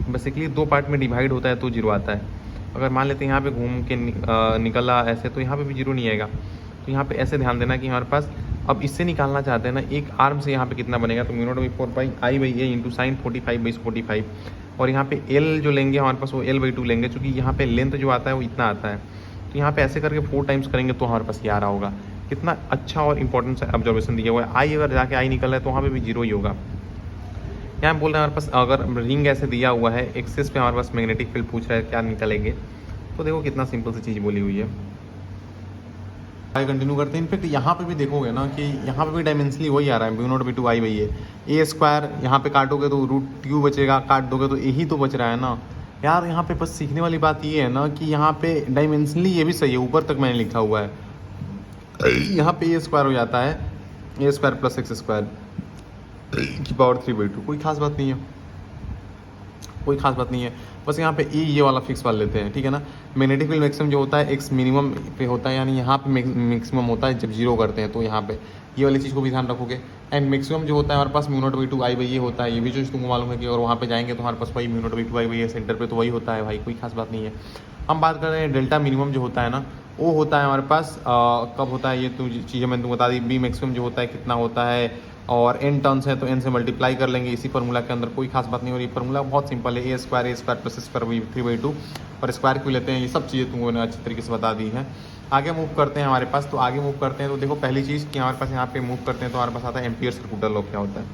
बेसिकली 2 पार्ट में डिवाइड होता है तो 0 आता है। अगर मान लेते हैं यहाँ पे घूम के निकला ऐसे, तो यहाँ पे भी 0 नहीं आएगा। तो यहाँ पे ऐसे ध्यान देना कि हमारे पास, अब इससे निकालना चाहते हैं ना एक आर्म से, यहाँ पे कितना बनेगा, तो μ0/4πi/a इंटू साइन 45/45। और यहाँ पे एल जो लेंगे हमारे पास वो l/2 लेंगे, क्योंकि यहाँ पे लेंथ जो आता है वो इतना आता है। तो यहाँ पे ऐसे करके 4 टाइम्स करेंगे तो हमारे पास ये आ रहा होगा। कितना अच्छा और इंपॉर्टेंट सा ऑब्जर्वेशन दिया हुआ है। आई अगर जाके आई निकल रहा है तो वहाँ पे भी 0 ही होगा। यहाँ बोल रहे हैं हमारे पास अगर रिंग ऐसे दिया हुआ है, एक्सेस पे हमारे पास मैग्नेटिक फील्ड पूछ रहा है क्या निकलेंगे, तो देखो कितना सिंपल सी चीज़ बोली हुई है। आगे कंटिन्यू करते हैं। इनफेक्ट यहाँ पे भी देखोगे ना कि यहाँ पे भी डायमेंशनली वही आ रहा है, μ0/2i/a। a स्क्वायर यहाँ पे काटोगे तो √2 बचेगा, काट दोगे तो यही तो बच रहा है ना यार। यहाँ पे बस सीखने वाली बात ये है ना कि यहाँ पे डायमेंशनली ये भी सही है, ऊपर तक मैंने लिखा हुआ है, यहाँ पे a स्क्वायर हो जाता है, a square plus x square की पावर 3/2। कोई खास बात नहीं है, कोई खास बात नहीं है, बस यहाँ पे ये वाला फिक्स वाला लेते हैं, ठीक है ना। मैग्नेटिक फील्ड मैक्सिमम जो होता है x मिनिमम पे होता है, यानी यहाँ पे मैक्सिमम होता है जब 0 करते हैं, तो यहाँ पे ये वाली चीज़ को भी ध्यान रखोगे। एंड मैक्सिमम जो होता है हमारे पास μ0/2i/a होता है, ये भी जो तुमको मालूम है कि और वहाँ पे जाएंगे तो हमारे पास वही μ0/2i/a सेंटर पे तो वही होता है भाई, कोई खास बात नहीं है। हम बात कर रहे हैं डेल्टा मिनिमम जो होता है ना, वो होता है हमारे पास कब होता है, ये तो चीज़ें मैंने तुमको बता दी। बी मैक्सिमम जो होता है कितना होता है, और n टर्न्स है तो n से मल्टीप्लाई कर लेंगे इसी फार्मूला के अंदर, कोई खास बात नहीं। और ये फार्मूला बहुत सिंपल है, a स्क्वायर प्लस स्क्वायर 3/2, और स्क्वायर क्यों लेते हैं, ये सब चीज़ें तुमको अच्छी तरीके से बता दी है। आगे मूव करते हैं हमारे पास, तो आगे मूव करते हैं तो देखो पहली चीज़ कि हमारे पास यहाँ पे मूव करते हैं तो हमारे पास आता है एम्पियर सर्कुलर लॉ। क्या होता है,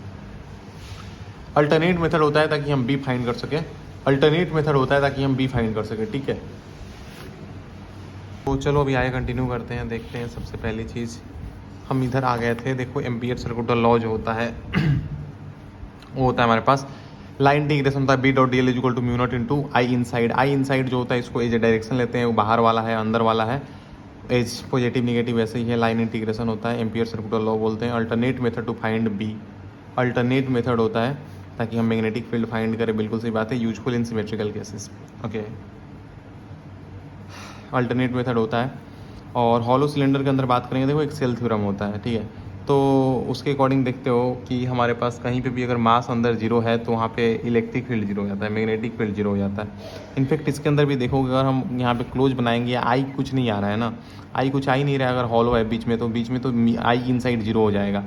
अल्टरनेट मेथड होता है ताकि हम b फाइंड कर सकें, अल्टरनेट मेथड होता है ताकि हम b फाइंड कर सकें, ठीक है। तो चलो अभी आगे कंटिन्यू करते हैं, देखते हैं। सबसे पहली चीज़ हम इधर आ गए थे, देखो एम्पियर सर्कुलर लॉ जो होता है वो होता है हमारे पास लाइन इंटीग्रेशन होता है b.dl equal to μ0 into I inside. I inside जो होता है इसको एज ए डायरेक्शन लेते हैं, वो बाहर वाला है अंदर वाला है, एज पॉजिटिव निगेटिव ऐसे ही है। लाइन इंटीग्रेशन होता है, एम्पियर सर्कुलर लॉ बोलते हैं। Alternate method to find b, alternate method होता है ताकि हम मैग्नेटिक फील्ड फाइंड करें, बिल्कुल सही बात है, useful in symmetrical cases, okay. Alternate method होता है। और हॉलो सिलेंडर के अंदर बात करेंगे, देखो एक सेल थ्योरम होता है, ठीक है। तो उसके अकॉर्डिंग देखते हो कि हमारे पास कहीं पे भी अगर मास अंदर 0 है तो वहाँ पे इलेक्ट्रिक फील्ड 0 हो जाता है, मैग्नेटिक फील्ड 0 हो जाता है। इनफैक्ट इसके अंदर भी देखोगे अगर हम यहाँ पे क्लोज बनाएंगे, आई कुछ नहीं आ रहा है ना, आई कुछ आ ही नहीं रहा है। अगर हॉलो है बीच में तो आई इनसाइड 0 हो जाएगा।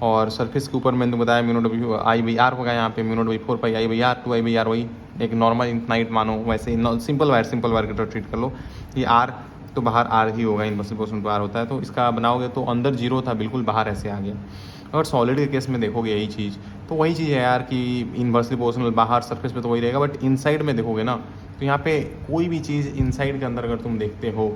और सरफेस के ऊपर मैंने बताया mu naught I by R होगा यहाँ पे mu not by 4 pi I by R 2 I by R, वही एक नॉर्मल इनफाइनाइट मानो, वैसे सिंपल वायर की तरह ट्रीट कर लो। ये आर तो बाहर आर ही होगा, इनवर्सिबल पोर्शन बाहर होता है, तो इसका बनाओगे तो अंदर जीरो था बिल्कुल बाहर ऐसे आ गया। अगर सॉलिड के केस में देखोगे यही चीज़, तो वही चीज़ है यार कि इनवर्सली पोर्शनल बाहर सरफेस पे तो वही रहेगा, बट इनसाइड में देखोगे ना तो यहाँ पे कोई भी चीज़ इनसाइड के अंदर अगर तुम देखते हो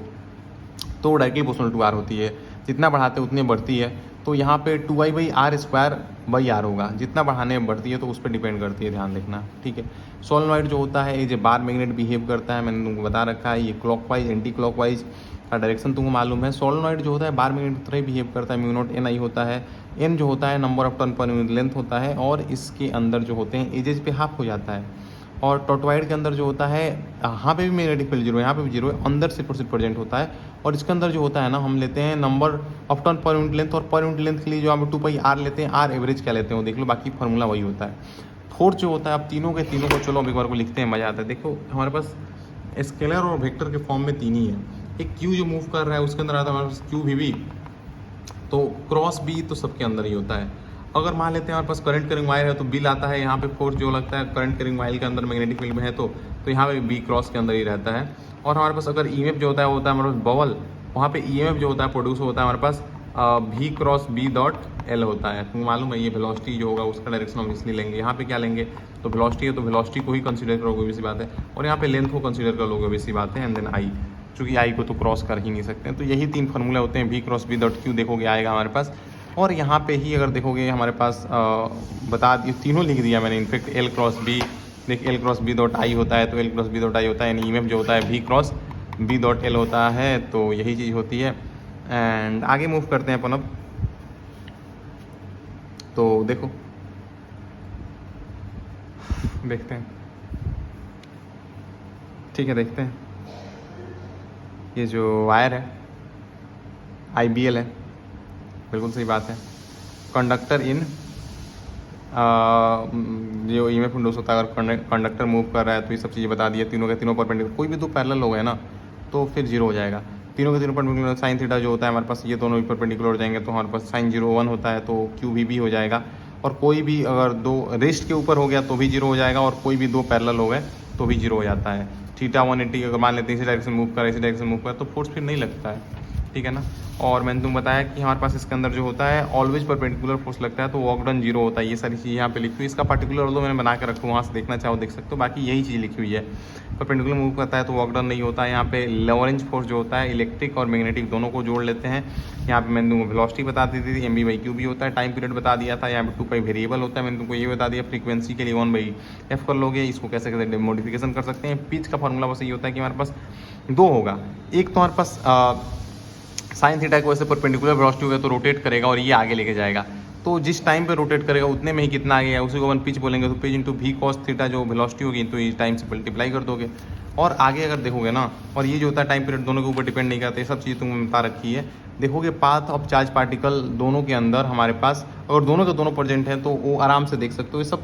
तो डायरेक्टली पोर्शनल टू आर होती है, जितना बढ़ाते उतनी बढ़ती है। तो यहाँ पे 2i by R square by R होगा, जितना बढ़ाने में बढ़ती है तो उस पर डिपेंड करती है, ध्यान रखना, ठीक है। सोलेनॉइड जो होता है ये जो बार मैग्नेट बिहेव करता है, मैंने तुमको बता रखा है, ये क्लॉकवाइज एंटी क्लॉकवाइज का डायरेक्शन तुमको मालूम है। सोलेनॉइड जो होता है बार मैग्नेट की तरह ही बिहेव करता है, म्यू नॉट एन आई होता है, एन जो होता है नंबर ऑफ टर्न पर यूनिट लेंथ होता है, और इसके अंदर जो होते हैं एजेज पे हाफ हो जाता है। और टोटवाइड के अंदर जो होता है यहाँ पे भी मैग्नेटिक फील्ड जीरो है, यहाँ पे भी जीरो है, अंदर से प्रेजेंट होता है। और इसके अंदर जो होता है ना, हम लेते हैं नंबर ऑफ टर्न पर यूनिट लेंथ, और पर यूनिट लेंथ के लिए जो हम 2 पाई आर लेते हैं, आर एवरेज क्या लेते हैं वो देख लो, बाकी फार्मूला वही होता है। फोर्स जो होता है, अब तीनों के तीनों को चलो अब एक बार को लिखते हैं, मज़ा आता है। देखो हमारे पास स्केलर और वेक्टर के फॉर्म में तीन ही है। एक क्यू जो मूव कर रहा है उसके अंदर आता है हमारे पास क्यू वी, तो क्रॉस बी तो सबके अंदर ही होता है। अगर मान लेते हैं हमारे पास करंट करिंग वायर है तो बिल आता है, यहाँ पे फोर्स जो लगता है करंट करिंग वायर के अंदर मैग्नेटिक फील्ड में है तो यहाँ पे बी क्रॉस के अंदर ही रहता है। और हमारे पास अगर ईएमएफ जो होता है वो होता है हमारे पास बबल, वहाँ पे ईएमएफ जो होता है प्रोड्यूस होता है हमारे पास भी क्रॉस बी डॉट एल होता है। तुमको मालूम है ये वेलोसिटी जो होगा उसका डायरेक्शन हम इसलिए लेंगे, यहाँ पे क्या लेंगे तो वेलोसिटी है तो वेलोसिटी को ही कंसीडर करोगे, वैसी बात है, और यहाँ पे लेंथ को कंसीडर कर लोगे, वैसी बात है, एंड देन आई, चूँकि आई को तो क्रॉस कर ही नहीं सकते हैं। तो यही तीन फार्मूला होते हैं, भी क्रॉस बी डॉट क्यू देखोगे आएगा हमारे पास। और यहाँ पे ही अगर देखोगे हमारे पास बता दिए, तीनों लिख दिया मैंने इनफेक्ट, एल क्रॉस बी, देख L cross B dot I होता है तो L cross B dot I होता है, यानी ईएमएफ जो होता है भी क्रॉस बी डॉट एल होता है, तो यही चीज़ होती है। एंड आगे मूव करते हैं अपन अब, तो देखो देखते हैं, ठीक है देखते हैं। ये जो वायर है IBL है, बिल्कुल सही बात है। कंडक्टर इन जो ईएमएफ इंडोस होता है, अगर कंडक्टर मूव कर रहा है तो ये सब चीज़ें बता दी है, तीनों के तीनों परपेंडिकुलर, कोई भी दो पैरेलल हो गए ना तो फिर जीरो हो जाएगा। तीनों के तीनों परपेंडिकुलर, साइन थीटा जो होता है हमारे पास ये दोनों भी परपेंडिकुलर हो जाएंगे, तो हमारे पास साइन 0 1 होता है तो क्यू भी हो जाएगा। और कोई भी अगर दो रेस्ट के ऊपर हो गया तो भी जीरो हो जाएगा, और कोई भी दो पैरेलल हो गए तो भी जीरो हो जाता है। थीटा 180 अगर मान लेते हैं इसी डायरेक्शन मूव कर, इसी डायरेक्शन मूव कर, तो फोर्स फिर नहीं लगता है, ठीक है ना। और मैंने तुम बताया कि हमारे पास इसके अंदर जो होता है ऑलवेज परपेंडिकुलर फोर्स लगता है, तो वर्क डन जीरो होता है। ये सारी चीज़ यहाँ पे लिखी हुई, इसका पर्टिकुलर दो मैंने बना के रखूँ, वहाँ से देखना चाहो देख सकते हो, बाकी यही चीज़ लिखी हुई है। परपेंडिकुलर मूव करता है तो वर्क डन नहीं होता है। यहाँ पे लॉरेंज फोर्स जो होता है इलेक्ट्रिक और मैग्नेटिक दोनों को जोड़ लेते हैं। यहाँ पे मैंने तुमको वेलोसिटी बता दी थी, mv/q भी होता है, टाइम पीरियड बता दिया था, यहाँ पे 2 पाई वेरिएबल होता है, मैंने तुमको ये बता दिया। फ्रीक्वेंसी के लिए 1/f कर लोगे, इसको कैसे कैसे मॉडिफिकेशन कर सकते हैं। पिच का फॉर्मूला बस ये होता है कि हमारे पास दो होगा, एक तो हमारे पास साइन थीटा की वजह से परपेंडिकुलर वेलोसिटी होगा तो रोटेट करेगा और ये आगे लेके जाएगा, तो जिस टाइम पे रोटेट करेगा उतने में ही कितना आगे है उसी को अपन पिच बोलेंगे, तो पिच इंटू भी कॉस थीटा जो वेलोसिटी होगी तो ये टाइम से मल्टीप्लाई कर दोगे। और आगे अगर देखोगे ना, और ये जो होता है टाइम पीरियड दोनों के ऊपर डिपेंड नहीं करते, सब चीज़ तुमने बता रखी है। देखोगे पाथ ऑफ चार्ज पार्टिकल दोनों के अंदर हमारे पास, अगर दोनों के दोनों प्रेजेंट हैं तो वो आराम से देख सकते हो, ये सब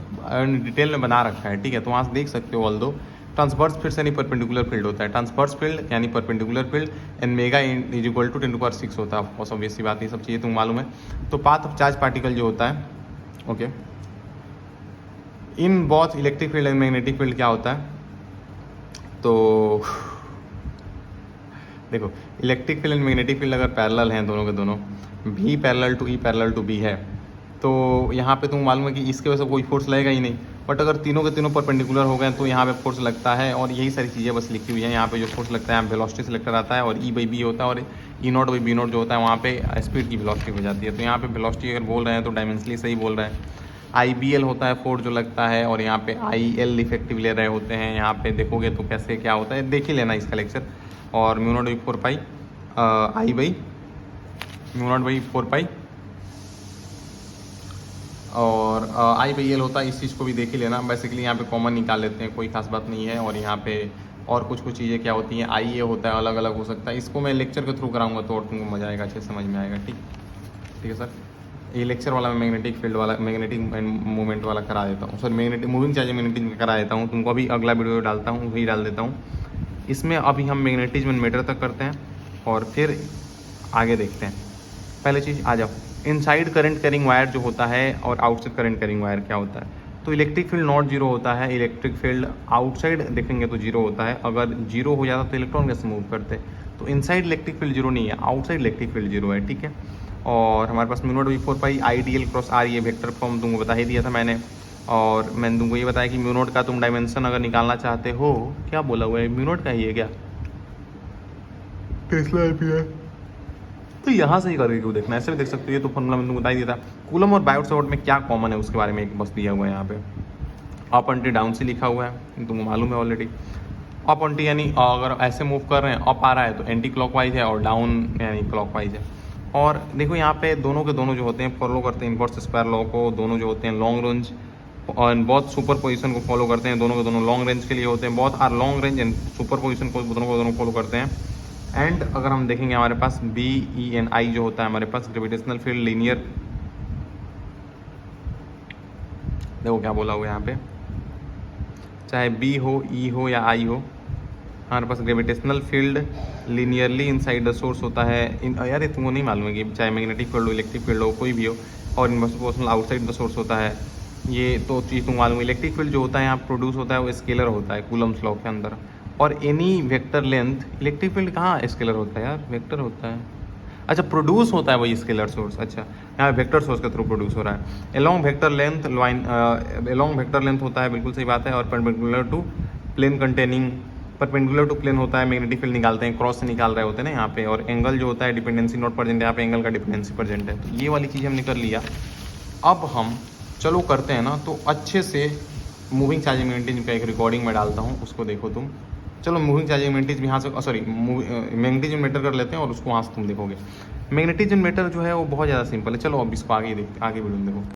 डिटेल में बना रखा है, ठीक है, तो वहाँ से देख सकते हो। ऑल दो ट्रांसवर्स फील्ड यानी परपेंडिकुलर फील्ड होता है, ट्रांसवर्स फील्ड यानी perpendicular field, and mega is equal to 10⁶ होता है, ऑफ ऑब्वियस सी बात, ये सब चीज़ें तुम मालूम है। तो पाथ ऑफ चार्ज पार्टिकल जो होता है, okay, in both electric field and magnetic field क्या होता है, तो देखो electric field and magnetic field अगर पैरेलल हैं दोनों के दोनों, भी parallel to E parallel to B है, तो यहाँ पे तुम मालूम है कि इसके वजह से कोई फोर्स लगेगा ही नहीं। बट अगर तीनों के तीनों परपेंडिकुलर हो गए तो यहाँ पे फोर्स लगता है, और यही सारी चीज़ें बस लिखी हुई है। यहाँ पे जो फोर्स लगता है यहाँ वेलोसिटी से लगता रहता है, और E/B होता है, और E0/B0 जो होता है वहाँ पे स्पीड की वेलोसिटी हो जाती है। तो यहाँ पे वेलोसिटी अगर बोल रहे हैं तो डायमेंशनली सही बोल रहे हैं। IBL होता है फोर्स जो लगता है, और यहाँ पे IL इफेक्टिव ले रहे होते हैं। यहाँ पे देखोगे तो कैसे क्या होता है देख ही लेना इसका लेक्चर। और μ0/4 पाई μ0/4 पाई और I/L होता है, इस चीज़ को भी देख ही लेना। बेसिकली यहाँ पे कॉमन निकाल लेते हैं, कोई खास बात नहीं है। और यहाँ पे और कुछ चीज़ें क्या होती हैं, IA होता है, अलग अलग हो सकता है। इसको मैं लेक्चर के थ्रू कराऊंगा तो और तुमको मज़ा आएगा, अच्छे समझ में आएगा। ठीक है सर, ये लेक्चर वाला मैं मैग्नेटिक फील्ड वाला, मैग्नेटिक मूवमेंट वाला करा देता हूँ, sir magnetic moving charge magnetic करा देता हूँ तुमको। अभी अगला वीडियो डालता हूँ, वही डाल देता हूँ। इसमें अभी हम मैग्नेटिज्म मीटर तक करते हैं और फिर आगे देखते हैं। पहले चीज़ आ जाओ। इनसाइड करंट कैरिंग वायर जो होता है और आउटसाइड करंट कैरिंग वायर क्या होता है। तो इलेक्ट्रिक फील्ड नॉट जीरो होता है, इलेक्ट्रिक फील्ड आउटसाइड देखेंगे तो जीरो होता है। अगर जीरो हो जाता तो इलेक्ट्रॉन कैसे मूव करते, तो इनसाइड इलेक्ट्रिक फील्ड जीरो नहीं है, आउटसाइड इलेक्ट्रिक फील्ड जीरो है, ठीक है। और हमारे पास mu not V4 pi I D L cross R, ये वेक्टर फॉर्म तुमको बता ही दिया था मैंने। और मैंने तुमको ये बताया कि म्यू नॉट का तुम डायमेंशन अगर निकालना चाहते हो, क्या बोला हुआ है, म्यू नॉट का ही है क्या, टेस्ला एम्पीयर, तो यहाँ से ही करके क्यों देखना, ऐसे भी देख सकते हो। ये तो फॉर्मूला मैंने तुमको बता ही दिया था। कूलम और बायोट सावर्ट में क्या कॉमन है उसके बारे में एक बस दिया हुआ है यहाँ पे। अप एंटी डाउन से लिखा हुआ है, तुमको मालूम है ऑलरेडी। अप एंटी यानी अगर ऐसे मूव कर रहे हैं, अप आ रहा है तो एंटी क्लॉकवाइज है, और डाउन यानी क्लॉकवाइज है। और देखो यहाँ पे दोनों के दोनों जो होते हैं फॉलो करते हैं इनवर्स स्क्वायर लॉ को, दोनों जो होते हैं लॉन्ग रेंज और बहुत सुपर पोजिशन को फॉलो करते हैं, दोनों के दोनों लॉन्ग रेंज के लिए होते हैं, बहुत are long range and superposition को दोनों फॉलो करते हैं। एंड अगर हम देखेंगे हमारे पास BENI जो होता है हमारे पास ग्रेविटेशनल फील्ड लीनियर, देखो क्या बोला हुआ है यहाँ पे, चाहे B हो, E हो या I हो, हमारे पास gravitational field linearly inside the source होता है। यार ये तुमको नहीं मालूम है कि चाहे मैग्नेटिक फील्ड हो, इलेक्ट्रिक फील्ड हो, कोई भी हो, और inverse proportional outside the source होता है। ये तो चीज़ तुम मालूम है। इलेक्ट्रिक फील्ड जो होता है यहाँ प्रोड्यूस होता है वो स्केलर होता है कूलम्स लॉ के अंदर। और any vector length, electric field कहाँ स्केलर होता है यार, वेक्टर होता है। अच्छा प्रोड्यूस होता है वही स्केलर सोर्स, अच्छा यहाँ वेक्टर सोर्स के थ्रू प्रोड्यूस हो रहा है। Along vector length line, along vector length होता है, बिल्कुल सही बात है। और perpendicular to plane containing, perpendicular to plane होता है, मैग्नेटिक फील्ड निकालते हैं, क्रॉस से निकाल रहे होते हैं ना यहाँ पे। और एंगल जो होता है डिपेंडेंसी नॉट प्रेजेंट, यहाँ पे एंगल का डिपेंडेंसी प्रेजेंट है। तो ये वाली चीज़ हमने कर लिया। अब हम चलो करते हैं ना तो अच्छे से मूविंग चार्जिंग मैग्नेटिज्म का एक रिकॉर्डिंग में डालता हूँ, उसको देखो तुम। चलो मूविंग चार्जिंग मैग्नेटिज्म यहाँ से, सॉरी मैग्नेटिज्म मीटर कर लेते हैं और उसको वहाँ से तुम देखोगे। मैग्नेटिज्म मीटर जो है वो बहुत ज़्यादा सिंपल है। चलो अब इसको आगे देखते, आगे वीडियो में देखो।